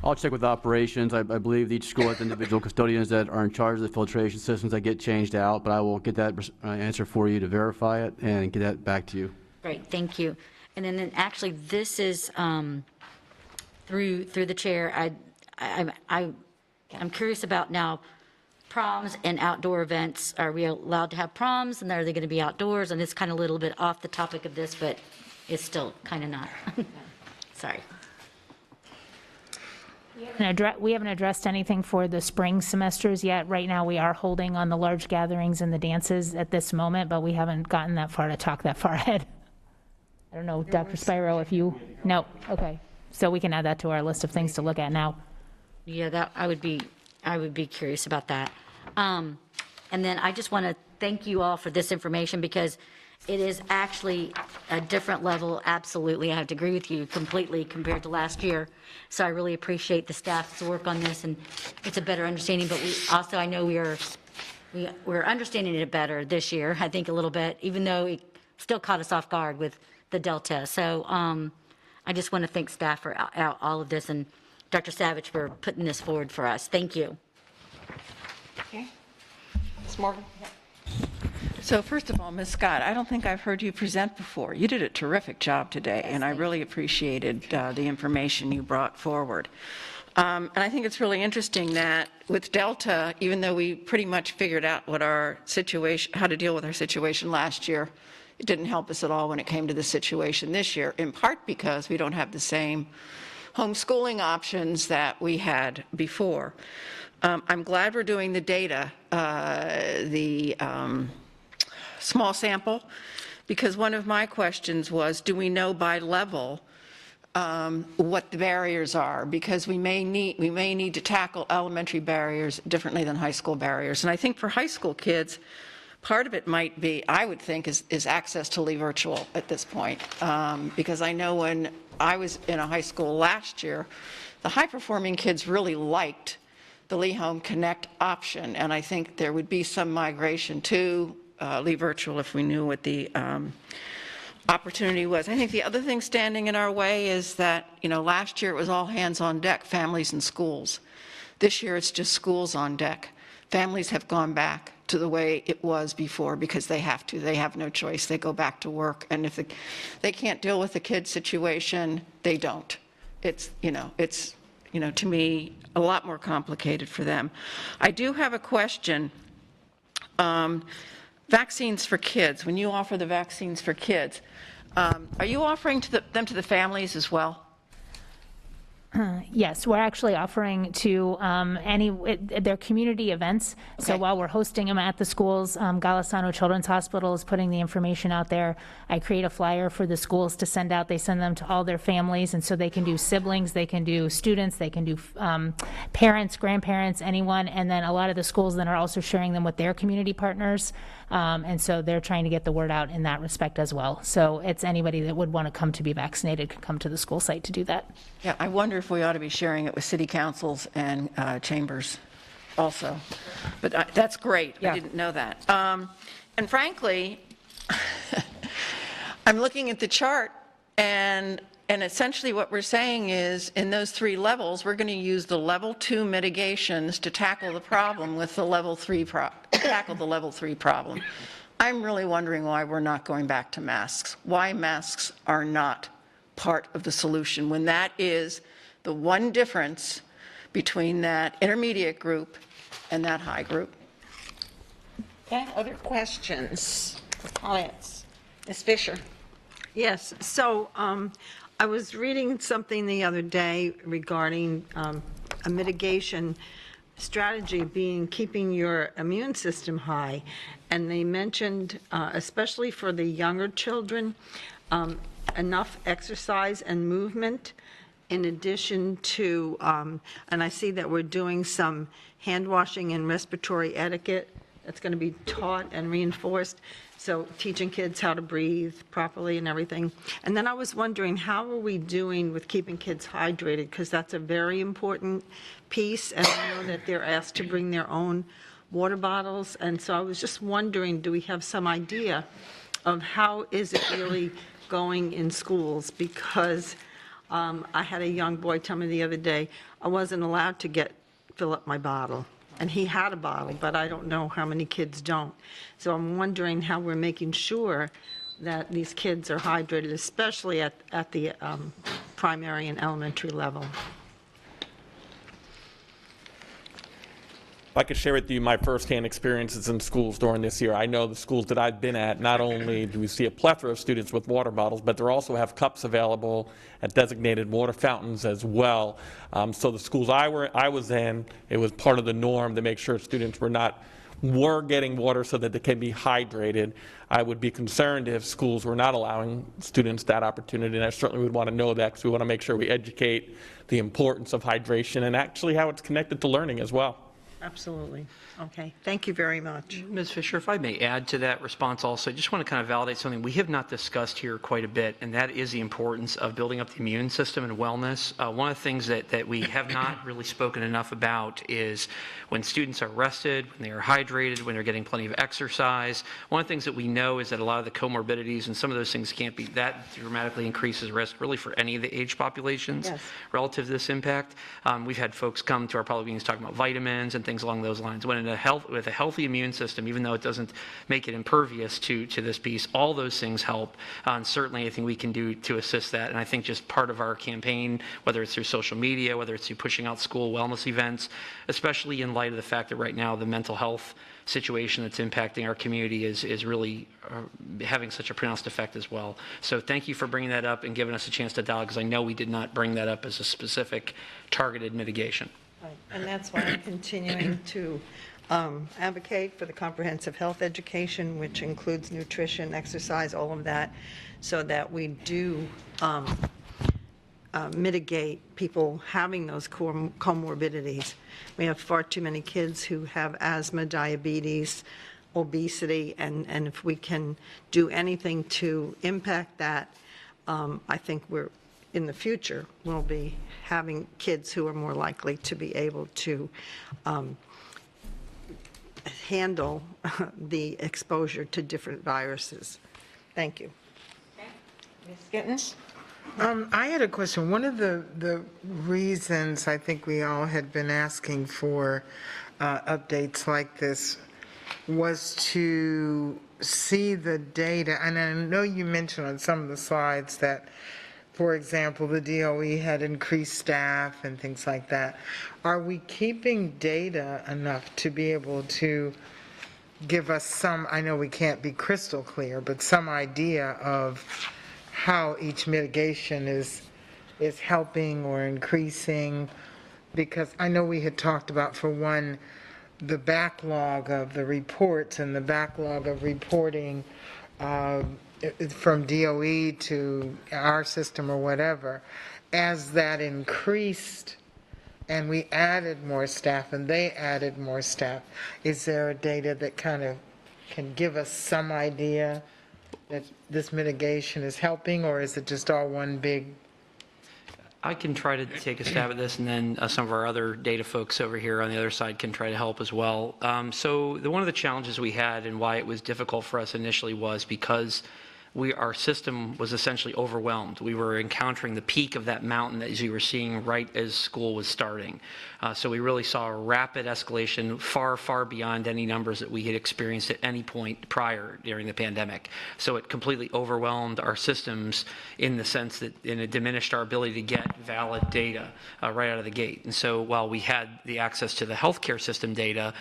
I'll check with operations. I believe each school has individual custodians that are in charge of the filtration systems that get changed out, but I will get that answer for you to verify it and get that back to you. Great, thank you. And then actually, this is through the chair. I'm curious about now proms and outdoor events. Are we allowed to have proms, and are they going to be outdoors? And it's kind of a little bit off the topic of this, but it's still kind of not. Sorry. We haven't addressed anything for the spring semesters yet. Right now, we are holding on the large gatherings and the dances at this moment, but we haven't gotten that far to talk that far ahead. I don't know, Dr. Spiro, if you, no, okay. So we can add that to our list of things to look at now. Yeah, I would be curious about that. And then I just want to thank you all for this information because it is actually a different level, absolutely. I have to agree with you completely compared to last year. So I really appreciate the staff's work on this, and it's a better understanding, but I know we're understanding it better this year, I think a little bit, even though it still caught us off guard with the Delta. So I just want to thank staff for all of this, and Dr. Savage for putting this forward for us. Thank you. Okay. Ms. Morgan? So first of all, Ms. Scott, I don't think I've heard you present before. You did a terrific job today, and I really appreciated the information you brought forward. And I think it's really interesting that with Delta, even though we pretty much figured out what our situation, how to deal with our situation last year, it didn't help us at all when it came to the situation this year, in part because we don't have the same homeschooling options that we had before. I'm glad we're doing the data, small sample, because one of my questions was, do we know by level what the barriers are? Because we may need to tackle elementary barriers differently than high school barriers. And I think for high school kids, part of it might be, I would think, is access to Lee Virtual at this point. Because I know when I was in a high school last year, the high-performing kids really liked the Lee Home Connect option, and I think there would be some migration to Lee Virtual if we knew what the opportunity was. I think the other thing standing in our way is that, last year it was all hands on deck, families and schools. This year it's just schools on deck. Families have gone back to the way it was before because they have to. They have no choice. They go back to work. And if they can't deal with the kid situation, they don't. It's, to me, a lot more complicated for them. I do have a question. Vaccines for kids, when you offer the vaccines for kids, are you offering them to the families as well? Yes, we're actually offering to their community events. So while we're hosting them at the schools, Golisano Children's Hospital is putting the information out there. I create a flyer for the schools to send out. They send them to all their families, and so they can do siblings, they can do students, they can do parents, grandparents, anyone. And then a lot of the schools then are also sharing them with their community partners. And so they're trying to get the word out in that respect as well. So it's anybody that would want to come to be vaccinated can come to the school site to do that. Yeah, I wonder if we ought to be sharing it with city councils and chambers also. But that's great. I didn't know that. And frankly, I'm looking at the chart, and essentially what we're saying is in those 3 levels, we're going to use the level 2 mitigations to tackle the problem with the level 3 problem. I'm really wondering why we're not going back to masks, why masks are not part of the solution when that is the one difference between that intermediate group and that high group. Okay, other questions or comments? Ms. Fisher? Yes, so I was reading something the other day regarding a mitigation strategy being keeping your immune system high, and they mentioned, especially for the younger children, enough exercise and movement in addition to, and I see that we're doing some hand washing and respiratory etiquette that's going to be taught and reinforced. So teaching kids how to breathe properly and everything. And then I was wondering, how are we doing with keeping kids hydrated? Because that's a very important piece, and I know that they're asked to bring their own water bottles. And so I was just wondering, do we have some idea of how is it really going in schools? Because I had a young boy tell me the other day, I wasn't allowed to fill up my bottle. And he had a bottle, but I don't know how many kids don't. So I'm wondering how we're making sure that these kids are hydrated, especially at the primary and elementary level. I could share with you my firsthand experiences in schools during this year. I know the schools that I've been at, not only do we see a plethora of students with water bottles, but they also have cups available at designated water fountains as well. So the schools I was in, it was part of the norm to make sure students were getting water so that they can be hydrated. I would be concerned if schools were not allowing students that opportunity, and I certainly would want to know that because we want to make sure we educate the importance of hydration and actually how it's connected to learning as well. Absolutely. Okay. Thank you very much. Ms. Fisher, if I may add to that response also, I just want to kind of validate something we have not discussed here quite a bit, and that is the importance of building up the immune system and wellness. One of the things that we have not really spoken enough about is when students are rested, when they are hydrated, when they're getting plenty of exercise. One of the things that we know is that a lot of the comorbidities and some of those things can't be, that dramatically increases risk really for any of the age populations relative to this impact. We've had folks come to our public meetings talking about vitamins and things along those lines. When with a healthy immune system, even though it doesn't make it impervious to this piece, all those things help. And certainly anything we can do to assist that. And I think just part of our campaign, whether it's through social media, whether it's through pushing out school wellness events, especially in light of the fact that right now the mental health situation that's impacting our community is really having such a pronounced effect as well. So thank you for bringing that up and giving us a chance to dialogue, because I know we did not bring that up as a specific targeted mitigation. Right. And that's why I'm continuing to advocate for the comprehensive health education, which includes nutrition, exercise, all of that, so that we do mitigate people having those comorbidities. We have far too many kids who have asthma, diabetes, obesity, and if we can do anything to impact that, I think in the future, we'll be having kids who are more likely to be able to handle the exposure to different viruses. Thank you. Ms. Gittens? I had a question. One of the reasons I think we all had been asking for updates like this was to see the data, and I know you mentioned on some of the slides that, for example, the DOE had increased staff and things like that. Are we keeping data enough to be able to give us some, I know we can't be crystal clear, but some idea of how each mitigation is helping or increasing? Because I know we had talked about, for one, the backlog of the reports and the backlog of reporting from DOE to our system or whatever. As that increased and we added more staff and they added more staff, is there a data that kind of can give us some idea that this mitigation is helping, or is it just all one big? I can try to take a stab at this, and then some of our other data folks over here on the other side can try to help as well. So one of the challenges we had and why it was difficult for us initially was because our system was essentially overwhelmed. We were encountering the peak of that mountain as you were seeing right as school was starting. So we really saw a rapid escalation far, far beyond any numbers that we had experienced at any point prior during the pandemic. So it completely overwhelmed our systems in the sense that it diminished our ability to get valid data right out of the gate. And so while we had the access to the healthcare system data,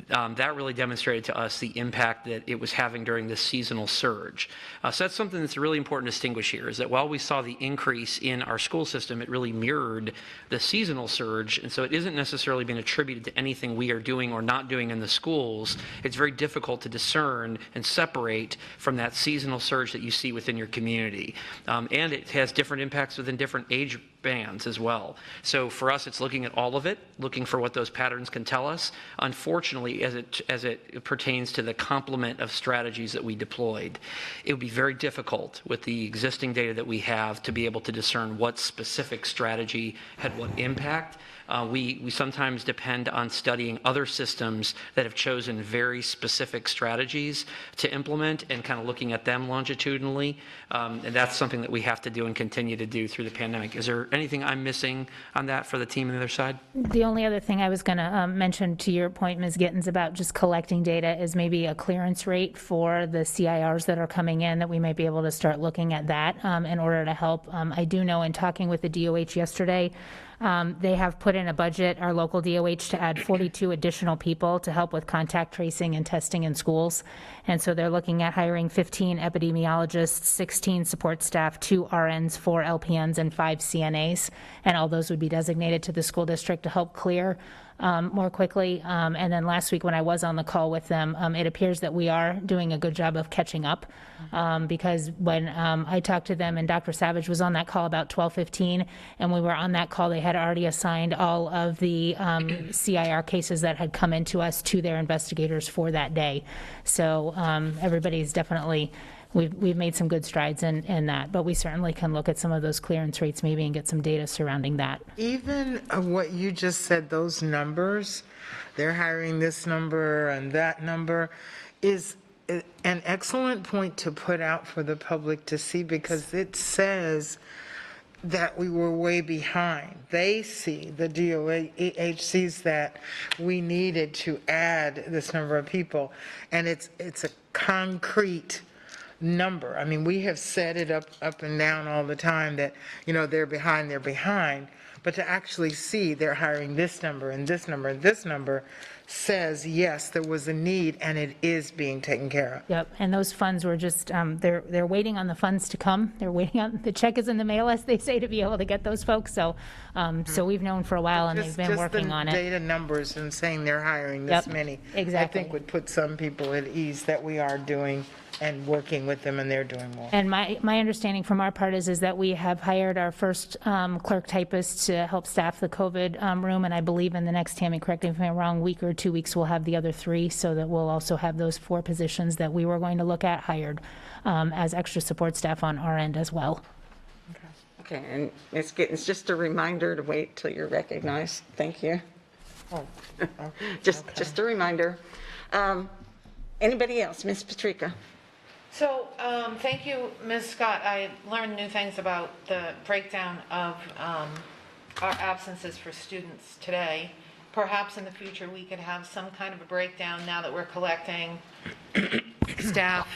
that really demonstrated to us the impact that it was having during this seasonal surge. So that's something that's really important to distinguish here, is that while we saw the increase in our school system, it really mirrored the seasonal surge, and so it isn't necessarily been attributed to anything we are doing or not doing in the schools. It's very difficult to discern and separate from that seasonal surge that you see within your community. And it has different impacts within different age bands as well. So for us, it's looking at all of it, looking for what those patterns can tell us. Unfortunately, as it pertains to the complement of strategies that we deployed, it would be very difficult with the existing data that we have to be able to discern what specific strategy had what impact. We sometimes depend on studying other systems that have chosen very specific strategies to implement and kind of looking at them longitudinally. And that's something that we have to do and continue to do through the pandemic. Is there anything I'm missing on that for the team on the other side? The only other thing I was going to mention to your point, Ms. Gittens, about just collecting data is maybe a clearance rate for the CIRs that are coming in, that we might be able to start looking at that in order to help. I do know in talking with the DOH yesterday, they have put in a budget, our local DOH, to add 42 additional people to help with contact tracing and testing in schools. And so they're looking at hiring 15 epidemiologists, 16 support staff, 2 RNs, 4 LPNs, and 5 CNAs. And all those would be designated to the school district to help clear more quickly. And then last week when I was on the call with them, it appears that we are doing a good job of catching up, because when I talked to them and Dr. Savage was on that call about 12:15, and we were on that call, they had already assigned all of the CIR cases that had come into us to their investigators for that day. So everybody's definitely, we've made some good strides in that, but we certainly can look at some of those clearance rates maybe and get some data surrounding that. Even what you just said, those numbers, they're hiring this number and that number, is an excellent point to put out for the public to see, because it says that we were way behind. They see, the DOH sees that we needed to add this number of people, and it's a concrete number. I mean, we have set it up and down all the time that, they're behind, but to actually see they're hiring this number and this number and this number says, yes, there was a need and it is being taken care of. Yep, and those funds were just, they're waiting on the funds to come. They're waiting on, the check is in the mail, as they say, to be able to get those folks. So so we've known for a while, and they've been working on it. Just the data numbers and saying they're hiring this many, exactly. I think would put some people at ease that we are doing and working with them, and they're doing more. And my understanding from our part is that we have hired our first clerk typist to help staff the COVID room, and I believe in the next, Tammy, correct me if I'm wrong, week or 2 weeks, we'll have the other 3, so that we'll also have those 4 positions that we were going to look at hired as extra support staff on our end as well. Okay, and it's just a reminder to wait till you're recognized. Thank you. Oh, okay. Just a reminder. Anybody else? Ms. Patrica? So, thank you, Ms. Scott. I learned new things about the breakdown of our absences for students today. perhaps in the future, we could have some kind of a breakdown now that we're collecting staff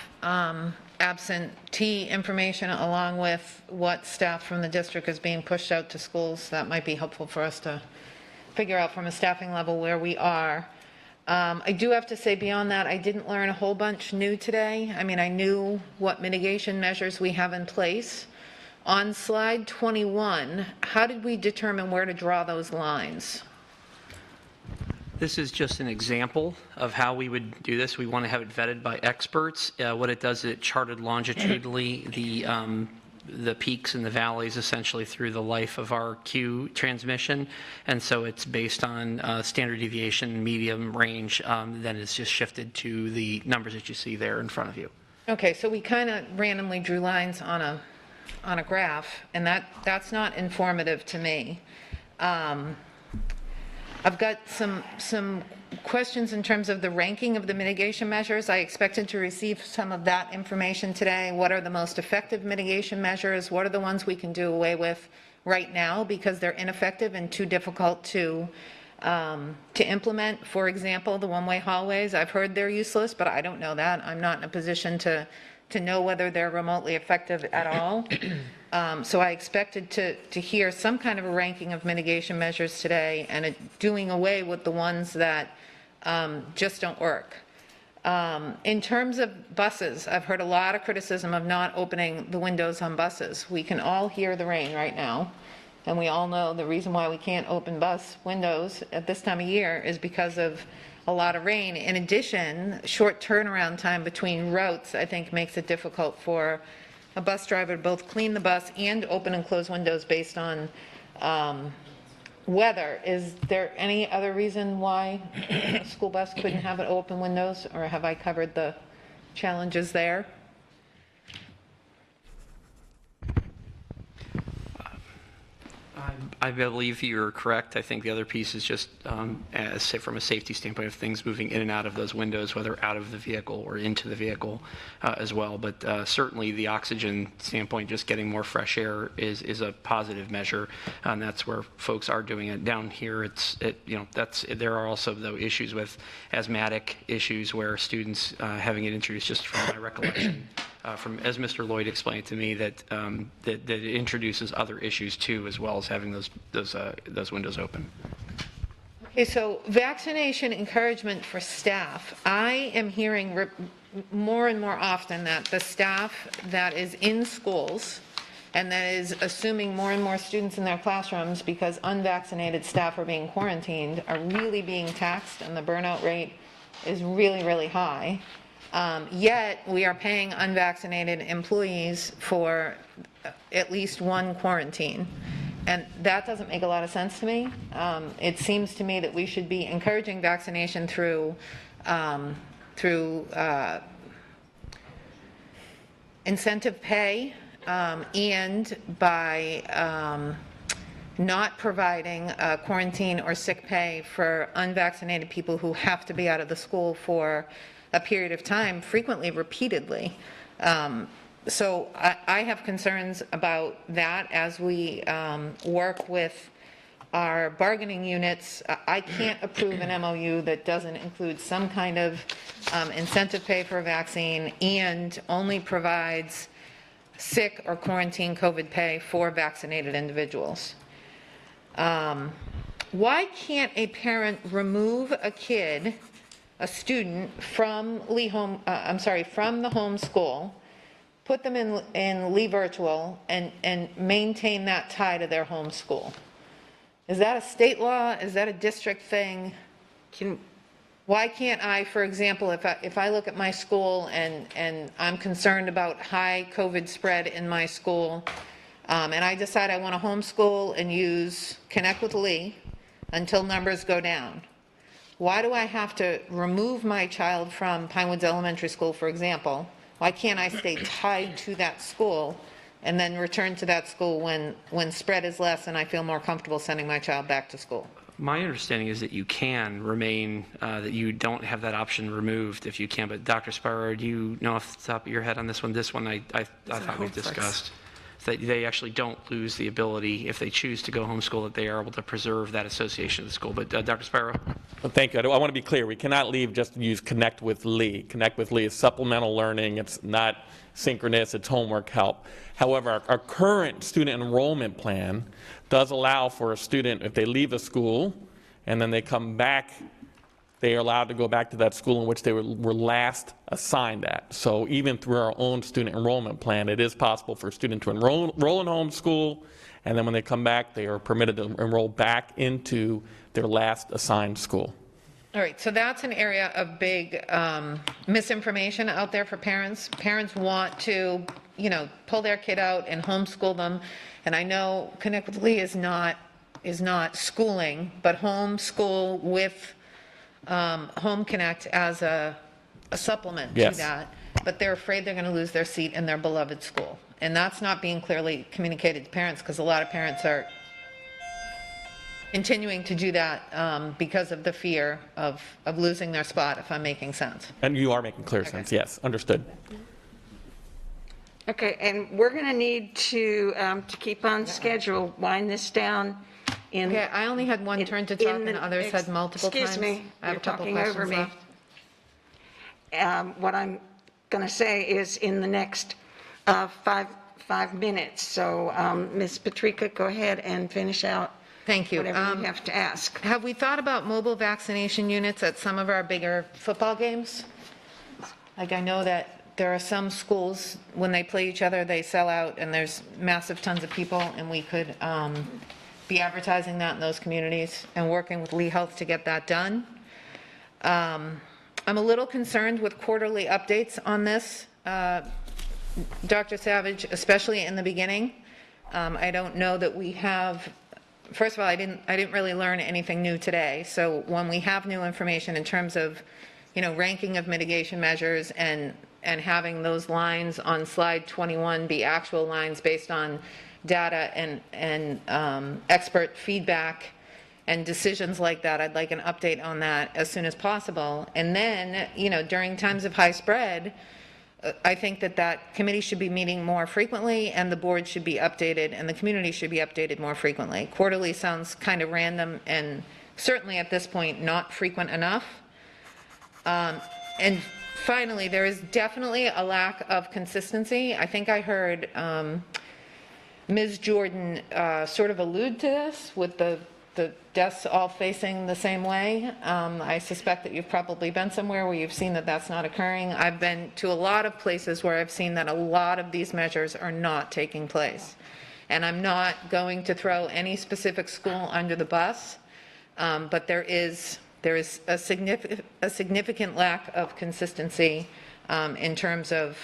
absentee information along with what staff from the district is being pushed out to schools. That might be helpful for us to figure out from a staffing level where we are. I do have to say beyond that, I didn't learn a whole bunch new today. I mean, I knew what mitigation measures we have in place. On slide 21, how did we determine where to draw those lines? This is just an example of how we would do this. We want to have it vetted by experts. What it does is it charted longitudinally the peaks and the valleys essentially through the life of our Q transmission. And so it's based on standard deviation, medium range, then it's just shifted to the numbers that you see there in front of you. Okay, so we kind of randomly drew lines on a graph, and that's not informative to me. I've got some questions in terms of the ranking of the mitigation measures. I expected to receive some of that information today. What are the most effective mitigation measures? What are the ones we can do away with right now because they're ineffective and too difficult to implement? For example, the one-way hallways. I've heard they're useless, but I don't know that. I'm not in a position to know whether they're remotely effective at all. So I expected to hear some kind of a ranking of mitigation measures today and doing away with the ones that just don't work. In terms of buses, I've heard a lot of criticism of not opening the windows on buses. We can all hear the rain right now, and we all know the reason why we can't open bus windows at this time of year is because of a lot of rain. In addition, short turnaround time between routes, I think, makes it difficult for a bus driver to both clean the bus and open and close windows based on weather. Is there any other reason why a school bus couldn't have open windows, or have I covered the challenges there? I believe you're correct. I think the other piece is just from a safety standpoint of things moving in and out of those windows, whether out of the vehicle or into the vehicle as well. But certainly the oxygen standpoint, just getting more fresh air is a positive measure, and that's where folks are doing it. Down here, there are also though issues with asthmatic issues where students having it introduced, just from my recollection. As Mr. Lloyd explained to me, that it introduces other issues too, as well as having those windows open. Okay, so vaccination encouragement for staff. I am hearing more and more often that the staff that is in schools and that is assuming more and more students in their classrooms because unvaccinated staff are being quarantined are really being taxed, and the burnout rate is really, really high. Yet we are paying unvaccinated employees for at least one quarantine. And that doesn't make a lot of sense to me. It seems to me that we should be encouraging vaccination through incentive pay and by not providing quarantine or sick pay for unvaccinated people who have to be out of the school for a period of time, frequently, repeatedly. So I have concerns about that as we work with our bargaining units. I can't approve an MOU that doesn't include some kind of incentive pay for a vaccine and only provides sick or quarantine COVID pay for vaccinated individuals. Why can't a parent remove a kid, a student, from from the home school, put them in Lee Virtual, and maintain that tie to their home school? Is that a state law? Is that a district thing? Why can't I, for example, if I look at my school and I'm concerned about high COVID spread in my school, and I decide I want to homeschool and use Connect with Lee until numbers go down, why do I have to remove my child from Pine Woods Elementary School, for example? Why can't I stay tied to that school and then return to that school when spread is less and I feel more comfortable sending my child back to school? My understanding is that you can remain, that you don't have that option removed if you can. But Dr. Sparrow, do you know off the top of your head on this one? This one I thought we discussed. that they actually don't lose the ability, if they choose to go homeschool, that they are able to preserve that association with the school. But Dr. Spiro? Well, thank you. I want to be clear. We cannot leave just to use Connect with Lee. Connect with Lee is supplemental learning. It's not synchronous. It's homework help. However, our current student enrollment plan does allow for a student, if they leave a school and then they come back, they are allowed to go back to that school in which they were last assigned at. So even through our own student enrollment plan, it is possible for a student to enroll in homeschool, and then when they come back, they are permitted to enroll back into their last assigned school. All right, so that's an area of big misinformation out there for parents. Parents want to, pull their kid out and homeschool them. And I know Connect with Lee is not schooling, but homeschool with Home Connect as a supplement to Yes. that. But they're afraid they're going to lose their seat in their beloved school. And that's not being clearly communicated to parents, because a lot of parents are continuing to do that because of the fear of losing their spot, if I'm making sense. And you are making clear sense, yes, understood. Okay, and we're going to need to keep on schedule, wind this down in. Okay, I only had one turn to talk and others had multiple times. Excuse me, I have you're a couple talking over questions me. left. What I'm going to say is in the next 5 minutes. So Ms. Patrica, go ahead and finish out. Thank you. Whatever you have to ask. Have we thought about mobile vaccination units at some of our bigger football games? Like, I know that there are some schools, when they play each other, they sell out and there's massive tons of people, and we could be advertising that in those communities and working with Lee Health to get that done. I'm a little concerned with quarterly updates on this, Dr. Savage, especially in the beginning. I don't know that we have. First of all, I didn't really learn anything new today. So when we have new information in terms of, ranking of mitigation measures and having those lines on slide 21 be actual lines based on data and expert feedback and decisions like that, I'd like an update on that as soon as possible. And then, during times of high spread, I think that committee should be meeting more frequently, and the board should be updated, and the community should be updated more frequently. Quarterly sounds kind of random, and certainly at this point, not frequent enough. And finally, there is definitely a lack of consistency. I think I heard Ms. Jordan sort of allude to this with the desks all facing the same way. I suspect that you've probably been somewhere where you've seen that that's not occurring. I've been to a lot of places where I've seen that a lot of these measures are not taking place. And I'm not going to throw any specific school under the bus, but there is a significant lack of consistency in terms of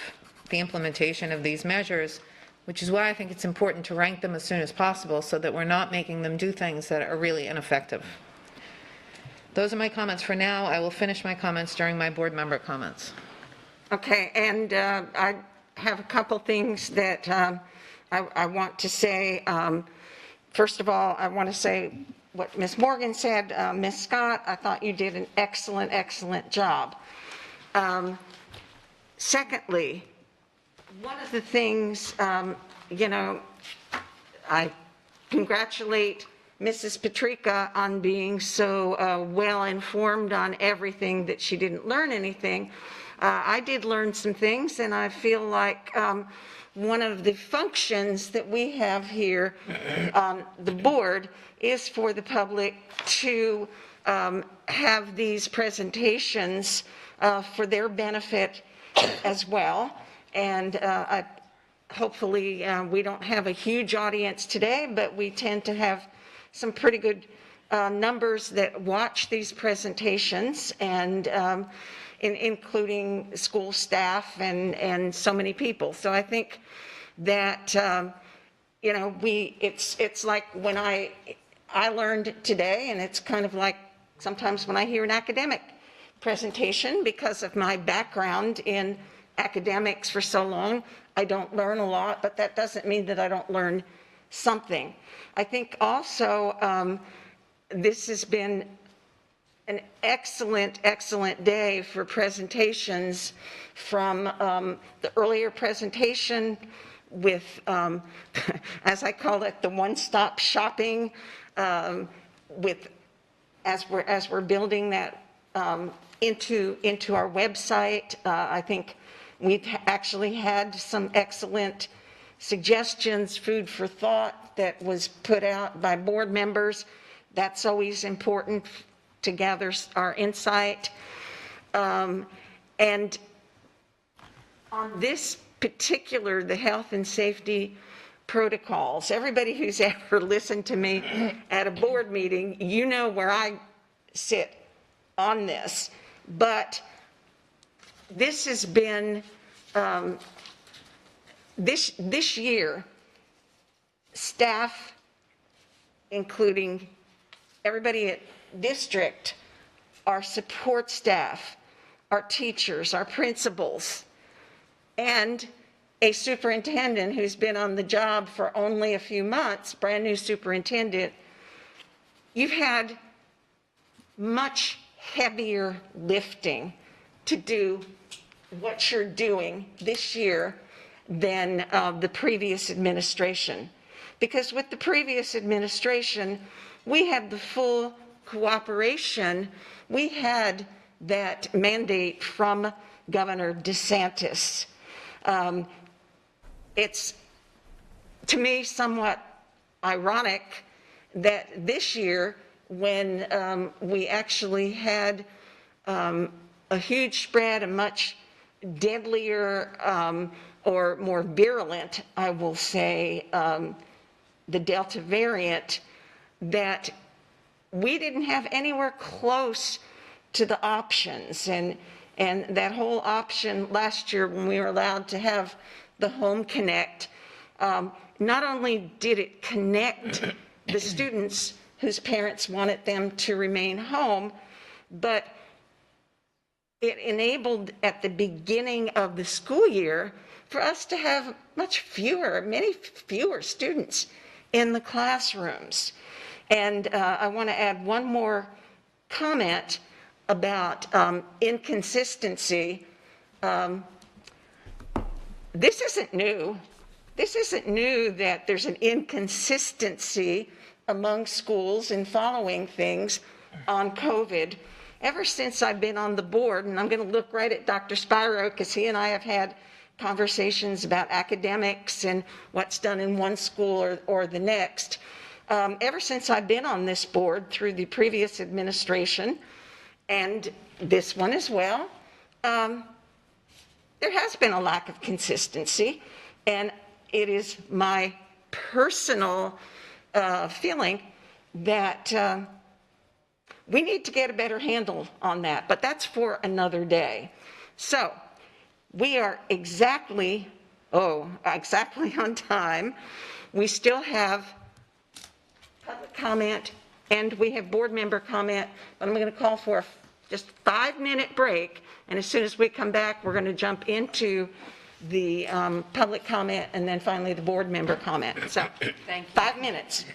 the implementation of these measures, which is why I think it's important to rank them as soon as possible so that we're not making them do things that are really ineffective. Those are my comments for now. I will finish my comments during my board member comments. Okay, and I have a couple things that I want to say. First of all, I want to say what Ms. Morgan said. Ms. Scott, I thought you did an excellent, excellent job. Secondly, one of the things, I congratulate Mrs. Patrica on being so well-informed on everything that she didn't learn anything. I did learn some things, and I feel like one of the functions that we have here on the board is for the public to have these presentations for their benefit as well. And hopefully we don't have a huge audience today, but we tend to have some pretty good numbers that watch these presentations, and including school staff and so many people. So I think that it's like when I learned today, and it's kind of like sometimes when I hear an academic presentation, because of my background in academics for so long, I don't learn a lot, but that doesn't mean that I don't learn something. I think also this has been an excellent, excellent day for presentations from the earlier presentation with, as I call it, the one-stop shopping, with, as we're building that into our website. I think we've actually had some excellent suggestions, food for thought that was put out by board members. That's always important to gather our insight. And on this particular, the health and safety protocols, everybody who's ever listened to me at a board meeting, you know where I sit on this. But this has been, this year, staff, including everybody at district, our support staff, our teachers, our principals, and a superintendent who's been on the job for only a few months, brand new superintendent, you've had much heavier lifting to do what you're doing this year than the previous administration. Because with the previous administration, we had the full cooperation. We had that mandate from Governor DeSantis. It's, to me, somewhat ironic that this year, when we actually had a huge spread, a much deadlier or more virulent, I will say, the Delta variant, that we didn't have anywhere close to the options. And that whole option last year, when we were allowed to have the Home Connect, not only did it connect the students whose parents wanted them to remain home, but it enabled at the beginning of the school year for us to have many fewer students in the classrooms. And I want to add one more comment about inconsistency. This isn't new. This isn't new that there's an inconsistency among schools in following things on COVID. Ever since I've been on the board, and I'm going to look right at Dr. Spiro because he and I have had conversations about academics and what's done in one school or the next. Ever since I've been on this board through the previous administration and this one as well, there has been a lack of consistency, and it is my personal feeling that we need to get a better handle on that, but that's for another day. So we are exactly on time. We still have public comment and we have board member comment, but I'm going to call for a just 5-minute break, and as soon as we come back, we're going to jump into the public comment and then finally the board member comment. So 5 minutes.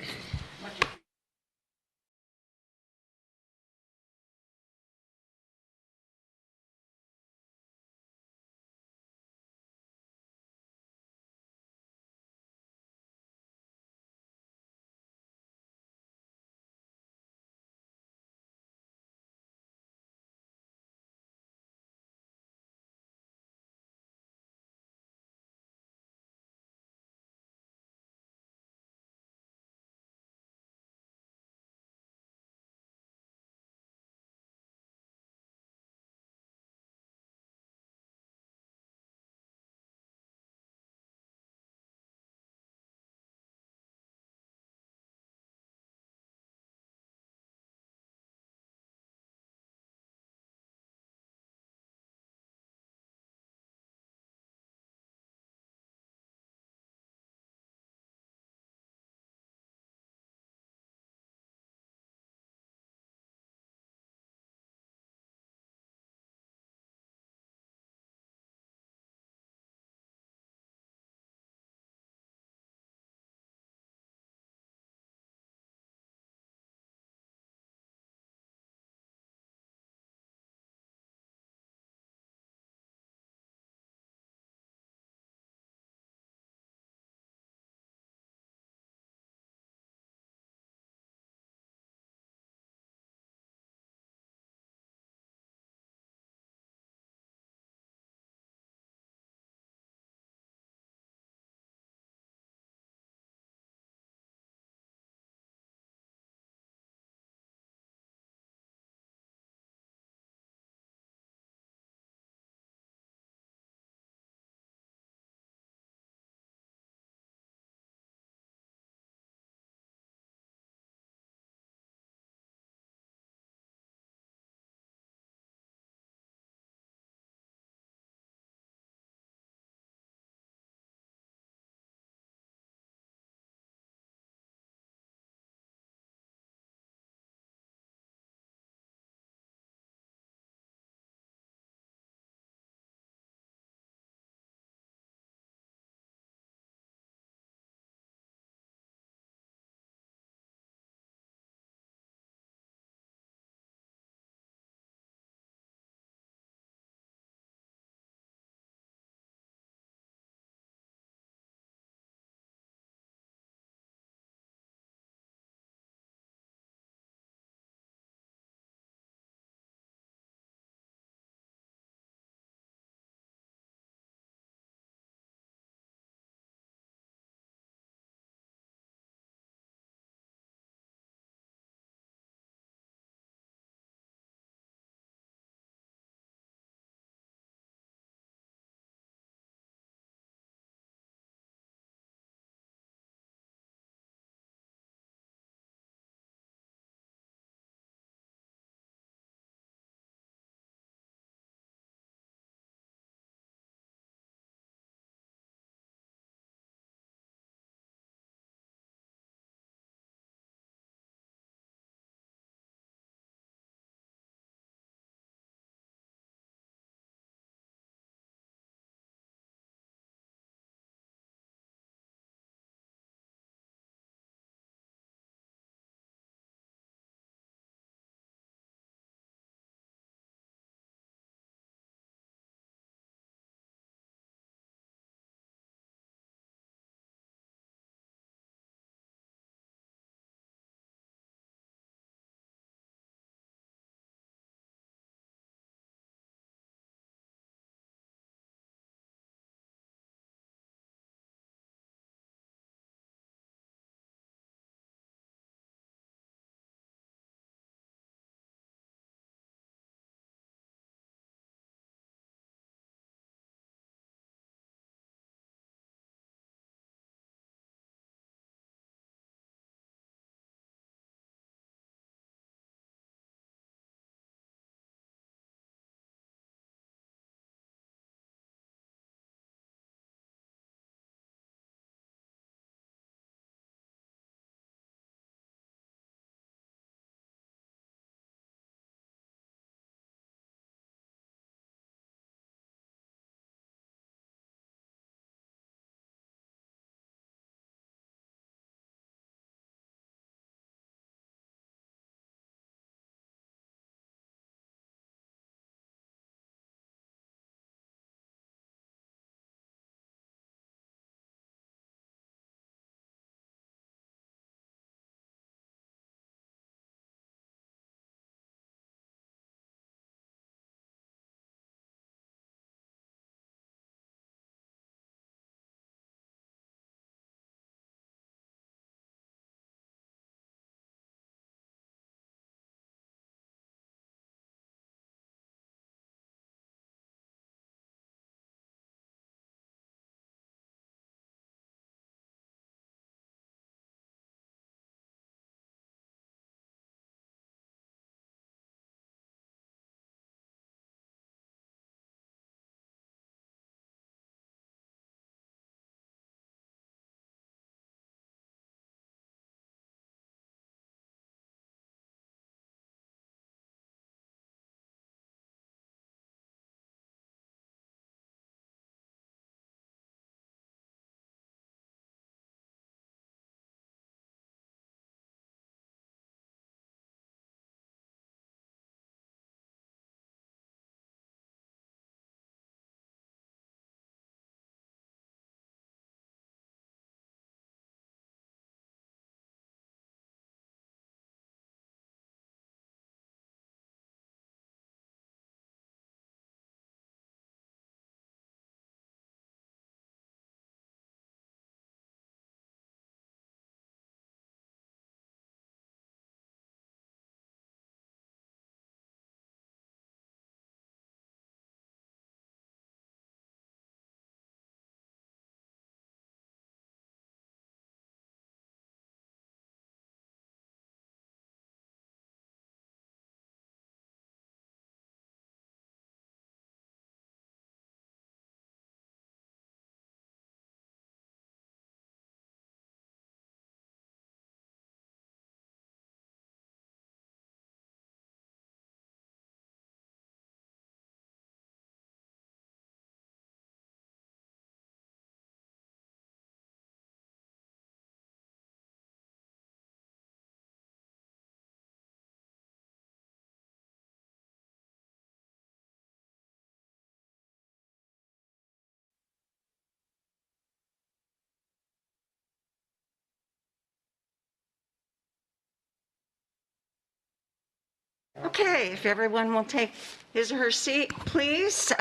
Okay, if everyone will take his or her seat, please.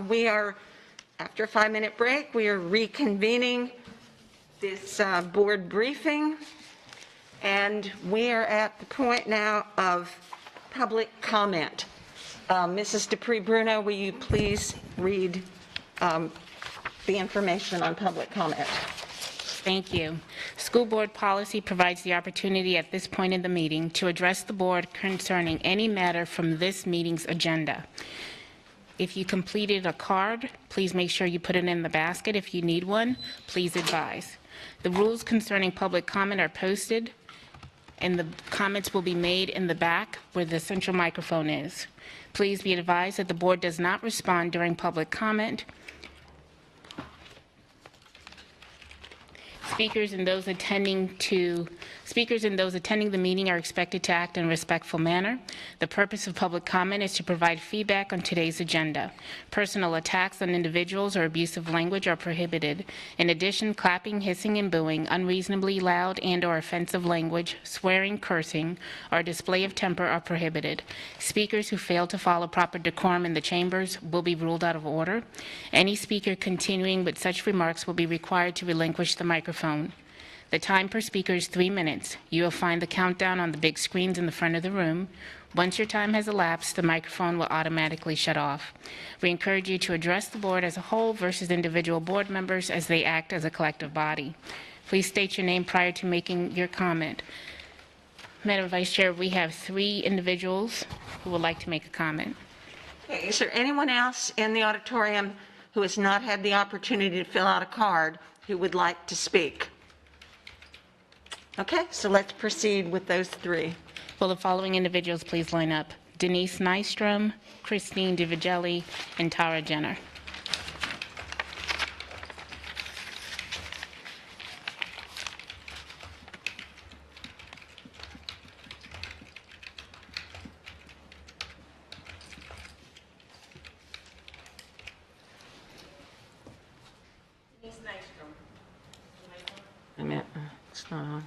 We are, after a 5-minute break, we are reconvening this board briefing, and we are at the point now of public comment. Mrs. Dupree-Bruno, will you please read the information on public comment? Thank you. School board policy provides the opportunity at this point in the meeting to address the board concerning any matter from this meeting's agenda. If you completed a card, please make sure you put it in the basket. If you need one, please advise. The rules concerning public comment are posted, and the comments will be made in the back where the central microphone is. Please be advised that the board does not respond during public comment. Speakers and those attending the meeting are expected to act in a respectful manner. The purpose of public comment is to provide feedback on today's agenda. Personal attacks on individuals or abusive language are prohibited. In addition, clapping, hissing, and booing, unreasonably loud and/or offensive language, swearing, cursing, or display of temper are prohibited. Speakers who fail to follow proper decorum in the chambers will be ruled out of order. Any speaker continuing with such remarks will be required to relinquish the microphone. The time per speaker is 3 minutes. You will find the countdown on the big screens in the front of the room. Once your time has elapsed, the microphone will automatically shut off. We encourage you to address the board as a whole versus individual board members as they act as a collective body. Please state your name prior to making your comment. Madam Vice Chair, we have 3 individuals who would like to make a comment. Okay, is there anyone else in the auditorium who has not had the opportunity to fill out a card who would like to speak? Okay, so let's proceed with those 3. Will the following individuals please line up? Denise Nystrom, Christine DiVigelli, and Tara Jenner. It's not on.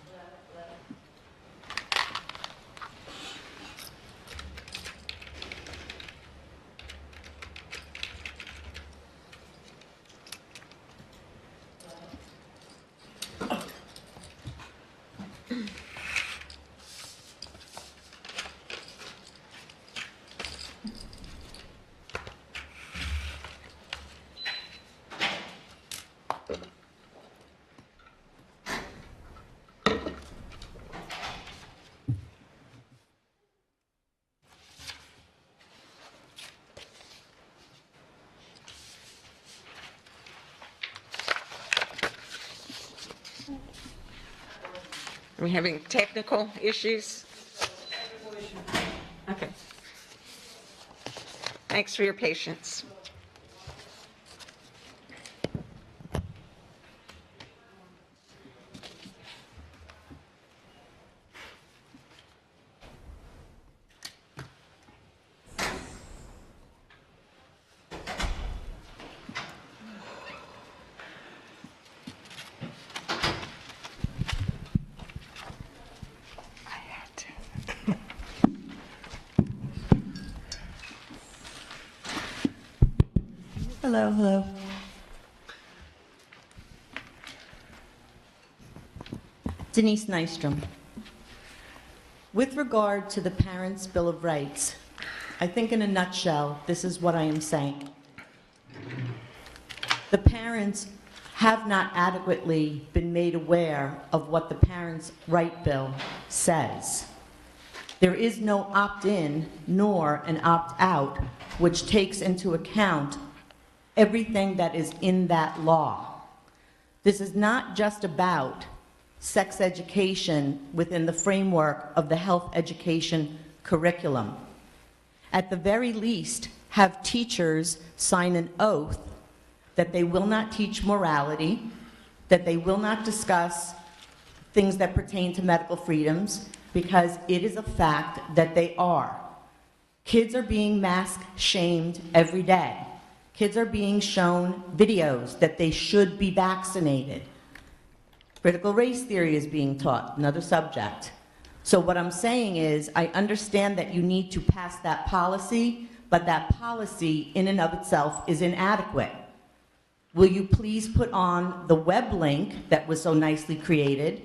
Are we having technical issues? Okay. Thanks for your patience. Hello, hello. Denise Nystrom. With regard to the Parents' Bill of Rights, I think in a nutshell, this is what I am saying. The parents have not adequately been made aware of what the Parents' Right Bill says. There is no opt-in nor an opt-out, which takes into account everything that is in that law. This is not just about sex education within the framework of the health education curriculum. At the very least, have teachers sign an oath that they will not teach morality, that they will not discuss things that pertain to medical freedoms, because it is a fact that they are. Kids are being mask shamed every day. Kids are being shown videos that they should be vaccinated. Critical race theory is being taught, another subject. So what I'm saying is, I understand that you need to pass that policy, but that policy in and of itself is inadequate. Will you please put on the web link that was so nicely created,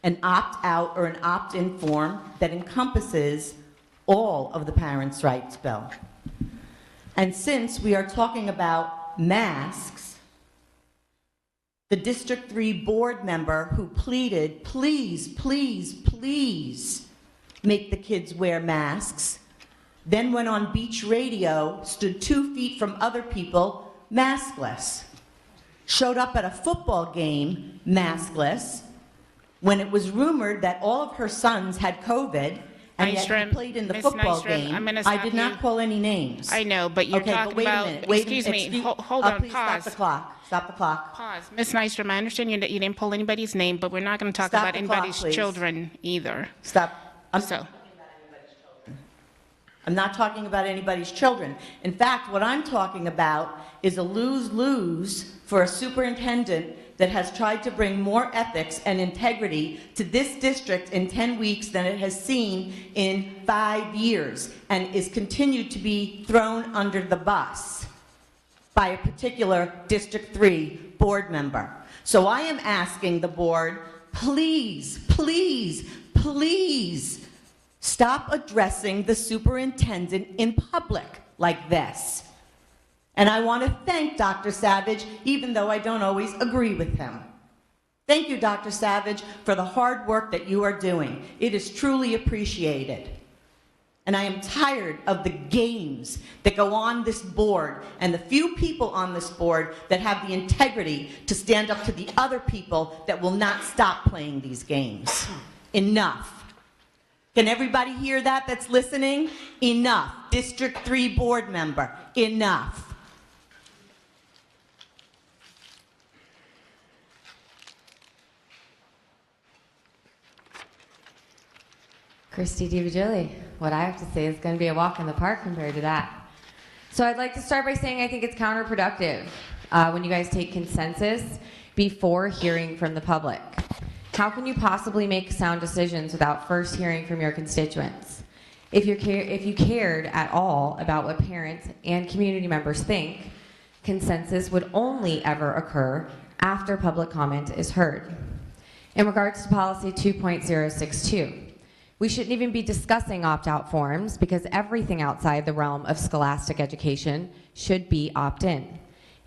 an opt-out or an opt-in form that encompasses all of the Parents' Rights Bill? And since we are talking about masks, the District 3 board member who pleaded, please, please, please make the kids wear masks, then went on Beach Radio, stood 2 feet from other people, maskless. Showed up at a football game, maskless, when it was rumored that all of her sons had COVID, and yet he played in the Miss football Nystrom, game. I'm gonna I stop did not you. call any names. I know, but you're Okay, talking but wait about, a minute. Wait a excuse minute. me, hold on, Please pause. stop the clock. Stop the clock. Pause. Ms. Nystrom, I understand you didn't pull anybody's name, but we're not going to talk Stop about the clock, anybody's please. children either. Stop. I'm not talking about anybody's children. In fact, what I'm talking about is a lose-lose for a superintendent that has tried to bring more ethics and integrity to this district in 10 weeks than it has seen in 5 years, and is continued to be thrown under the bus by a particular District 3 board member. So I am asking the board, please, please, please, stop addressing the superintendent in public like this. And I want to thank Dr. Savage, even though I don't always agree with him. Thank you, Dr. Savage, for the hard work that you are doing. It is truly appreciated. And I am tired of the games that go on this board and the few people on this board that have the integrity to stand up to the other people that will not stop playing these games. Enough. Can everybody hear that that's listening? Enough. District 3 board member, enough. Christy DiVigili, what I have to say is going to be a walk in the park compared to that. So I'd like to start by saying I think it's counterproductive when you guys take consensus before hearing from the public. How can you possibly make sound decisions without first hearing from your constituents? If you cared at all about what parents and community members think, consensus would only ever occur after public comment is heard. In regards to policy 2.062, we shouldn't even be discussing opt-out forms because everything outside the realm of scholastic education should be opt-in.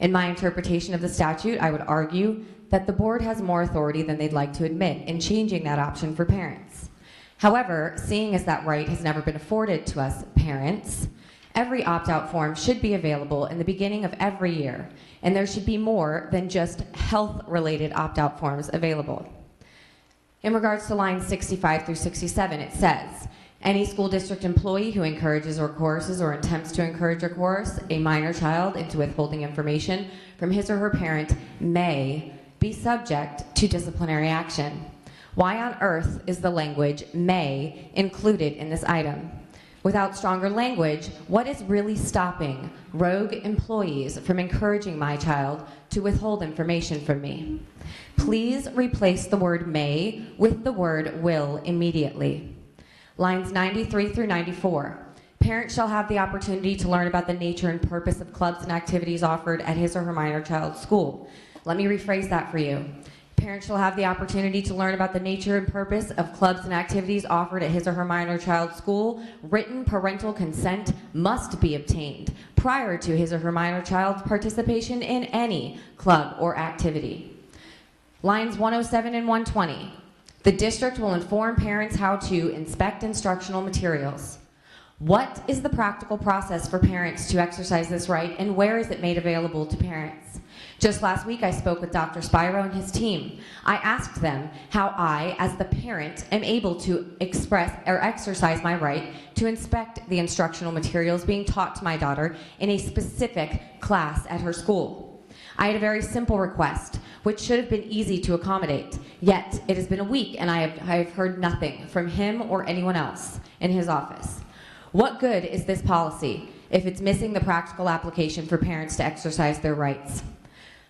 In my interpretation of the statute, I would argue that the board has more authority than they'd like to admit in changing that option for parents. However, seeing as that right has never been afforded to us parents, every opt-out form should be available in the beginning of every year, and there should be more than just health-related opt-out forms available. In regards to lines 65 through 67, it says, any school district employee who encourages or coerces or attempts to encourage or coerce a minor child into withholding information from his or her parent may be subject to disciplinary action. Why on earth is the language may included in this item? Without stronger language, what is really stopping rogue employees from encouraging my child to withhold information from me? Please replace the word may with the word will immediately. Lines 93 through 94. Parents shall have the opportunity to learn about the nature and purpose of clubs and activities offered at his or her minor child's school. Let me rephrase that for you. Parents shall have the opportunity to learn about the nature and purpose of clubs and activities offered at his or her minor child's school. Written parental consent must be obtained prior to his or her minor child's participation in any club or activity. Lines 107 and 120. The district will inform parents how to inspect instructional materials. What is the practical process for parents to exercise this right, and where is it made available to parents? Just last week, I spoke with Dr. Spiro and his team. I asked them how I, as the parent, am able to express or exercise my right to inspect the instructional materials being taught to my daughter in a specific class at her school. I had a very simple request, which should have been easy to accommodate. Yet, it has been a week, and I have heard nothing from him or anyone else in his office. What good is this policy if it's missing the practical application for parents to exercise their rights?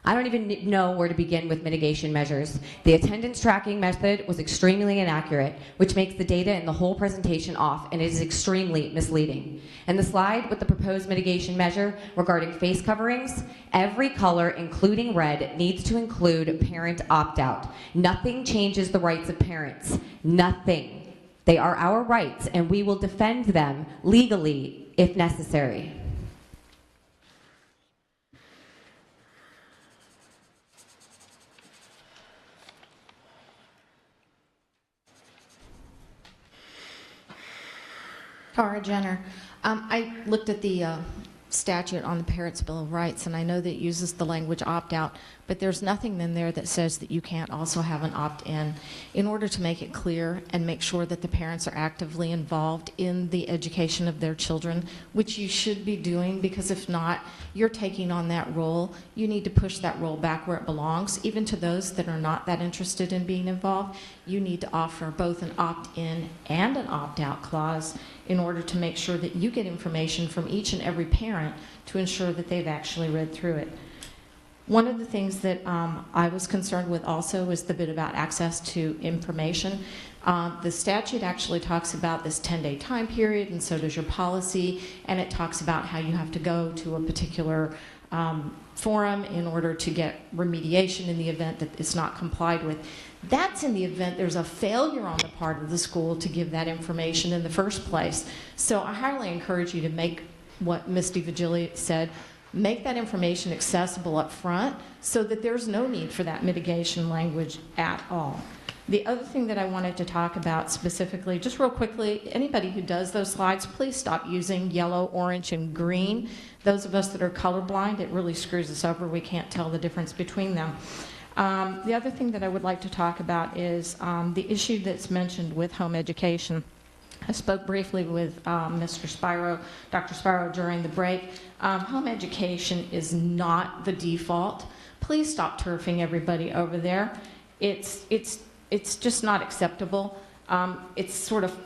I don't even know where to begin with mitigation measures. The attendance tracking method was extremely inaccurate, which makes the data in the whole presentation off, and it is extremely misleading. And the slide with the proposed mitigation measure regarding face coverings, every color, including red, needs to include parent opt-out. Nothing changes the rights of parents. Nothing. They are our rights, and we will defend them legally if necessary. Tara Jenner. I looked at the statute on the Parents' Bill of Rights, and I know that it uses the language opt-out, but there's nothing in there that says that you can't also have an opt-in. In order to make it clear and make sure that the parents are actively involved in the education of their children, which you should be doing, because if not, you're taking on that role. You need to push that role back where it belongs. Even to those that are not that interested in being involved, you need to offer both an opt-in and an opt-out clause in order to make sure that you get information from each and every parent to ensure that they've actually read through it. One of the things that I was concerned with also was the bit about access to information. The statute actually talks about this 10-day time period, and so does your policy, and it talks about how you have to go to a particular forum in order to get remediation in the event that it's not complied with. That's in the event there's a failure on the part of the school to give that information in the first place. So I highly encourage you to make what Ms. DiVigili said, make that information accessible up front so that there's no need for that mitigation language at all. The other thing that I wanted to talk about specifically, just real quickly, anybody who does those slides, please stop using yellow, orange, and green. Those of us that are colorblind, it really screws us over. We can't tell the difference between them. The other thing that I would like to talk about is the issue that's mentioned with home education. I spoke briefly with Mr. Spiro, Dr. Spiro during the break. Home education is not the default. Please stop turfing everybody over there. It's just not acceptable. It's sort of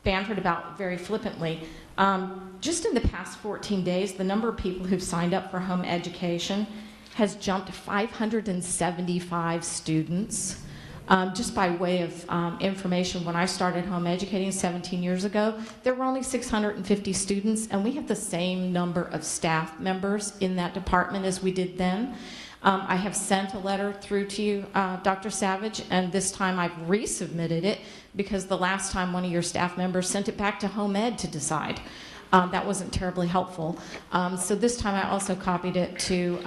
bantered about very flippantly. Just in the past 14 days, the number of people who've signed up for home education has jumped 575 students. Just by way of information, when I started home educating 17 years ago, there were only 650 students, and we have the same number of staff members in that department as we did then. I have sent a letter through to you, Dr. Savage, and this time I've resubmitted it because the last time one of your staff members sent it back to home ed to decide. That wasn't terribly helpful. So this time I also copied it to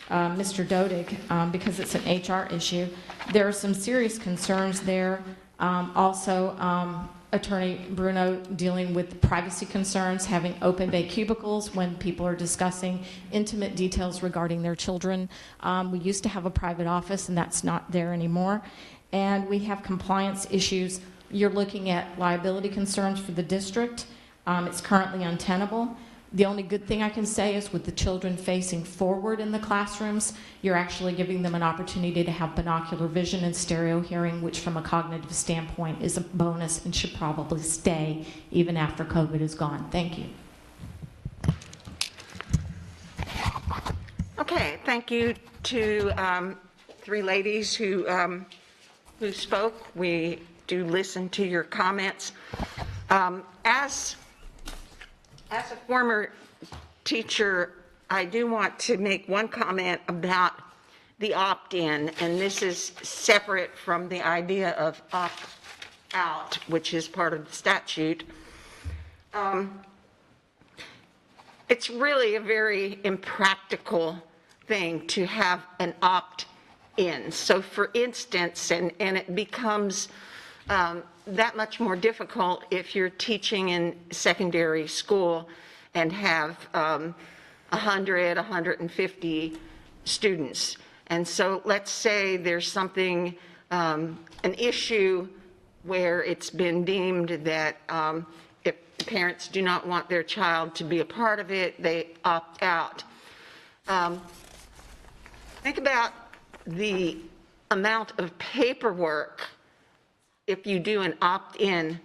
Mr. Dodig because it's an HR issue. There are some serious concerns there. Also, Attorney Bruno dealing with privacy concerns, having open bay cubicles when people are discussing intimate details regarding their children. We used to have a private office, and that's not there anymore. And we have compliance issues. You're looking at liability concerns for the district. It's currently untenable. The only good thing I can say is with the children facing forward in the classrooms, you're actually giving them an opportunity to have binocular vision and stereo hearing, which from a cognitive standpoint is a bonus and should probably stay even after COVID is gone. Thank you. Okay, thank you to three ladies who spoke. We do listen to your comments. As a former teacher, I do want to make one comment about the opt-in, and this is separate from the idea of opt-out, which is part of the statute. It's really a very impractical thing to have an opt-in. So for instance, and it becomes that much more difficult if you're teaching in secondary school and have 100, 150 students. And so let's say there's something, an issue where it's been deemed that if parents do not want their child to be a part of it, they opt out. Think about the amount of paperwork if you do an opt-in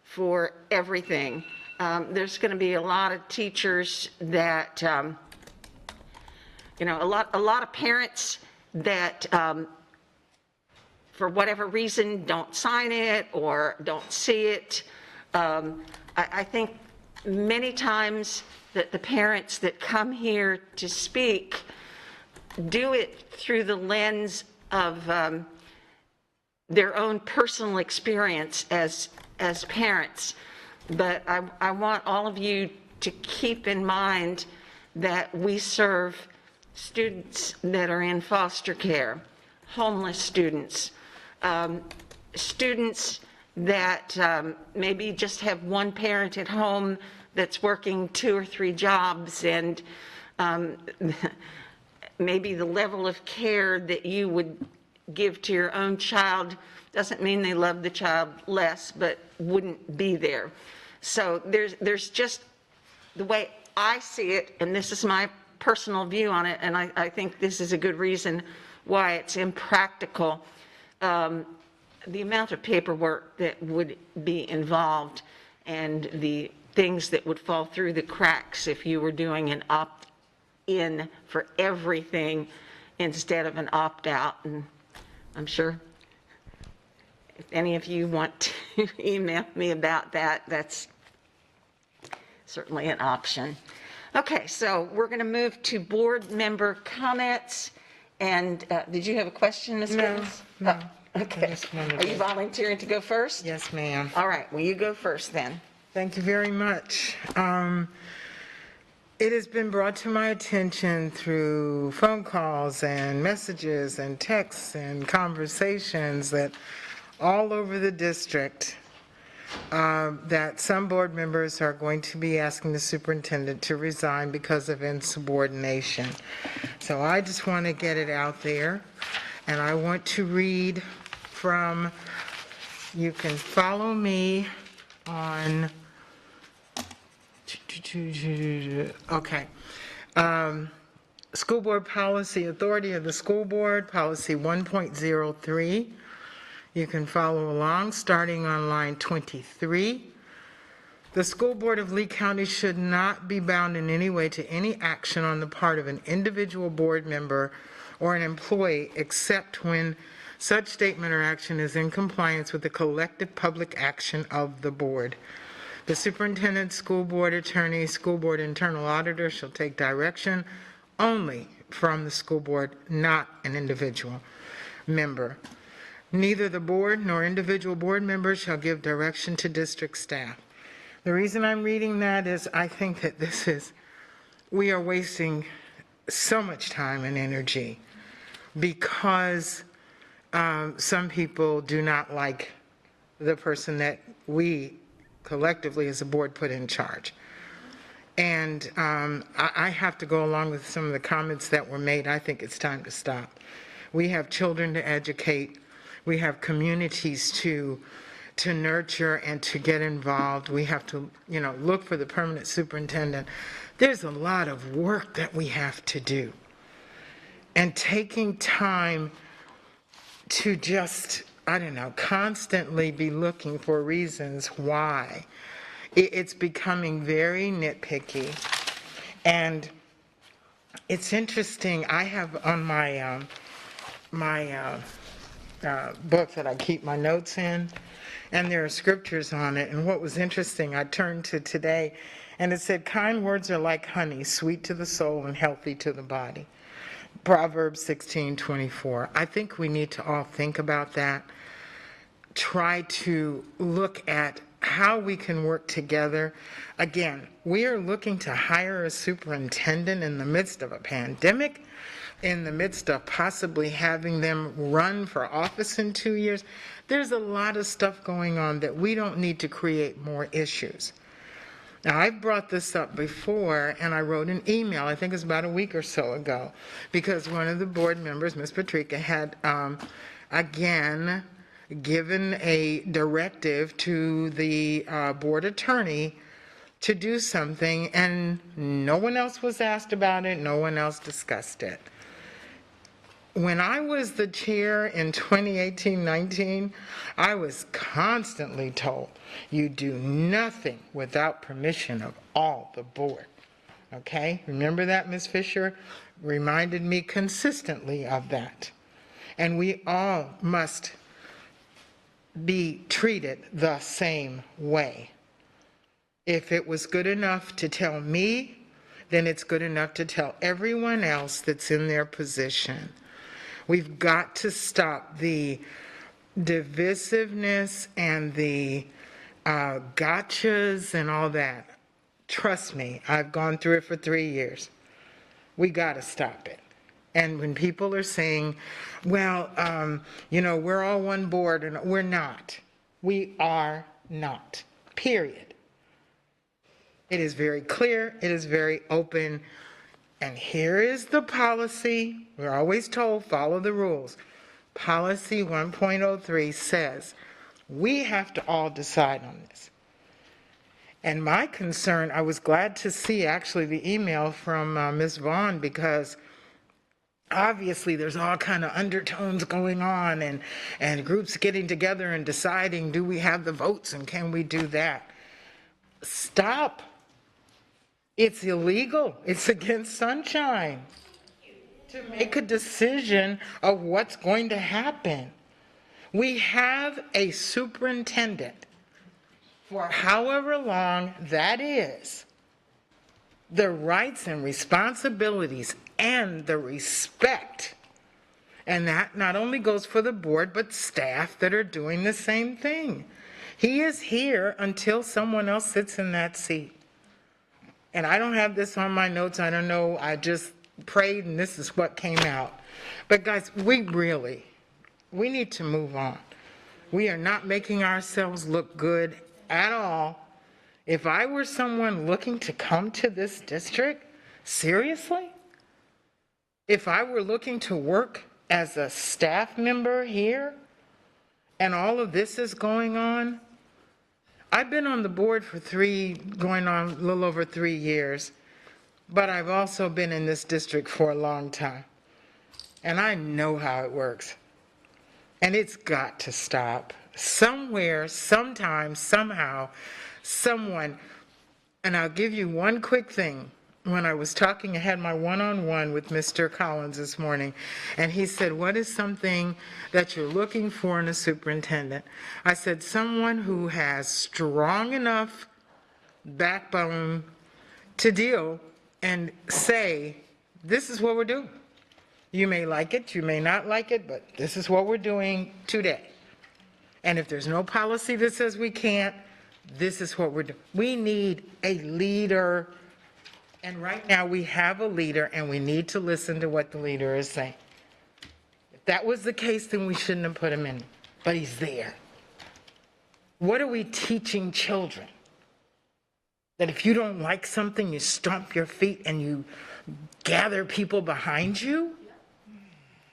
for everything. There's going to be a lot of teachers that a lot of parents that, for whatever reason, don't sign it or don't see it. I think many times that the parents that come here to speak do it through the lens of their own personal experience as parents. But I want all of you to keep in mind that we serve students that are in foster care, homeless students, students that maybe just have one parent at home that's working 2 or 3 jobs, and maybe the level of care that you would give to your own child doesn't mean they love the child less, but wouldn't be there. So there's just the way I see it, and this is my personal view on it, and I think this is a good reason why it's impractical. The amount of paperwork that would be involved and the things that would fall through the cracks if you were doing an opt-in for everything instead of an opt-out. And I'm sure if any of you want to email me about that, that's certainly an option. Okay, so we're going to move to board member comments. And did you have a question, Ms. Gibbons? No. Okay. Are you volunteering to go first? Yes, ma'am. All right, well, you go first then. Thank you very much. It has been brought to my attention through phone calls and messages and texts and conversations that all over the district, that some board members are going to be asking the superintendent to resign because of insubordination. So I just want to get it out there, and I want to read from, you can follow me on, okay. School Board Policy, Authority of the School Board, Policy 1.03. You can follow along starting on line 23. The School Board of Lee County should not be bound in any way to any action on the part of an individual board member or an employee except when such statement or action is in compliance with the collective public action of the board. The superintendent, school board attorney, school board internal auditor shall take direction only from the school board, not an individual member. Neither the board nor individual board members shall give direction to district staff. The reason I'm reading that is I think that we are wasting so much time and energy because some people do not like the person that we collectively as a board put in charge. And I have to go along with some of the comments that were made. I think it's time to stop. We have children to educate. We have communities to nurture and to get involved. We have to, look for the permanent superintendent. There's a lot of work that we have to do. And taking time to just, constantly be looking for reasons why. It's becoming very nitpicky. And it's interesting, I have on my book that I keep my notes in, and there are scriptures on it. And what was interesting, I turned to today, and it said, kind words are like honey, sweet to the soul and healthy to the body. Proverbs 16:24. I think we need to all think about that. Try to look at how we can work together. Again, we are looking to hire a superintendent in the midst of a pandemic, in the midst of possibly having them run for office in 2 years. There's a lot of stuff going on that we don't need to create more issues. Now, I've brought this up before, and I wrote an email, I think it was about a week or so ago, because one of the board members, Ms. Patrica, had, again, given a directive to the board attorney to do something, and no one else was asked about it, no one else discussed it. When I was the chair in 2018-19, I was constantly told, you do nothing without permission of all the board Okay? Remember that, Ms. Fisher reminded me consistently of that. And we all must be treated the same way. If it was good enough to tell me, then it's good enough to tell everyone else that's in their position. We've got to stop the divisiveness and the gotchas and all that. Trust me, I've gone through it for 3 years. We got to stop it. And when people are saying, well, we're all one board, and we're not. We are not, period. It is very clear, it is very open, and here is the policy. We're always told, follow the rules. Policy 1.03 says, we have to all decide on this. And my concern, I was glad to see actually the email from Ms. Vaughn, because obviously there's all kind of undertones going on and groups getting together and deciding, do we have the votes and can we do that? Stop. It's illegal. It's against sunshine to make a decision of what's going to happen. We have a superintendent for however long that is. The rights and responsibilities and the respect. And that not only goes for the board, but staff that are doing the same thing. He is here until someone else sits in that seat. And I don't have this on my notes. I don't know. I just prayed and this is what came out. But guys, we need to move on. We are not making ourselves look good at all. If I were someone looking to come to this district, seriously? If I were looking to work as a staff member here and all of this is going on, I've been on the board for going on a little over 3 years, but I've also been in this district for a long time. And I know how it works. And it's got to stop. Somewhere, sometime, somehow, someone, and I'll give you one quick thing. When I was talking, I had my one-on-one with Mr. Collins this morning, and he said, what is something that you're looking for in a superintendent? I said, someone who has strong enough backbone to deal and say, this is what we're doing. You may like it, you may not like it, but this is what we're doing today. And if there's no policy that says we can't, this is what we're doing. We need a leader. And right now we have a leader and we need to listen to what the leader is saying. If that was the case, then we shouldn't have put him in, but he's there. What are we teaching children? That if you don't like something, you stomp your feet and you gather people behind you?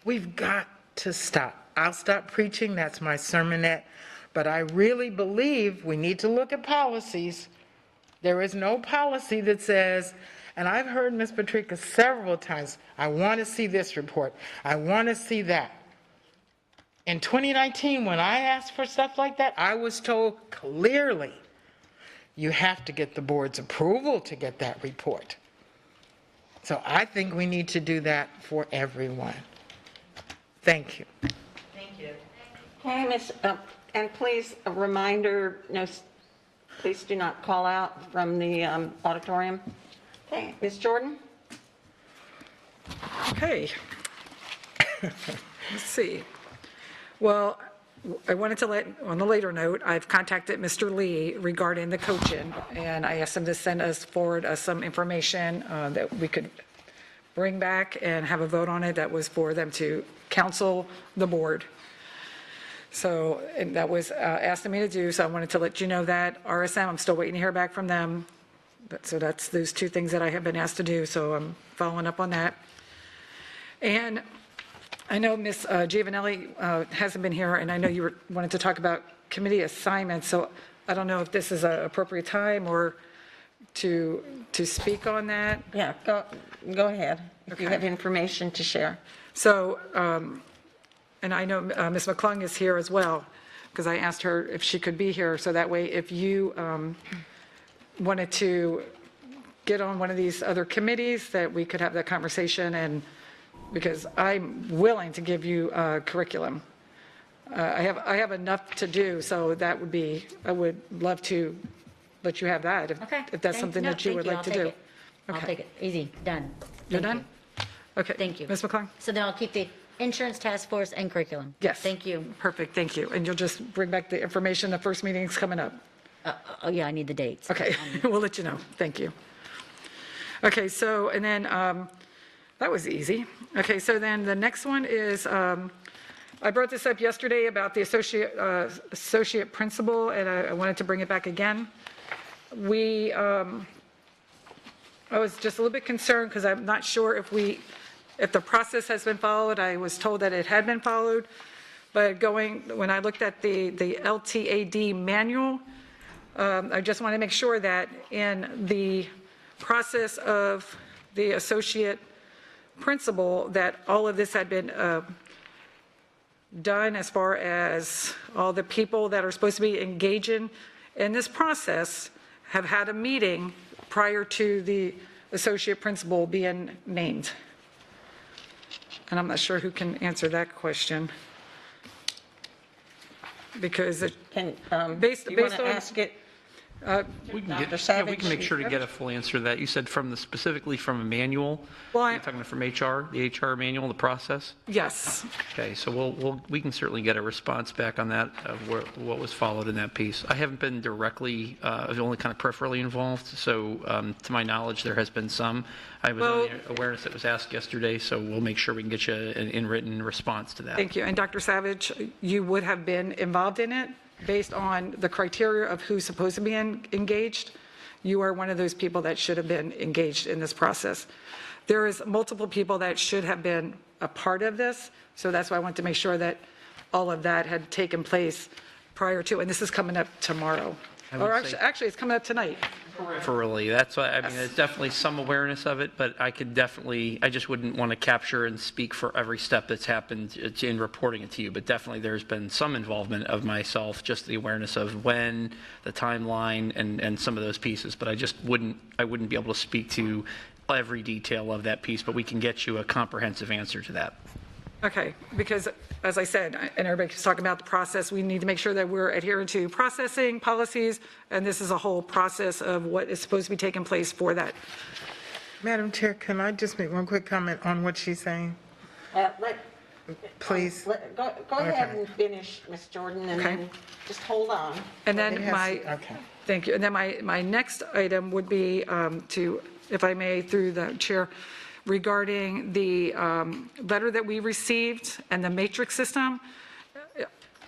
We've got to stop. I'll stop preaching, that's my sermonette, but I really believe we need to look at policies. There is no policy that says, and I've heard Ms. Patrica several times, I want to see this report. I want to see that. In 2019, when I asked for stuff like that, I was told clearly, you have to get the board's approval to get that report. So I think we need to do that for everyone. Thank you. Thank you. Okay, Ms., and please, a reminder, please do not call out from the auditorium. Okay, Ms. Jordan? Okay. Let's see. Well, I wanted to on a later note, I've contacted Mr. Lee regarding the coaching, and I asked him to send us forward some information that we could bring back and have a vote on it that was for them to counsel the board. So, and that was asked me to do, so I wanted to let you know that. RSM, I'm still waiting to hear back from them. So that's those two things that I have been asked to do, so I'm following up on that. And I know Ms. Giovanelli hasn't been here, and I know you wanted to talk about committee assignments, so I don't know if this is an appropriate time or to speak on that. Yeah, go ahead, if you have information to share. So, and I know Ms. McClung is here as well, because I asked her if she could be here, so that way if you wanted to get on one of these other committees, that we could have that conversation, and because I'm willing to give you a curriculum. I have enough to do, so that would be, I would love to let you have that, Okay. if that's something that you would like to do. I'll Okay. take it. Easy, done. You're Thank done? Okay. Thank you. Ms. McClung? So then I'll keep the insurance task force and curriculum. Yes. Thank you. Perfect, thank you. And you'll just bring back the information, the first meeting's coming up. Oh, yeah, I need the dates. Okay, we'll let you know. Thank you. Okay, so, and then, that was easy. Okay, so then the next one is, I brought this up yesterday about the associate principal, and I wanted to bring it back again. I was just a little bit concerned because I'm not sure if the process has been followed. I was told that it had been followed, but when I looked at the LTAD manual, I just want to make sure that in the process of the associate principal, that all of this had been done as far as all the people that are supposed to be engaging in this process have had a meeting prior to the associate principal being named. And I'm not sure who can answer that question. Because it, based Do you want on. to ask it? We can Dr. we Savage, can make sure to you get a full answer to that. You said specifically from a manual? Well, You're talking from HR, the HR manual, the process? Yes. Okay, so we can certainly get a response back on that, of what was followed in that piece. I haven't been directly, only kind of peripherally involved, so to my knowledge, there has been some. I was on the awareness that was asked yesterday, so we'll make sure we can get you an in-written response to that. Thank you. And Dr. Savage, you would have been involved in it based on the criteria of who's supposed to be engaged. You are one of those people that should have been engaged in this process. There is multiple people that should have been a part of this, so that's why I want to make sure that all of that had taken place prior to, and this is coming up tomorrow. Or actually, it's coming up tonight. Peripherally, that's why, I mean, there's definitely some awareness of it, but I just wouldn't want to capture and speak for every step that's happened in reporting it to you, but definitely there's been some involvement of myself, just the awareness of when, the timeline, and some of those pieces, but I wouldn't be able to speak to every detail of that piece, but we can get you a comprehensive answer to that. Okay, because as I said, and everybody's talking about the process, we need to make sure that we're adhering to processing policies, and this is a whole process of what is supposed to be taking place for that. Madam Chair, can I just make one quick comment on what she's saying? Please. Go ahead and finish, Ms. Jordan, and then just hold on. And then thank you. And then my next item would be to, if I may, through the chair, regarding the letter that we received and the matrix system.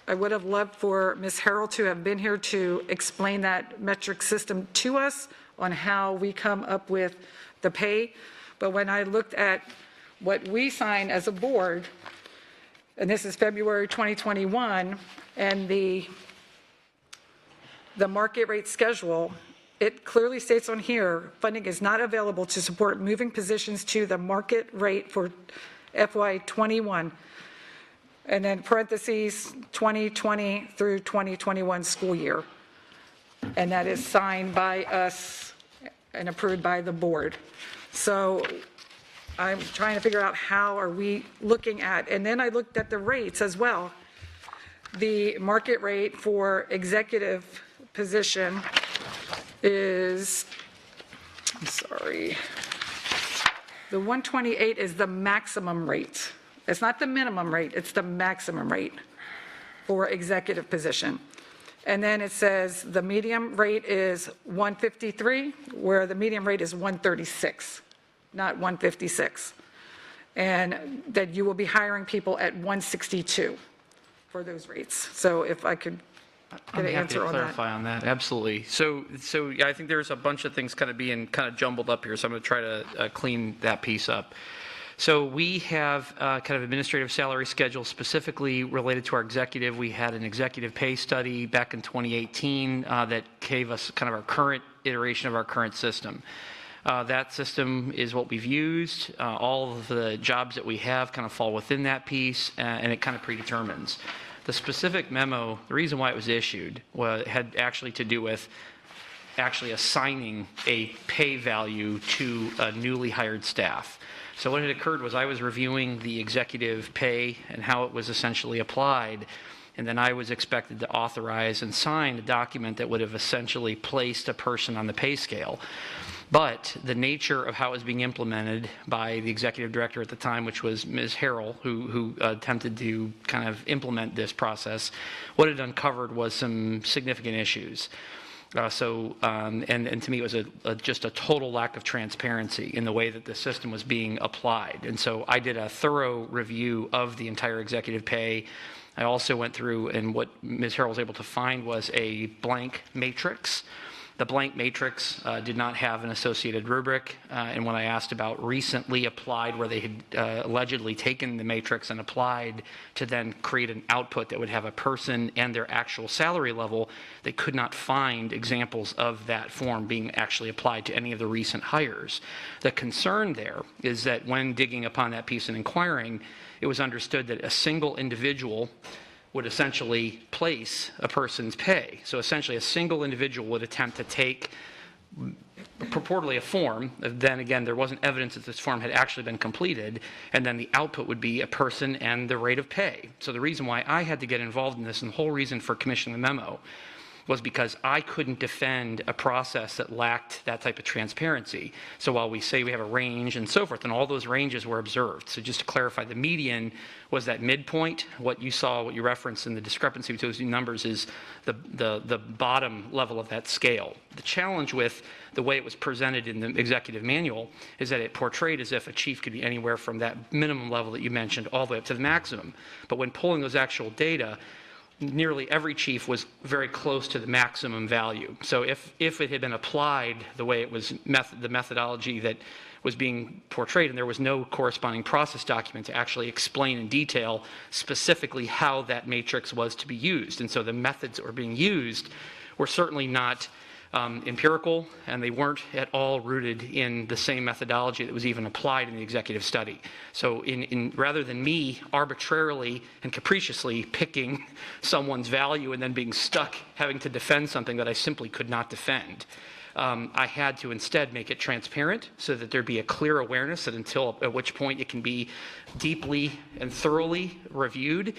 I would have loved for Ms. Harrell to have been here to explain that metric system to us on how we come up with the pay. But when I looked at what we signed as a board, and this is February 2021, and the market rate schedule, it clearly states on here, funding is not available to support moving positions to the market rate for FY21. And then parentheses, 2020 through 2021 school year. And that is signed by us and approved by the board. So I'm trying to figure out how are we looking at, and then I looked at the rates as well. The market rate for executive position is, I'm sorry, the 128 is the maximum rate. It's not the minimum rate, it's the maximum rate for executive position. And then it says the medium rate is 153, where the medium rate is 136, not 156. And that you will be hiring people at 162 for those rates. So if I could get an answer on that. I'm happy to clarify on that, absolutely. So yeah, I think there's a bunch of things kind of being kind of jumbled up here, so I'm going to try to clean that piece up. So we have kind of administrative salary schedule specifically related to our executive. We had an executive pay study back in 2018 that gave us kind of our current iteration of our current system. That system is what we've used. All of the jobs that we have kind of fall within that piece, and it kind of predetermines. The specific memo, the reason why it was issued had actually to do with actually assigning a pay value to newly hired staff. So what had occurred was I was reviewing the executive pay and how it was essentially applied, and then I was expected to authorize and sign a document that would have essentially placed a person on the pay scale. But the nature of how it was being implemented by the executive director at the time, which was Ms. Harrell, who attempted to kind of implement this process, what it uncovered was some significant issues. And to me, it was just a total lack of transparency in the way that the system was being applied. And so I did a thorough review of the entire executive pay. I also went through, and what Ms. Harrell was able to find was a blank matrix. The blank matrix did not have an associated rubric, and when I asked about recently applied, where they had allegedly taken the matrix and applied to then create an output that would have a person and their actual salary level, they could not find examples of that form being actually applied to any of the recent hires. The concern there is that when digging upon that piece and inquiring, it was understood that a single individual would essentially place a person's pay. So essentially a single individual would attempt to take purportedly a form, then again there wasn't evidence that this form had actually been completed, and then the output would be a person and the rate of pay. So the reason why I had to get involved in this, and the whole reason for commissioning the memo, was because I couldn't defend a process that lacked that type of transparency. So while we say we have a range and so forth, and all those ranges were observed. So just to clarify, the median was that midpoint. What you saw, what you referenced in the discrepancy between those numbers is the bottom level of that scale. The challenge with the way it was presented in the executive manual is that it portrayed as if a chief could be anywhere from that minimum level that you mentioned all the way up to the maximum. But when pulling those actual data, nearly every chief was very close to the maximum value. So if it had been applied the way it was, the methodology that was being portrayed, and there was no corresponding process document to actually explain in detail specifically how that matrix was to be used. And so the methods that were being used were certainly not empirical, and they weren't at all rooted in the same methodology that was even applied in the executive study. So rather than me arbitrarily and capriciously picking someone's value and then being stuck having to defend something that I simply could not defend, I had to instead make it transparent so that there'd be a clear awareness that at which point it can be deeply and thoroughly reviewed,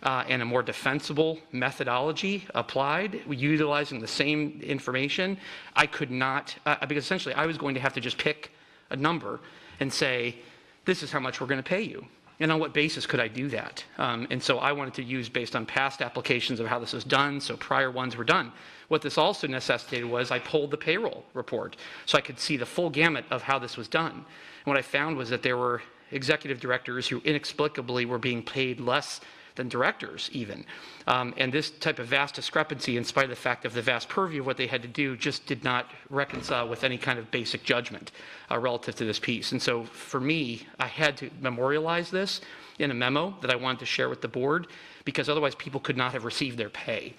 and a more defensible methodology applied, utilizing the same information. I could not, because essentially I was going to have to just pick a number and say, this is how much we're going to pay you. And on what basis could I do that? And so I wanted to use based on past applications of how this was done, so prior ones were done. What this also necessitated was I pulled the payroll report so I could see the full gamut of how this was done. And what I found was that there were executive directors who inexplicably were being paid less than directors even. And this type of vast discrepancy, in spite of the fact of the vast purview of what they had to do, just did not reconcile with any kind of basic judgment relative to this piece. And so for me, I had to memorialize this in a memo that I wanted to share with the board, because otherwise people could not have received their pay,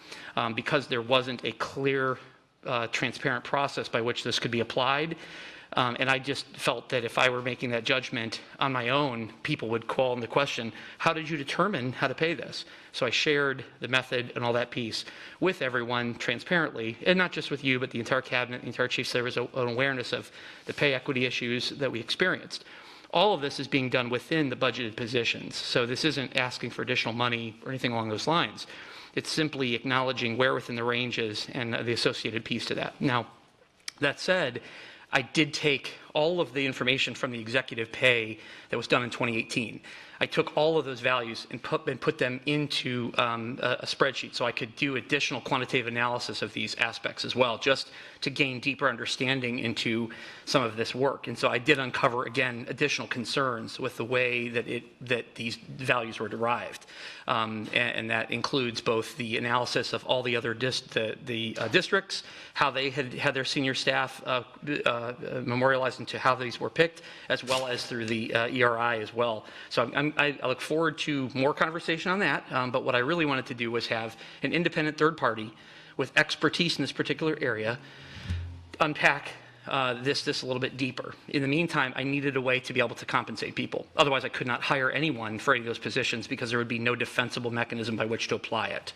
because there wasn't a clear, transparent process by which this could be applied. And I just felt that if I were making that judgment on my own, people would call into question, how did you determine how to pay this? So I shared the method and all that piece with everyone transparently, and not just with you, but the entire cabinet, the entire chief. So there was an awareness of the pay equity issues that we experienced. All of this is being done within the budgeted positions. So this isn't asking for additional money or anything along those lines. It's simply acknowledging where within the range is and the associated piece to that. Now, that said, I did take all of the information from the executive pay that was done in 2018. I took all of those values and put them into a spreadsheet so I could do additional quantitative analysis of these aspects as well, just to gain deeper understanding into some of this work. And so I did uncover, again, additional concerns with the way that these values were derived. And that includes both the analysis of all the other districts, how they had their senior staff memorialized into how these were picked, as well as through the ERI as well. So I look forward to more conversation on that, but what I really wanted to do was have an independent third party with expertise in this particular area unpack this a little bit deeper. In the meantime, I needed a way to be able to compensate people. Otherwise, I could not hire anyone for any of those positions because there would be no defensible mechanism by which to apply it.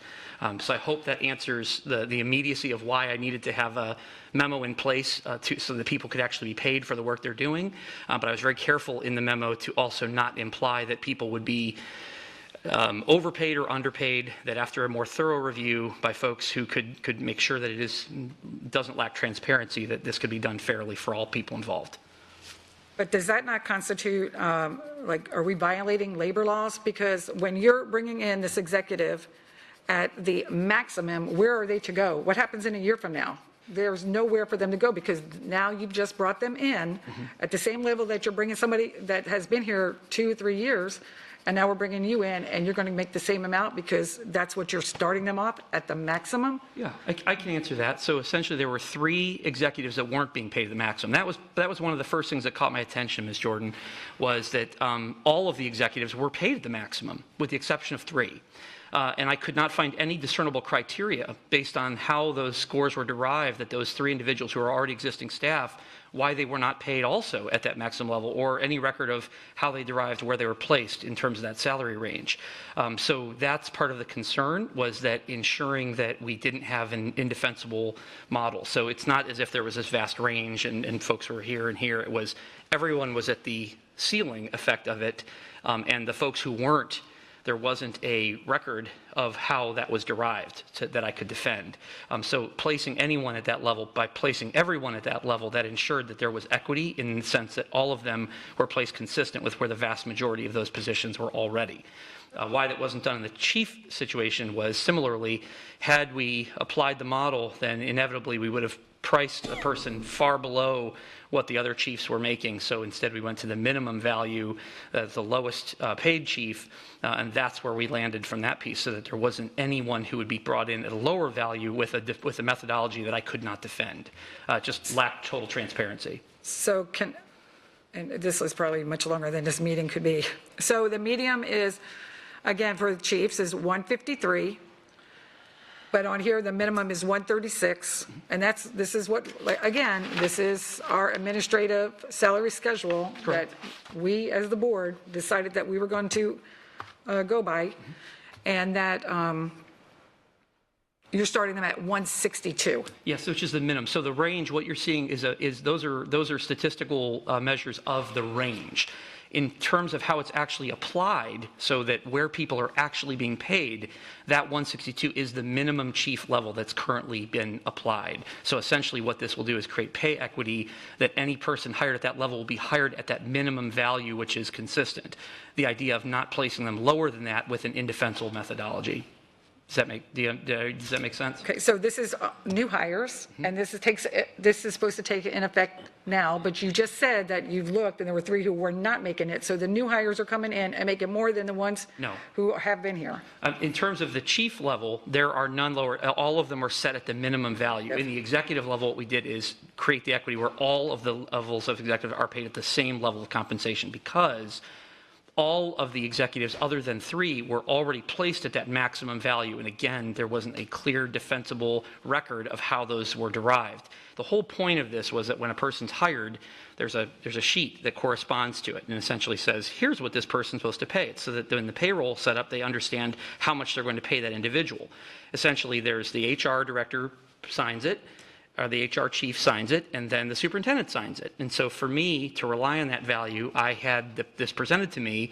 So I hope that answers the immediacy of why I needed to have a memo in place so that people could actually be paid for the work they're doing. But I was very careful in the memo to also not imply that people would be overpaid or underpaid, that after a more thorough review by folks who could make sure that it doesn't lack transparency, that this could be done fairly for all people involved. But does that not constitute, are we violating labor laws? Because when you're bringing in this executive at the maximum, where are they to go? What happens in a year from now? There's nowhere for them to go because now you've just brought them in at the same level that you're bringing somebody that has been here 2 or 3 years, and now we're bringing you in and you're going to make the same amount because that's what you're starting them off at the maximum? Yeah, I can answer that. So essentially there were 3 executives that weren't being paid the maximum. That was one of the first things that caught my attention, Ms. Jordan, was that all of the executives were paid at the maximum with the exception of 3. And I could not find any discernible criteria based on how those scores were derived that those 3 individuals who are already existing staff, why they were not paid also at that maximum level, or any record of how they derived where they were placed in terms of that salary range. So that's part of the concern, was that ensuring that we didn't have an indefensible model. So it's not as if there was this vast range and folks were here and here. It was everyone was at the ceiling effect of it, and the folks who weren't, there wasn't a record of how that was derived that I could defend. So placing anyone at that level, by placing everyone at that level, that ensured that there was equity in the sense that all of them were placed consistent with where the vast majority of those positions were already. Why that wasn't done in the chief situation was similarly, had we applied the model, then inevitably we would have priced a person far below what the other chiefs were making. So instead we went to the minimum value, the lowest paid chief, and that's where we landed from that piece, so that there wasn't anyone who would be brought in at a lower value with a methodology that I could not defend. Just lacked total transparency. So and this was probably much longer than this meeting could be. So the medium is, again, for the chiefs is 153. But on here, the minimum is 136, and this is what, again, this is our administrative salary schedule that we, as the board, decided that we were going to go by, and that you're starting them at 162. Yes, which is the minimum. So the range, what you're seeing is those are statistical measures of the range. In terms of how it's actually applied, so that where people are actually being paid, that 162 is the minimum chief level that's currently been applied. So essentially what this will do is create pay equity, that any person hired at that level will be hired at that minimum value, which is consistent. The idea of not placing them lower than that with an indefensible methodology. Does that make sense? Okay, so this is new hires, and this is supposed to take in effect now, but you just said that you've looked and there were 3 who were not making it. So the new hires are coming in and making more than the ones who have been here. In terms of the chief level, there are none lower. All of them are set at the minimum value. In the executive level, what we did is create the equity where all of the levels of executive are paid at the same level of compensation, because all of the executives other than 3 were already placed at that maximum value. And again, there wasn't a clear defensible record of how those were derived. The whole point of this was that when a person's hired, there's a sheet that corresponds to it and essentially says, here's what this person's supposed to pay. It's so that when the payroll set up, they understand how much they're going to pay that individual. Essentially, there's the HR director signs it, or the HR chief signs it, and then the superintendent signs it. And so for me to rely on that value, I had this presented to me,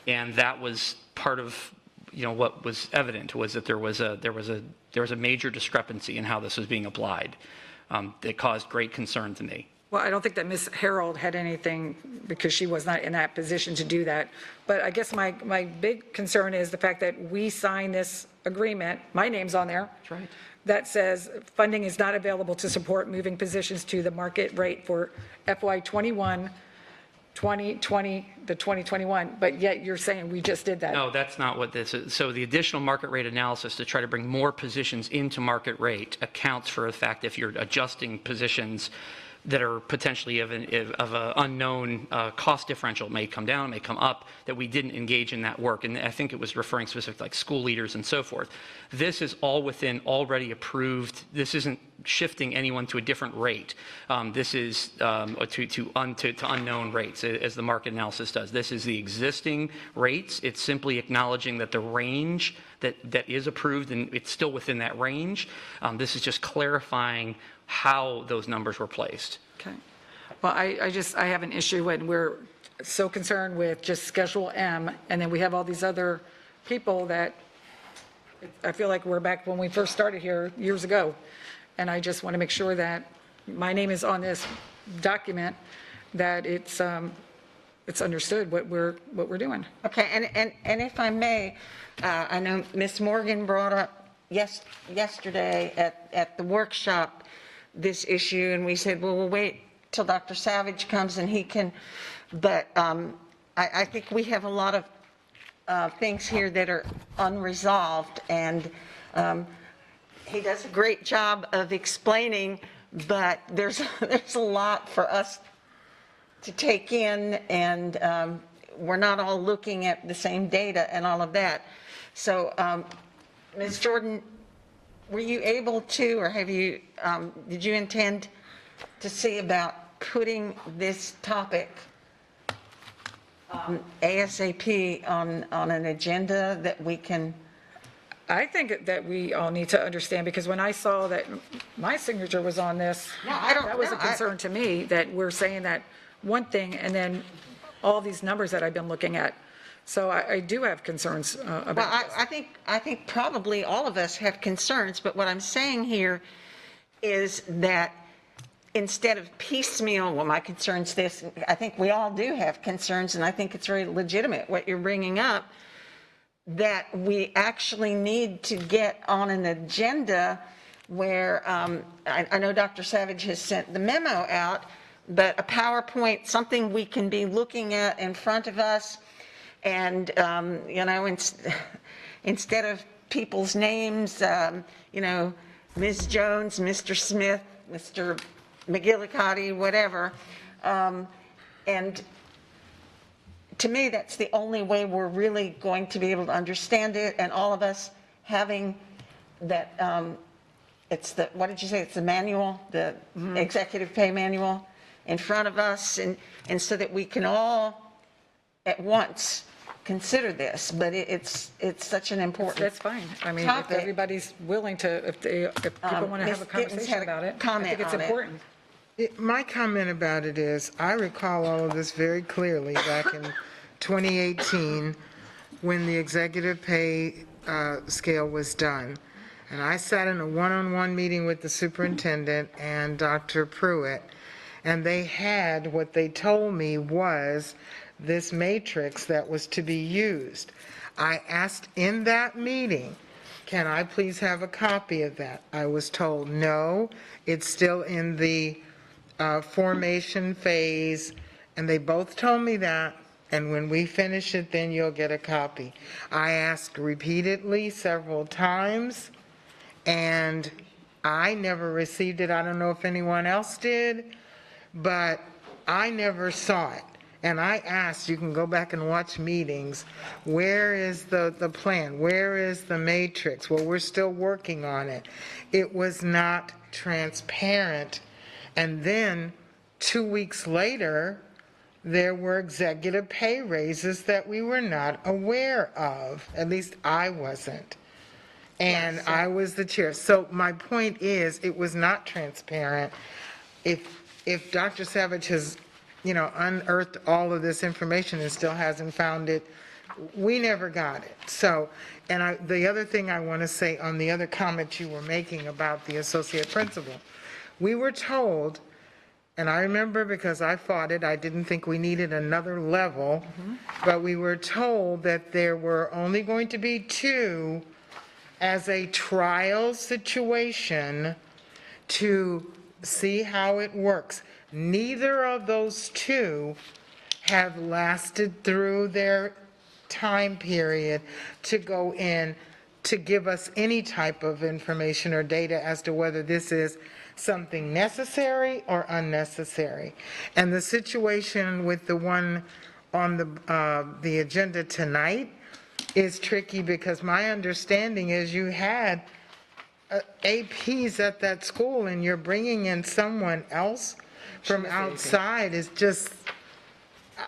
and that was part of what was evident, was that there was a major discrepancy in how this was being applied that caused great concern to me. Well, I don't think that Ms. Harold had anything, because she was not in that position to do that. But I guess my big concern is the fact that we signed this agreement, my name's on there. That's right. That says funding is not available to support moving positions to the market rate for FY21, 2020 to 2021, but yet you're saying we just did that. No, that's not what this is. So the additional market rate analysis to try to bring more positions into market rate accounts for the fact if you're adjusting positions that are potentially of an unknown cost differential, may come down, may come up, that we didn't engage in that work. And I think it was referring specifically like school leaders and so forth. This is all within already approved. This isn't shifting anyone to a different rate. This is to unknown rates, as the market analysis does. This is the existing rates. It's simply acknowledging that the range that is approved, and it's still within that range. This is just clarifying how those numbers were placed. Okay. Well, I have an issue when we're so concerned with just Schedule M, and then we have all these other people that, I feel like we're back when we first started here years ago. And I just want to make sure that my name is on this document, that it's understood what we're doing. Okay, and if I may, I know Ms. Morgan brought up yesterday at the workshop this issue, and we said, well, we'll wait till Dr. Savage comes and he can, but I think we have a lot of things here that are unresolved, and he does a great job of explaining, but there's a lot for us to take in, and we're not all looking at the same data and all of that. So, Ms. Jordan, were you able to, or have you, did you intend to see about putting this topic ASAP on an agenda that we can? I think that we all need to understand, because when I saw that my signature was on this, that was a concern to me, that we're saying that one thing and then all these numbers that I've been looking at. So I do have concerns about this. I think probably all of us have concerns, but what I'm saying here is that instead of piecemeal, well, my concern's this, I think we all do have concerns, and I think it's very legitimate what you're bringing up, that we actually need to get on an agenda where, I know Dr. Savage has sent the memo out, but a PowerPoint, something we can be looking at in front of us, and, instead of people's names, Ms. Jones, Mr. Smith, Mr. McGillicuddy, whatever. And to me, that's the only way we're really going to be able to understand it, and all of us having that, it's the, what did you say, it's the manual, the executive pay manual in front of us, and so that we can all at once consider this, but it's such an important That's fine. I mean, topic. if everybody's willing to, if people want to have a conversation about it, I think it's important. My comment about it is, I recall all of this very clearly back in 2018, when the executive pay scale was done. And I sat in a one-on-one meeting with the superintendent and Dr. Pruitt, and they had, what they told me was, this matrix that was to be used. I asked in that meeting, can I please have a copy of that? I was told, no, it's still in the formation phase, and they both told me that, and when we finish it, then you'll get a copy. I asked repeatedly several times, and I never received it. I don't know if anyone else did, but I never saw it. And I asked, you can go back and watch meetings, where is the plan? Where is the matrix? Well, we're still working on it. It was not transparent. And then 2 weeks later, there were executive pay raises that we were not aware of. At least I wasn't. And I was the chair. So my point is, it was not transparent. If Dr. Savage has unearthed all of this information and still hasn't found it, we never got it. So, and the other thing I want to say on the other comment you were making about the associate principal, we were told, and I remember because I fought it, I didn't think we needed another level, but we were told that there were only going to be 2 as a trial situation to see how it works. Neither of those 2 have lasted through their time period to go in to give us any type of information or data as to whether this is something necessary or unnecessary. And the situation with the one on the agenda tonight is tricky, because my understanding is you had APs at that school and you're bringing in someone else from outside is just,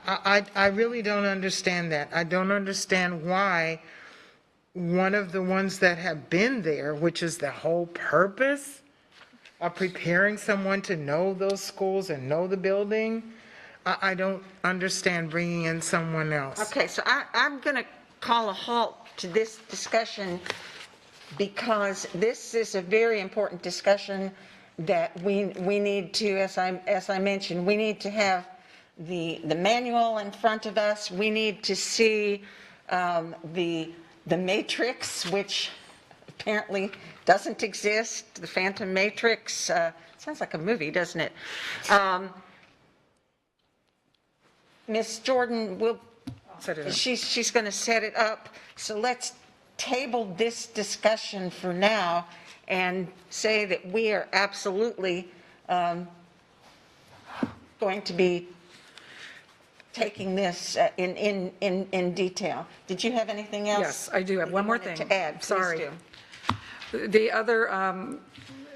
I really don't understand that. I don't understand why one of the ones that have been there, which is the whole purpose of preparing someone to know those schools and know the building, I don't understand bringing in someone else. Okay, so I'm going to call a halt to this discussion because this is a very important discussion that we need to, as I mentioned, we need to have the manual in front of us. We need to see the matrix, which apparently doesn't exist, the Phantom Matrix. Sounds like a movie, doesn't it? Ms. Jordan will, she's going to set it up. So let's table this discussion for now and say that we are absolutely going to be taking this in detail. Did you have anything else? Yes, I do have one more thing. To add, Sorry. Please do.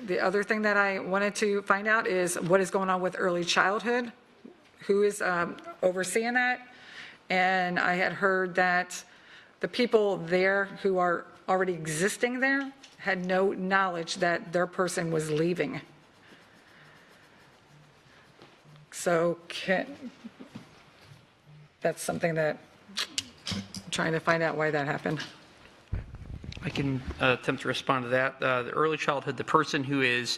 The other thing that I wanted to find out is what is going on with early childhood, who is overseeing that, and I had heard that the people there who are already existing there had no knowledge that their person was leaving. So that's something that I'm trying to find out why that happened. I can attempt to respond to that. The early childhood, the person who is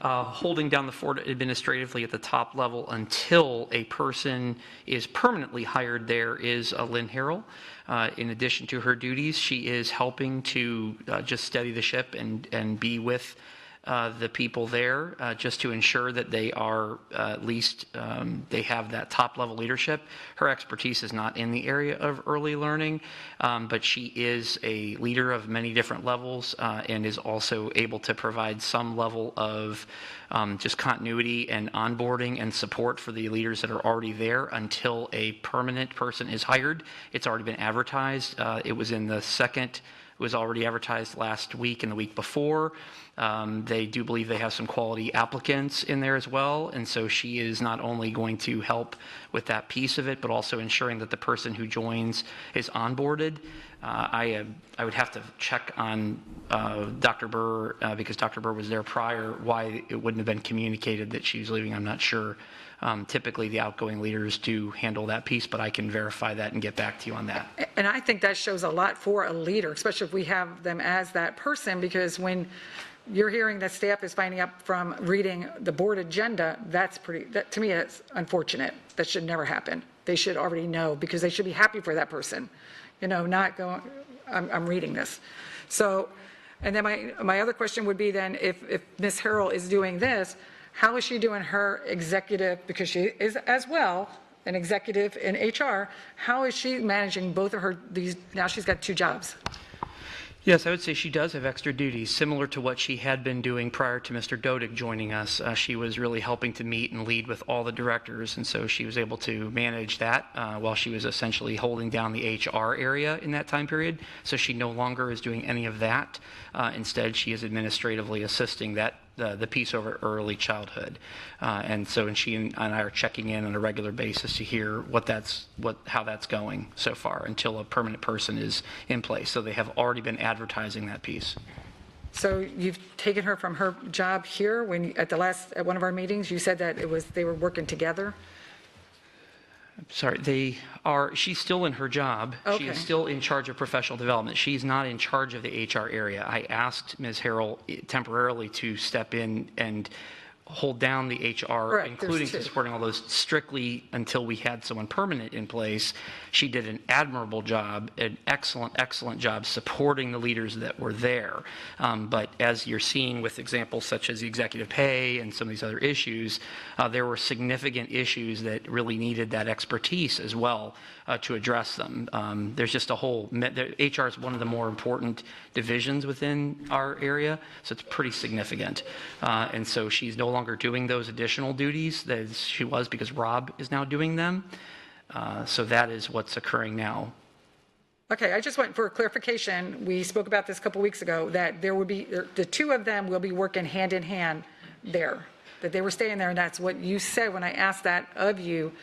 holding down the fort administratively at the top level until a person is permanently hired there is Lynn Harrell. In addition to her duties, she is helping to just steady the ship and be with the people there just to ensure that they are at least they have that top level leadership. Her expertise is not in the area of early learning, but she is a leader of many different levels and is also able to provide some level of just continuity and onboarding and support for the leaders that are already there until a permanent person is hired. It's already been advertised. It was in the second. It was already advertised last week and the week before. They do believe they have some quality applicants in there as well, and so she is not only going to help with that piece of it, but also ensuring that the person who joins is onboarded. I would have to check on Dr. Burr, because Dr. Burr was there prior, why it wouldn't have been communicated that she was leaving. I'm not sure. Typically, the outgoing leaders do handle that piece, but I can verify that and get back to you on that. And I think that shows a lot for a leader, especially if we have them as that person, because when you're hearing that staff is finding out from reading the board agenda, that to me, it's unfortunate. That should never happen. They should already know, because they should be happy for that person, not going, I'm reading this. So, and then my other question would be then, if Ms. Harrell is doing this, how is she doing her executive, because she is as well an executive in HR, how is she managing both of these, now she's got two jobs? Yes, I would say she does have extra duties, similar to what she had been doing prior to Mr. Dodig joining us. She was really helping to meet and lead with all the directors, and so she was able to manage that while she was essentially holding down the HR area in that time period. So she no longer is doing any of that. Instead, she is administratively assisting the piece over early childhood. And she and I are checking in on a regular basis to hear how that's going so far until a permanent person is in place. So they have already been advertising that piece. So you've taken her from her job here when at one of our meetings, you said that they were working together? Sorry, she's still in her job. Okay. She is still in charge of professional development. She's not in charge of the HR area. I asked Ms. Harrell temporarily to step in and hold down the HR, including supporting all those strictly until we had someone permanent in place. She did an admirable job, an excellent job supporting the leaders that were there. But as you're seeing with examples such as the executive pay and some of these other issues, there were significant issues that really needed that expertise as well to address them. There's just HR is one of the more important divisions within our area, so it's pretty significant. And so she's no longer doing those additional duties that she was, because Rob is now doing them. So that is what's occurring now. Okay, I just went for clarification. We spoke about this a couple weeks ago, that there would be, the two of them will be working hand in hand there, that they were staying there, and that's what you said when I asked that of you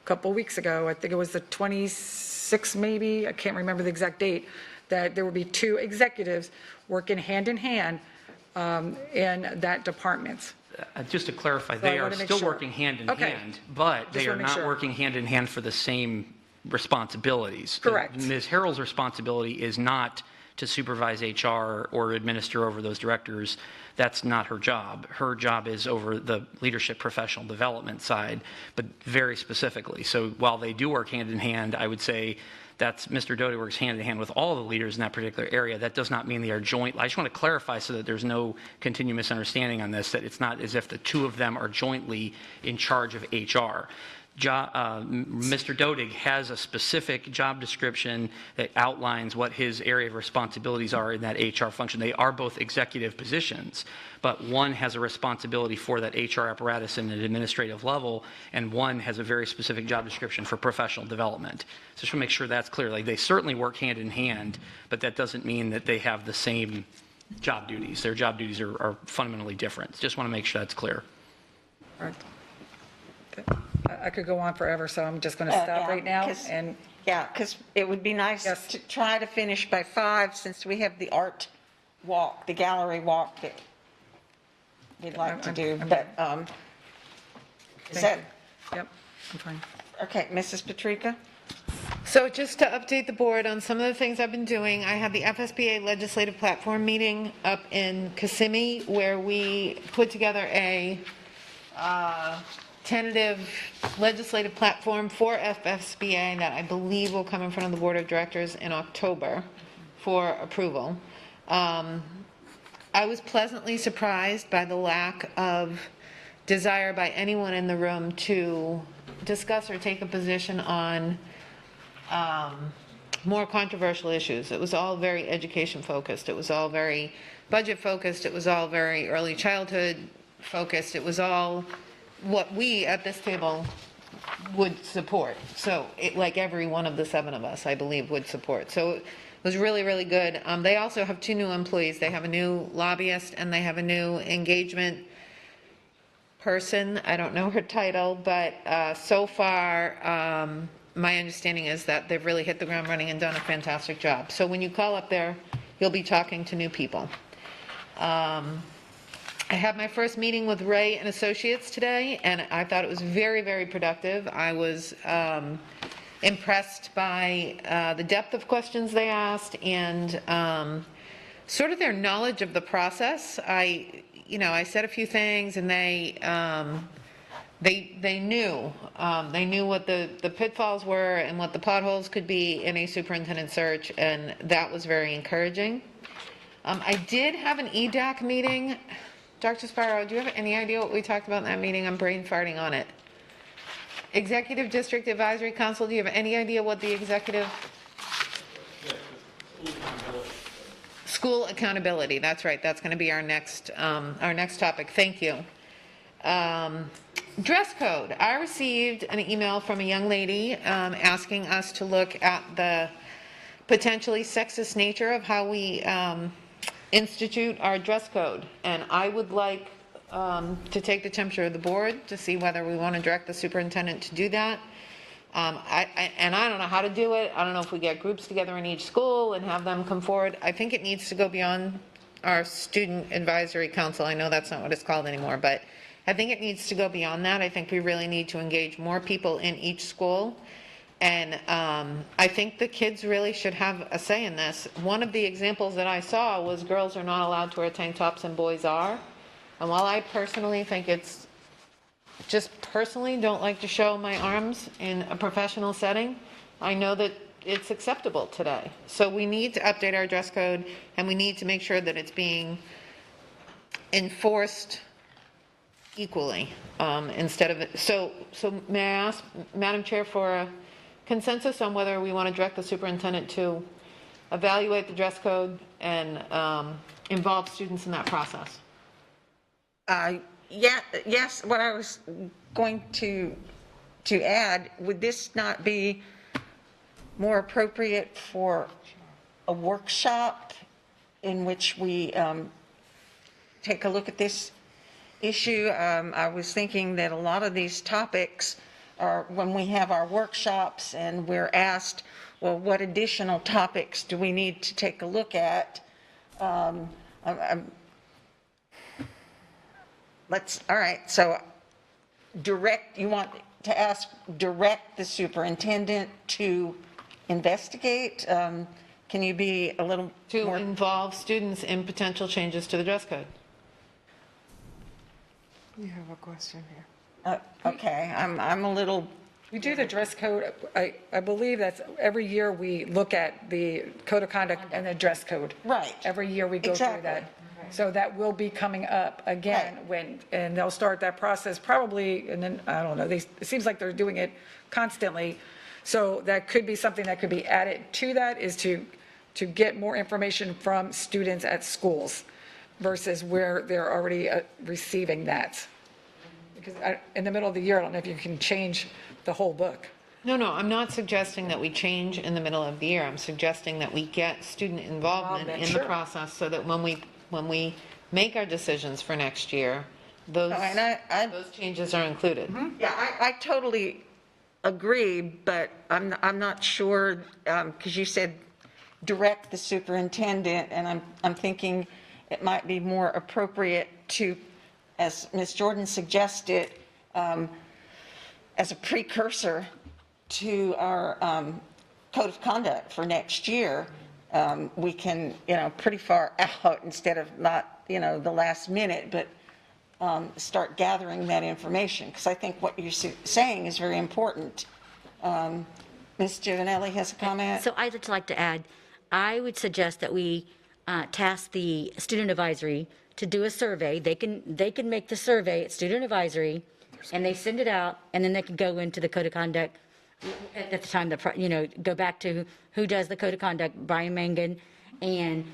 a couple weeks ago. I think it was the 26th maybe, I can't remember the exact date, that there would be two executives working hand in hand in that department. Just to clarify, So I they are wanna make still sure. working hand in Okay. hand, but Just they are wanna make not sure. working hand in hand for the same responsibilities. Correct. Ms. Harrell's responsibility is not to supervise HR or administer over those directors. That's not her job. Her job is over the leadership professional development side, but very specifically. So while they do work hand in hand, I would say that's Mr. Doty works hand in hand with all the leaders in that particular area. That does not mean they are joint. I just want to clarify so that there's no continued misunderstanding on this, that it's not as if the two of them are jointly in charge of HR. Mr. Dodig has a specific job description that outlines what his area of responsibilities are in that HR function. They are both executive positions, but one has a responsibility for that HR apparatus in an administrative level, and one has a very specific job description for professional development. So just want to make sure that's clear. Like, they certainly work hand in hand, but that doesn't mean that they have the same job duties. Their job duties are fundamentally different. Just want to make sure that's clear. All right. I could go on forever, so I'm just going to stop right now. And Yeah, because it would be nice to try to finish by 5, since we have the art walk, the gallery walk that we'd like to do, but, is that, Yep, I'm fine. okay, Mrs. Patrica? So just to update the board on some of the things I've been doing, I had the FSBA Legislative Platform meeting up in Kissimmee, where we put together a tentative legislative platform for FSBA that I believe will come in front of the Board of Directors in October for approval. I was pleasantly surprised by the lack of desire by anyone in the room to discuss or take a position on more controversial issues. It was all very education focused. It was all very budget focused. It was all very early childhood focused. It was all what we at this table would support. So like every one of the 7 of us, I believe, would support. So it was really, really good. They also have 2 new employees. They have a new lobbyist and they have a new engagement person. I don't know her title, but so far, my understanding is that they've really hit the ground running and done a fantastic job. So when you call up there, you'll be talking to new people. I had my first meeting with Ray and Associates today, and I thought it was very, very productive. I was impressed by the depth of questions they asked and sort of their knowledge of the process. I said a few things, and they knew what the pitfalls were and what the potholes could be in a superintendent search, and that was very encouraging. I did have an EDAC meeting. Dr. Sparrow, do you have any idea what we talked about in that meeting? I'm brain farting on it. Executive District Advisory Council, do you have any idea what the executive? School accountability, that's right. That's going to be our next topic. Thank you. Dress code. I received an email from a young lady asking us to look at the potentially sexist nature of how we institute our dress code. And I would like to take the temperature of the board to see whether we want to direct the superintendent to do that. I don't know how to do it. I don't know if we get groups together in each school and have them come forward. I think it needs to go beyond our student advisory council. I know that's not what it's called anymore, but I think it needs to go beyond that. I think we really need to engage more people in each school. And I think the kids really should have a say in this. One of the examples that I saw was girls are not allowed to wear tank tops and boys are. And while I personally think it's just personally don't like to show my arms in a professional setting, I know that it's acceptable today. So we need to update our dress code, and we need to make sure that it's being enforced equally instead of it. So may I ask, Madam Chair, for a consensus on whether we want to direct the superintendent to evaluate the dress code and involve students in that process? Yes, what I was going to add, would this not be more appropriate for a workshop in which we take a look at this issue. I was thinking that a lot of these topics are when we have our workshops and we're asked, well, what additional topics do we need to take a look at? All right, so you want to direct the superintendent to investigate? Can you be a little To more? involve students in potential changes to the dress code. You have a question here. Okay, I'm a little, We do the dress code, I believe that's, every year we look at the code of conduct and the dress code. Right. Every year we go through Exactly. that. So that will be coming up again and they'll start that process probably, and then, I don't know, it seems like they're doing it constantly. So that could be something that could be added to that, is to get more information from students at schools versus where they're already receiving that. Because in the middle of the year, I don't know if you can change the whole book. No, I'm not suggesting that we change in the middle of the year. I'm suggesting that we get student involvement in the Sure. process so that when we make our decisions for next year, those changes are included. yeah, I totally agree, but I'm not sure, because you said direct the superintendent, and I'm thinking it might be more appropriate to, as Ms. Jordan suggested, as a precursor to our code of conduct for next year, we can, pretty far out instead of not, the last minute, but start gathering that information, because I think what you're saying is very important. Ms. Giovanelli has a comment? So I'd just like to add, I would suggest that we task the student advisory to do a survey. They can make the survey at student advisory, and they send it out, and then they can go into the code of conduct at the time, go back to who does the code of conduct, Brian Mangan, and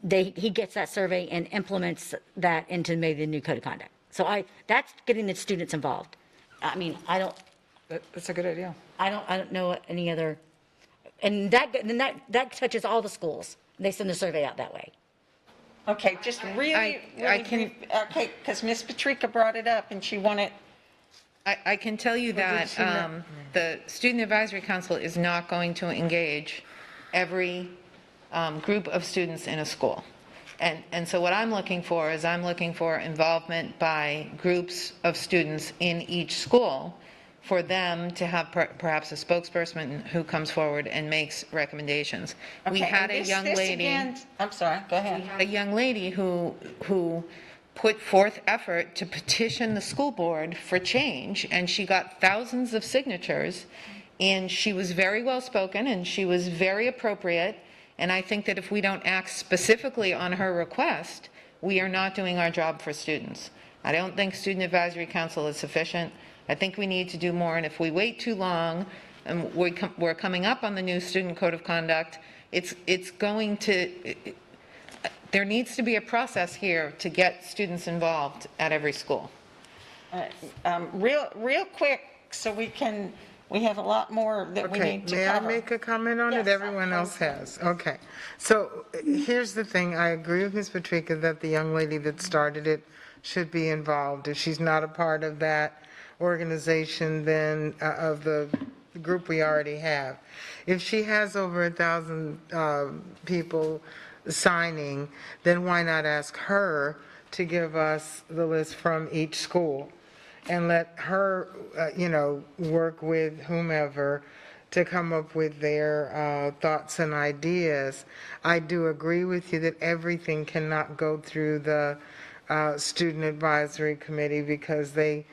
he gets that survey and implements that into maybe the new code of conduct. So that's getting the students involved. I mean, That's a good idea. I don't know any other, and that touches all the schools. They send the survey out that way. Okay, just really brief, okay, because Ms. Patrica brought it up and she wanted. I can tell you that the Student Advisory Council is not going to engage every group of students in a school. And so what I'm looking for is involvement by groups of students in each school, for them to have perhaps a spokesperson who comes forward and makes recommendations. We had a young lady. I'm sorry, go ahead. We had a young lady who put forth effort to petition the school board for change, and she got thousands of signatures, and she was very well spoken and she was very appropriate. And I think that if we don't act specifically on her request, we are not doing our job for students. I don't think Student Advisory Council is sufficient. I think we need to do more, and if we wait too long, and we're coming up on the new student code of conduct, there needs to be a process here to get students involved at every school. Real quick, so we have a lot more that we need to May I cover. make a comment on it? Everyone else has. Okay. So here's the thing. I agree with Ms. Patrica that the young lady that started it should be involved. If she's not a part of that organization, then of the group we already have. If she has over 1,000 people signing, then why not ask her to give us the list from each school and let her, work with whomever to come up with their thoughts and ideas. I do agree with you that everything cannot go through the Student Advisory Committee, because there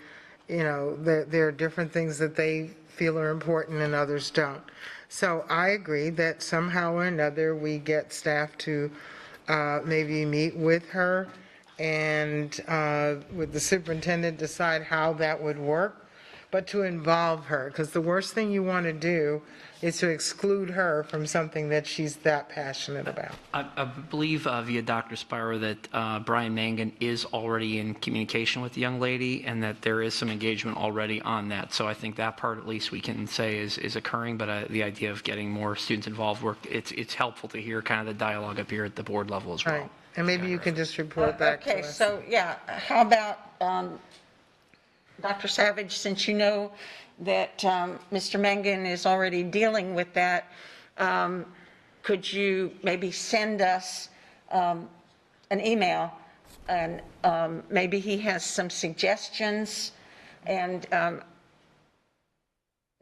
are different things that they feel are important and others don't. So I agree that somehow or another we get staff to maybe meet with her and with the superintendent decide how that would work. but to involve her, because the worst thing you want to do is to exclude her from something that she's that passionate about. I believe via Dr. Spiro that Brian Mangan is already in communication with the young lady and that there is some engagement already on that. So I think that part at least we can say is occurring, but the idea of getting more students involved, it's helpful to hear kind of the dialogue up here at the board level as well. Right, and maybe you can just report back to Okay, us. so, yeah, how about, Dr. Savage, since you know that Mr. Mangan is already dealing with that, could you maybe send us an email, and maybe he has some suggestions, and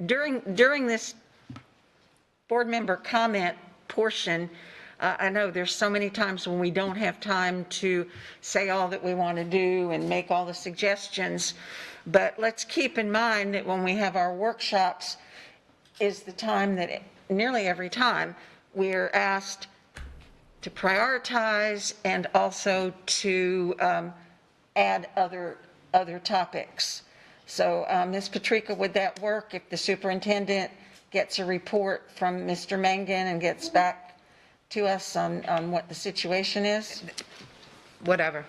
during this board member comment portion, I know there's so many times when we don't have time to say all that we want to do and make all the suggestions, but let's keep in mind that when we have our workshops is the time that nearly every time we're asked to prioritize and also to add other topics. So Ms. Patrica, would that work if the superintendent gets a report from Mr. Mangan and gets back to us on what the situation is? Whatever.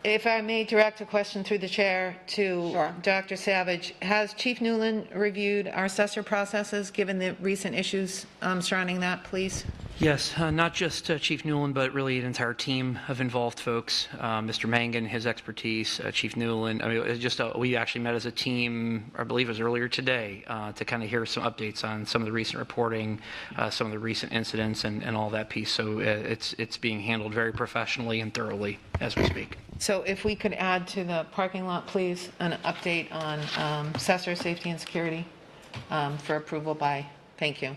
If I may direct a question through the chair to Dr. Savage, has Chief Newland reviewed our assessor processes, given the recent issues surrounding that, please? Yes, not just Chief Newland, but really an entire team of involved folks. Mr. Mangan, his expertise, Chief Newland. I mean, it was just we actually met as a team, I believe it was earlier today, to kind of hear some updates on some of the recent reporting, some of the recent incidents, and all that piece. So it's being handled very professionally and thoroughly as we speak. So if we could add to the parking lot, please, an update on assessor safety and security for approval by, thank you.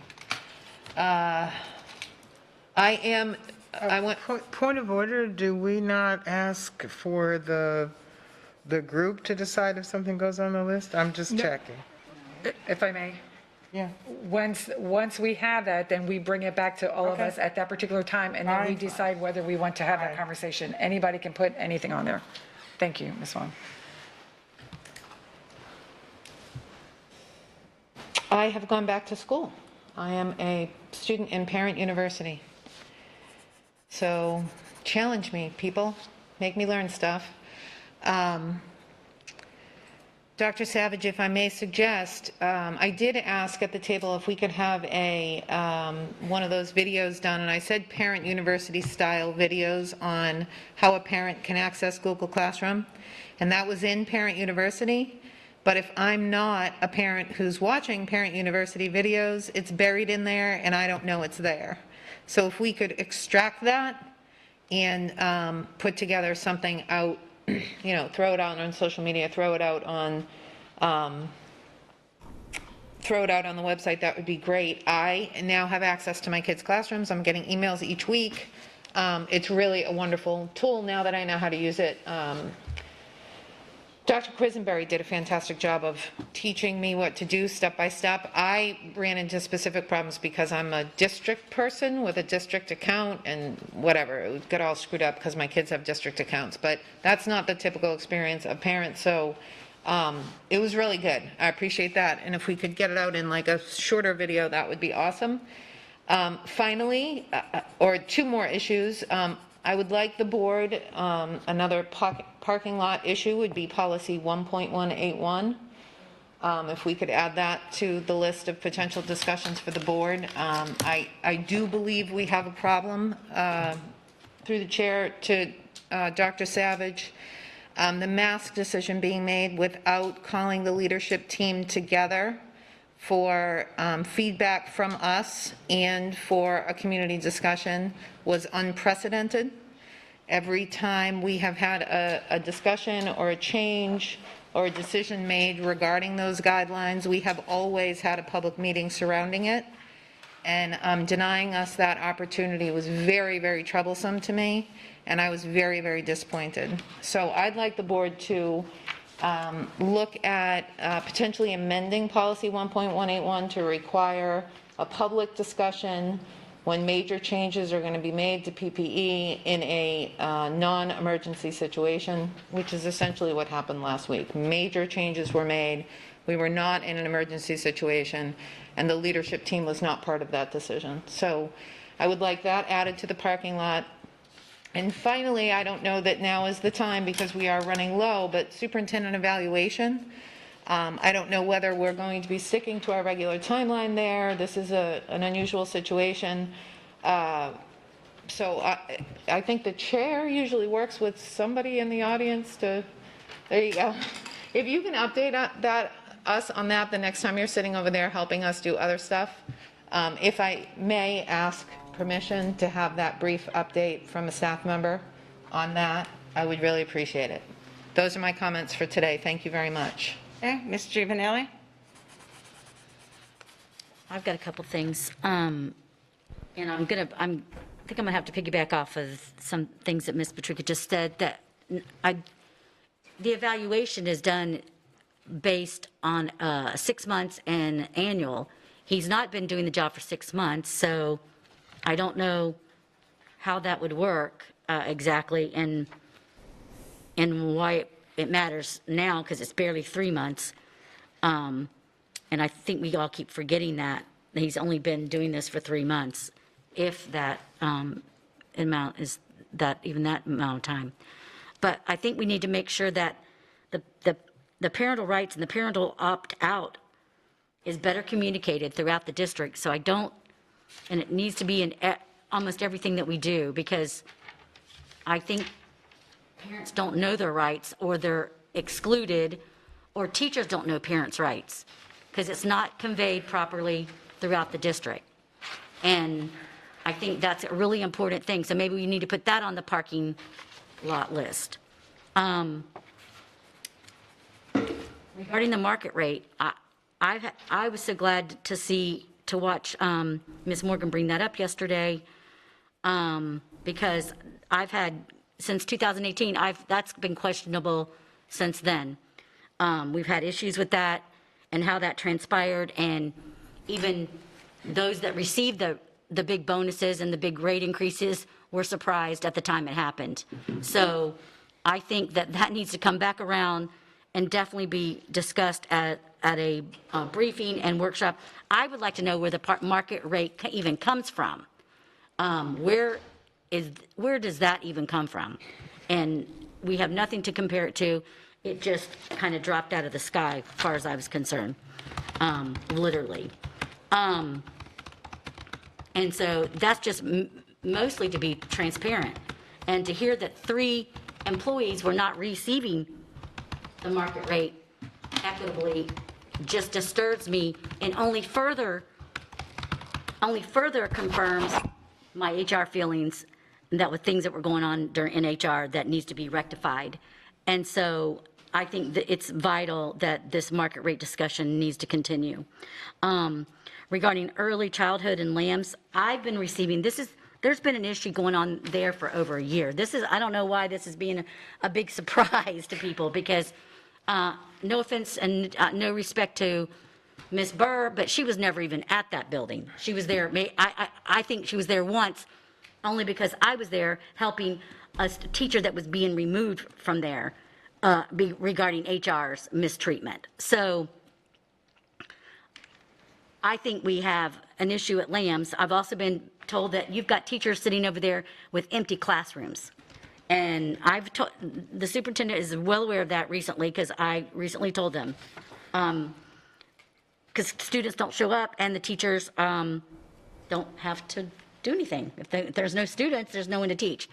Point of order, do we not ask for the group to decide if something goes on the list? I'm just checking. If I may? Yeah. Once we have that, then we bring it back to all of us at that particular time, and then we decide whether we want to have that conversation. Anybody can put anything on there. Thank you, Ms. Wong. I have gone back to school. I am a student in Parent University. So challenge me, people. Make me learn stuff. Dr. Savage, if I may suggest, I did ask at the table if we could have one of those videos done, and I said Parent University style videos on how a parent can access Google Classroom, and that was in Parent University. But if I'm not a parent who's watching Parent University videos, it's buried in there and I don't know it's there. So if we could extract that and put together something out, you know, throw it out on social media, throw it out on the website, that would be great. I now have access to my kids' classrooms. I'm getting emails each week. It's really a wonderful tool now that I know how to use it. Dr. Quisenberry did a fantastic job of teaching me what to do step by step. I ran into specific problems because I'm a district person with a district account and whatever. It got all screwed up because my kids have district accounts, but that's not the typical experience of parents. So it was really good. I appreciate that. And if we could get it out in like a shorter video, that would be awesome. Finally, or two more issues. I would like the board, another parking lot issue would be policy 1.181. If we could add that to the list of potential discussions for the board. I do believe we have a problem, through the chair to Dr. Savage, the mask decision being made without calling the leadership team together for feedback from us and for a community discussion was unprecedented. Every time we have had a discussion or a change or a decision made regarding those guidelines, we have always had a public meeting surrounding it. And denying us that opportunity was very, very troublesome to me, and I was very, very disappointed. So I'd like the board to look at potentially amending policy 1.181 to require a public discussion when major changes are going to be made to PPE in a non-emergency situation, which is essentially what happened last week. Major changes were made. We were not in an emergency situation, and the leadership team was not part of that decision. So I would like that added to the parking lot. And finally, I don't know that now is the time because we are running low, but superintendent evaluation. I don't know whether we're going to be sticking to our regular timeline there. This is an unusual situation. So I think the chair usually works with somebody in the audience to, there you go. If you can update us on that the next time you're sitting over there helping us do other stuff. If I may ask permission to have that brief update from a staff member on that, I would really appreciate it. Those are my comments for today. Thank you very much. Okay, Ms. Giovanelli? I've got a couple things. And I think I'm gonna have to piggyback off of some things that Ms. Patrica just said, that the evaluation is done based on 6 months and annual. He's not been doing the job for 6 months, so I don't know how that would work exactly, and why it matters now, because it's barely 3 months. And I think we all keep forgetting that he's only been doing this for 3 months, if that amount is that, even that amount of time. But I think we need to make sure that the parental rights and the parental opt-out is better communicated throughout the district. So and it needs to be in almost everything that we do, because I think parents don't know their rights, or they're excluded, or teachers don't know parents' rights, because it's not conveyed properly throughout the district. And I think that's a really important thing. So maybe we need to put that on the parking lot list. Regarding the market rate, I was so glad to watch Ms. Morgan bring that up yesterday, because I've had, since 2018, that's been questionable since then. We've had issues with that and how that transpired, and even those that received the big bonuses and the big rate increases were surprised at the time it happened. So I think that needs to come back around and definitely be discussed at a briefing and workshop. I would like to know where the market rate even comes from. Where does that even come from? And we have nothing to compare it to. It just kind of dropped out of the sky, as far as I was concerned, literally. And so that's just mostly to be transparent. And to hear that 3 employees were not receiving the market rate equitably just disturbs me, and only further confirms my HR feelings that with things that were going on in HR that needs to be rectified. And so I think that it's vital that this market rate discussion needs to continue. Regarding early childhood and LAMs, I've been receiving, there's been an issue going on there for over a year. I don't know why this is being a big surprise to people, because no offense and no respect to Ms. Burr, but she was never even at that building. She was there, I think she was there once, only because I was there helping a teacher that was being removed from there regarding HR's mistreatment. So I think we have an issue at LAMS. I've also been told that you've got teachers sitting over there with empty classrooms. And the superintendent is well aware of that recently, because I recently told them. Because students don't show up and the teachers don't have to do anything. If there's no students, there's no one to teach.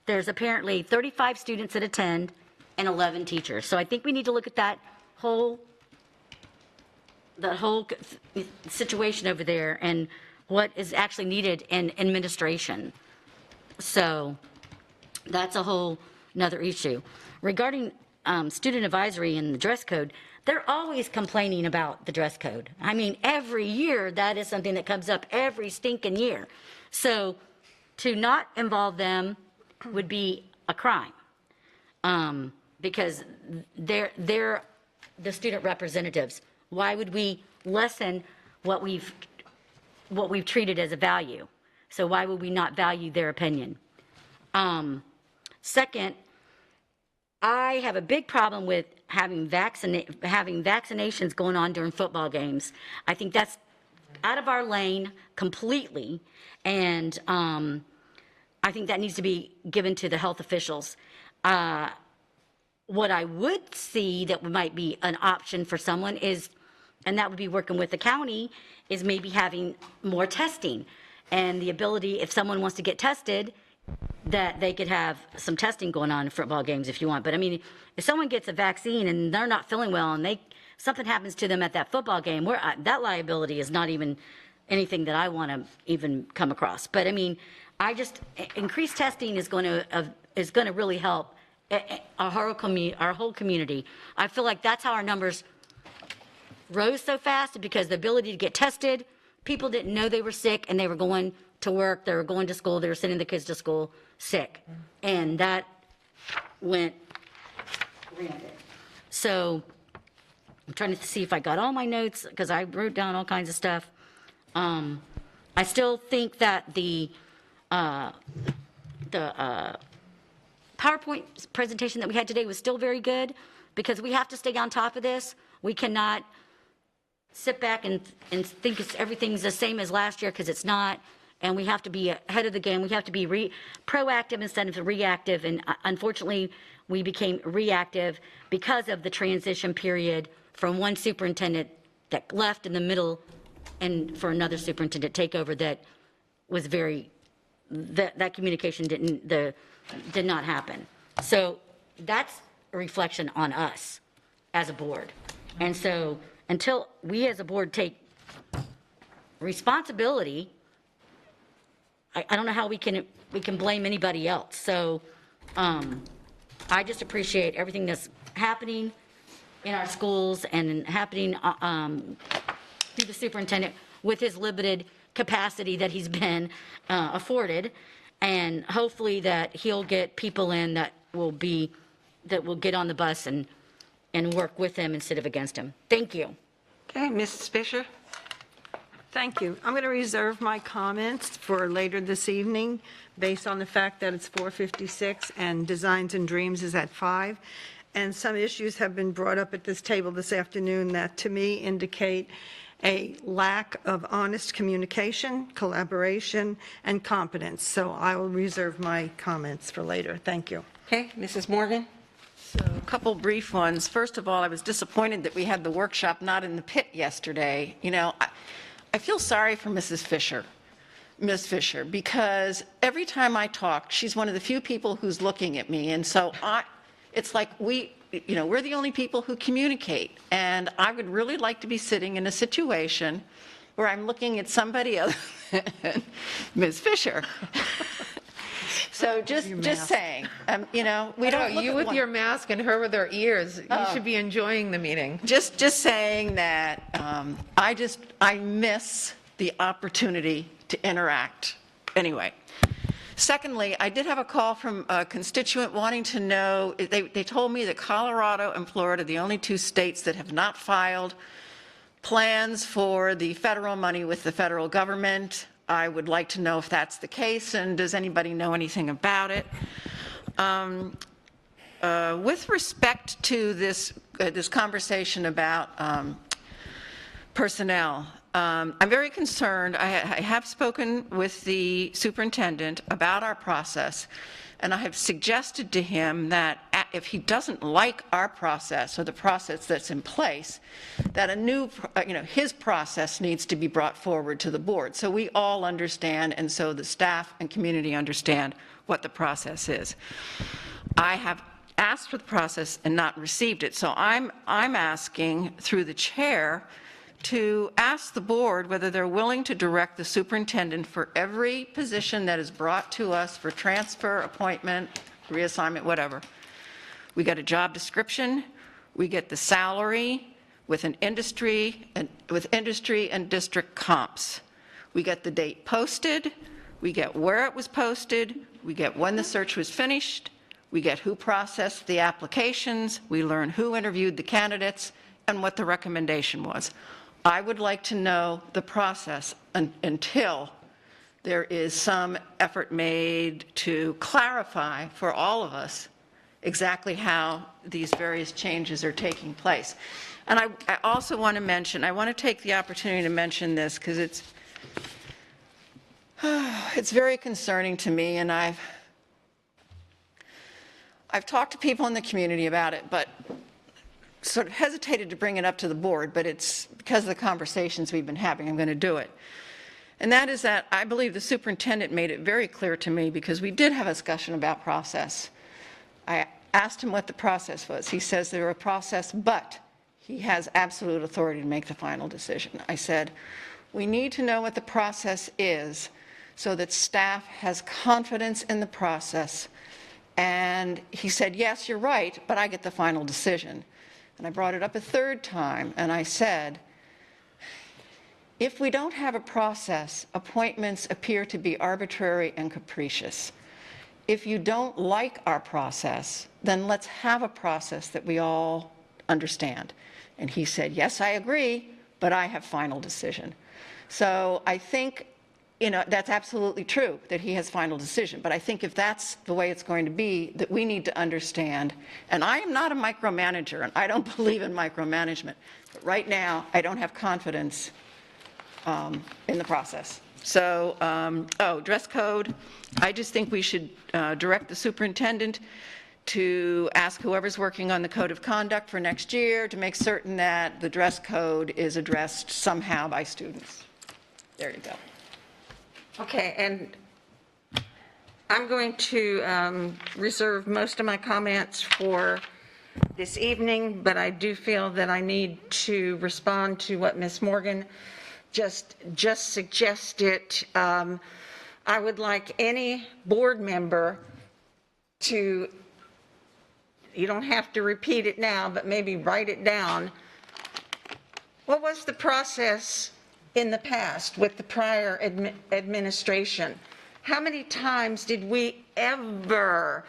There's apparently 35 students that attend and 11 teachers. So I think we need to look at that whole situation over there and what is actually needed in administration. So that's a whole nother issue. Regarding student advisory and the dress code, they're always complaining about the dress code. I mean, every year that is something that comes up every stinking year. So to not involve them would be a crime, because they're the student representatives. Why would we lessen what we've treated as a value? So why would we not value their opinion? Second, I have a big problem with having vaccinations going on during football games. I think that's out of our lane completely, and I think that needs to be given to the health officials. What I would see that might be an option for someone is, and that would be working with the county, is maybe having more testing and the ability, if someone wants to get tested, that they could have some testing going on in football games if you want. But I mean, if someone gets a vaccine and they're not feeling well and something happens to them at that football game, that liability is not even anything that I want to even come across. But I mean, increased testing is going to really help our whole community. I feel like that's how our numbers rose so fast, because the ability to get tested, people didn't know they were sick and they were going to work, they were going to school, they were sending the kids to school sick, and that went rampant. So I'm trying to see if I got all my notes, because I wrote down all kinds of stuff. I still think that the PowerPoint presentation that we had today was still very good, because we have to stay on top of this. We cannot sit back and think everything's the same as last year, because it's not. And we have to be ahead of the game. We have to be proactive instead of reactive. And unfortunately, we became reactive because of the transition period from one superintendent that left in the middle and for another superintendent takeover that was that communication did not happen. So that's a reflection on us as a board. And so until we as a board take responsibility, I don't know how we can blame anybody else. So I just appreciate everything that's happening in our schools and happening through the superintendent with his limited capacity that he's been afforded, and hopefully that he'll get people in that will get on the bus and work with him instead of against him. Thank you. Okay, Mrs. Fisher? Thank you. I'm going to reserve my comments for later this evening, based on the fact that it's 4:56 and Designs and Dreams is at 5. And some issues have been brought up at this table this afternoon that to me indicate a lack of honest communication, collaboration, and competence. So I will reserve my comments for later. Thank you. Okay, Mrs. Morgan? So a couple brief ones. First of all, I was disappointed that we had the workshop not in the pit yesterday. You know, I feel sorry for Ms. Fisher, because every time I talk, she's one of the few people who's looking at me. And so it's like we're the only people who communicate. And I would really like to be sitting in a situation where I'm looking at somebody other than Ms. Fisher. So just saying, we don't look you at with one. your mask and her with her ears. You should be enjoying the meeting. Just saying that I miss the opportunity to interact. Anyway. Secondly, I did have a call from a constituent wanting to know, they told me that Colorado and Florida are the only two states that have not filed plans for the federal money with the federal government. I would like to know if that's the case, and does anybody know anything about it? With respect to this conversation about personnel, I'm very concerned. I have spoken with the superintendent about our process, and I have suggested to him that if he doesn't like our process or the process that's in place, that a new, his process needs to be brought forward to the board. So we all understand, and so the staff and community understand what the process is. I have asked for the process and not received it. So I'm asking through the chair to ask the board whether they're willing to direct the superintendent for every position that is brought to us for transfer, appointment, reassignment, whatever. We get a job description, we get the salary with an industry and district comps. We get the date posted, we get where it was posted, we get when the search was finished, we get who processed the applications, we learn who interviewed the candidates, and what the recommendation was. I would like to know the process until there is some effort made to clarify for all of us exactly how these various changes are taking place. And I also want to mention, I want to take the opportunity to mention this because it's very concerning to me, and I've talked to people in the community about it, but sort of hesitated to bring it up to the board, but it's because of the conversations we've been having, I'm going to do it. And that is that I believe the superintendent made it very clear to me, because we did have a discussion about process. I asked him what the process was. He says there a process, but he has absolute authority to make the final decision. I said, we need to know what the process is so that staff has confidence in the process. And he said, yes, you're right, but I get the final decision. And I brought it up a third time, and I said, if we don't have a process, appointments appear to be arbitrary and capricious. If you don't like our process, then let's have a process that we all understand. And he said, yes, I agree, but I have final decision. So I think, that's absolutely true that he has final decision. But I think if that's the way it's going to be, that we need to understand, and I am not a micromanager, and I don't believe in micromanagement, but right now I don't have confidence in the process. So, dress code. I just think we should direct the superintendent to ask whoever's working on the code of conduct for next year to make certain that the dress code is addressed somehow by students. There you go. Okay, and I'm going to reserve most of my comments for this evening, but I do feel that I need to respond to what Ms. Morgan just suggested. I would like any board member to, you don't have to repeat it now, but maybe write it down. What was the process in the past with the prior administration? How many times did we ever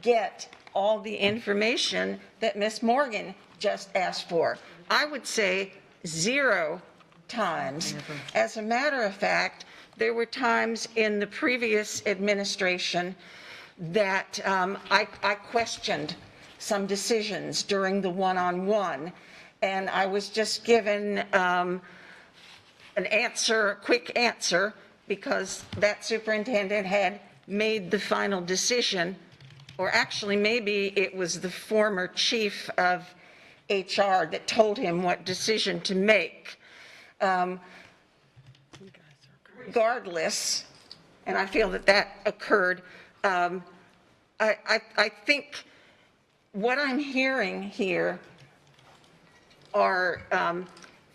get all the information that Ms. Morgan just asked for? I would say 0 times. As a matter of fact, there were times in the previous administration that I questioned some decisions during the one-on-one, and I was just given an answer, a quick answer, because that superintendent had made the final decision, or actually maybe it was the former chief of HR that told him what decision to make. Regardless, and I feel that that occurred, I think what I'm hearing here are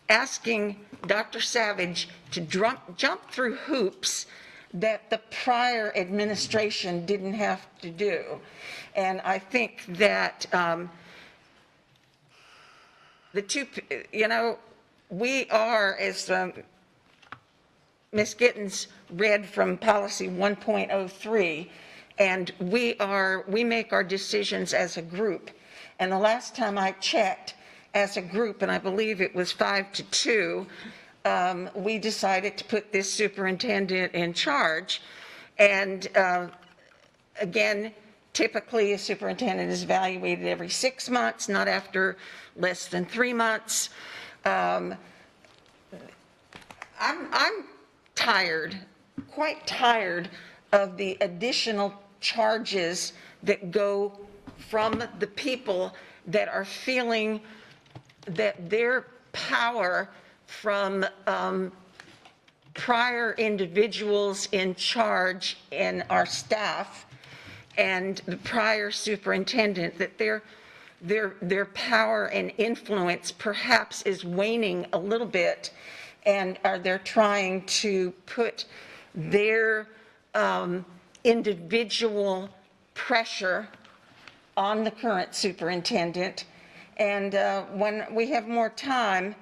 asking Dr. Savage to jump through hoops that the prior administration didn't have to do. And I think that the two, we are, as Ms. Gittens read from policy 1.03, and we make our decisions as a group. And the last time I checked, as a group, and I believe it was 5-2, we decided to put this superintendent in charge. And again, typically a superintendent is evaluated every 6 months, not after less than 3 months. I'm tired, quite tired of the additional charges that go from the people that are feeling that their power from prior individuals in charge in our staff and the prior superintendent, that their power and influence perhaps is waning a little bit, and they're trying to put their individual pressure on the current superintendent. And when we have more time,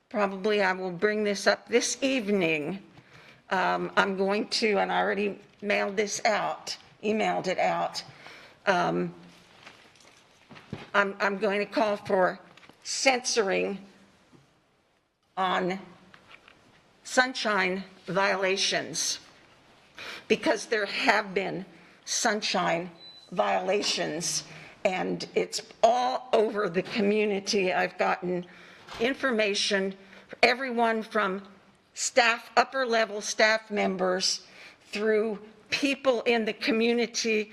probably I will bring this up this evening. I'm going to, and I already emailed it out. I'm going to call for censoring on sunshine violations because there have been sunshine violations, and it's all over the community. I've gotten information, everyone from staff, upper level staff members, through people in the community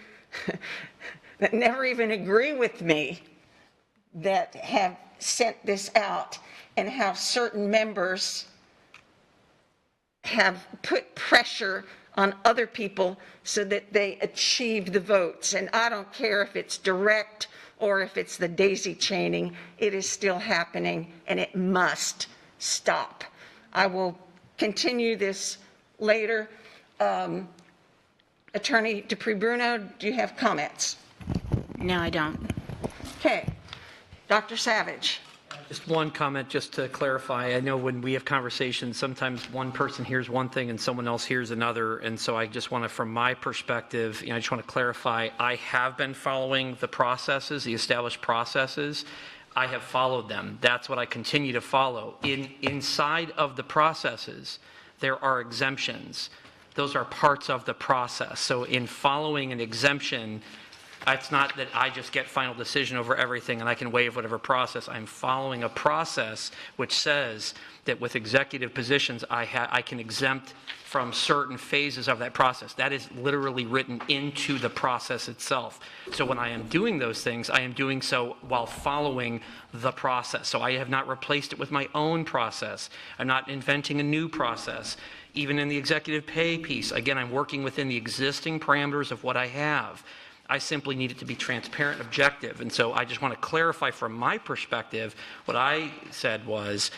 that never even agree with me, that have sent this out, and how certain members have put pressure on other people so that they achieve the votes. And I don't care if it's direct or if it's the daisy chaining, it is still happening, and it must stop. I will continue this later. Attorney Dupree-Bruno, do you have comments? No, I don't. Okay. Dr. Savage. Just one comment, just to clarify. I know when we have conversations, sometimes one person hears one thing and someone else hears another. And so I just want to, from my perspective, I just want to clarify, I have been following the processes, the established processes. I have followed them. That's what I continue to follow. Inside of the processes, there are exemptions. Those are parts of the process. So in following an exemption, it's not that I just get final decision over everything and I can waive whatever process. I'm following a process which says that with executive positions, I can exempt from certain phases of that process. That is literally written into the process itself. So when I am doing those things, I am doing so while following the process. So I have not replaced it with my own process. I'm not inventing a new process. Even in the executive pay piece, again, I'm working within the existing parameters of what I have. I simply need it to be transparent and objective. And so I just want to clarify from my perspective, what I said was,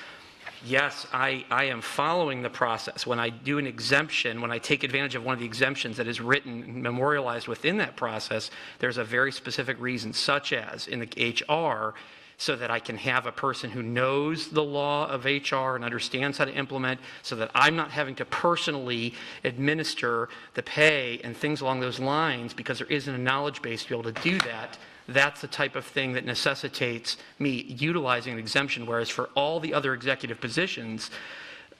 yes, I am following the process. When I do an exemption, when I take advantage of one of the exemptions that is written, memorialized within that process, there's a very specific reason, such as in the HR, so that I can have a person who knows the law of HR and understands how to implement, so that I'm not having to personally administer the pay and things along those lines, because there isn't a knowledge base to be able to do that. That's the type of thing that necessitates me utilizing an exemption, whereas for all the other executive positions,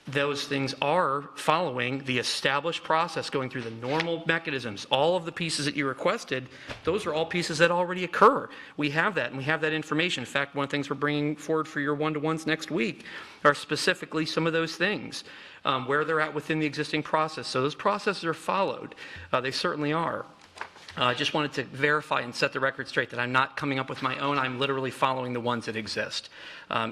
those things are following the established process, going through the normal mechanisms. All of the pieces that you requested, those are all pieces that already occur. We have that, and we have that information. In fact, one of the things we're bringing forward for your one-to-ones next week are specifically some of those things, where they're at within the existing process. So those processes are followed. They certainly are. I just wanted to verify and set the record straight that I'm not coming up with my own. I'm literally following the ones that exist,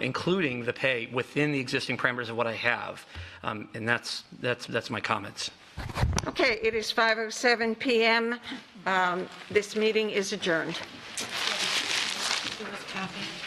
including the pay within the existing parameters of what I have. And that's my comments. Okay, it is 5:07 p.m. This meeting is adjourned. Copy.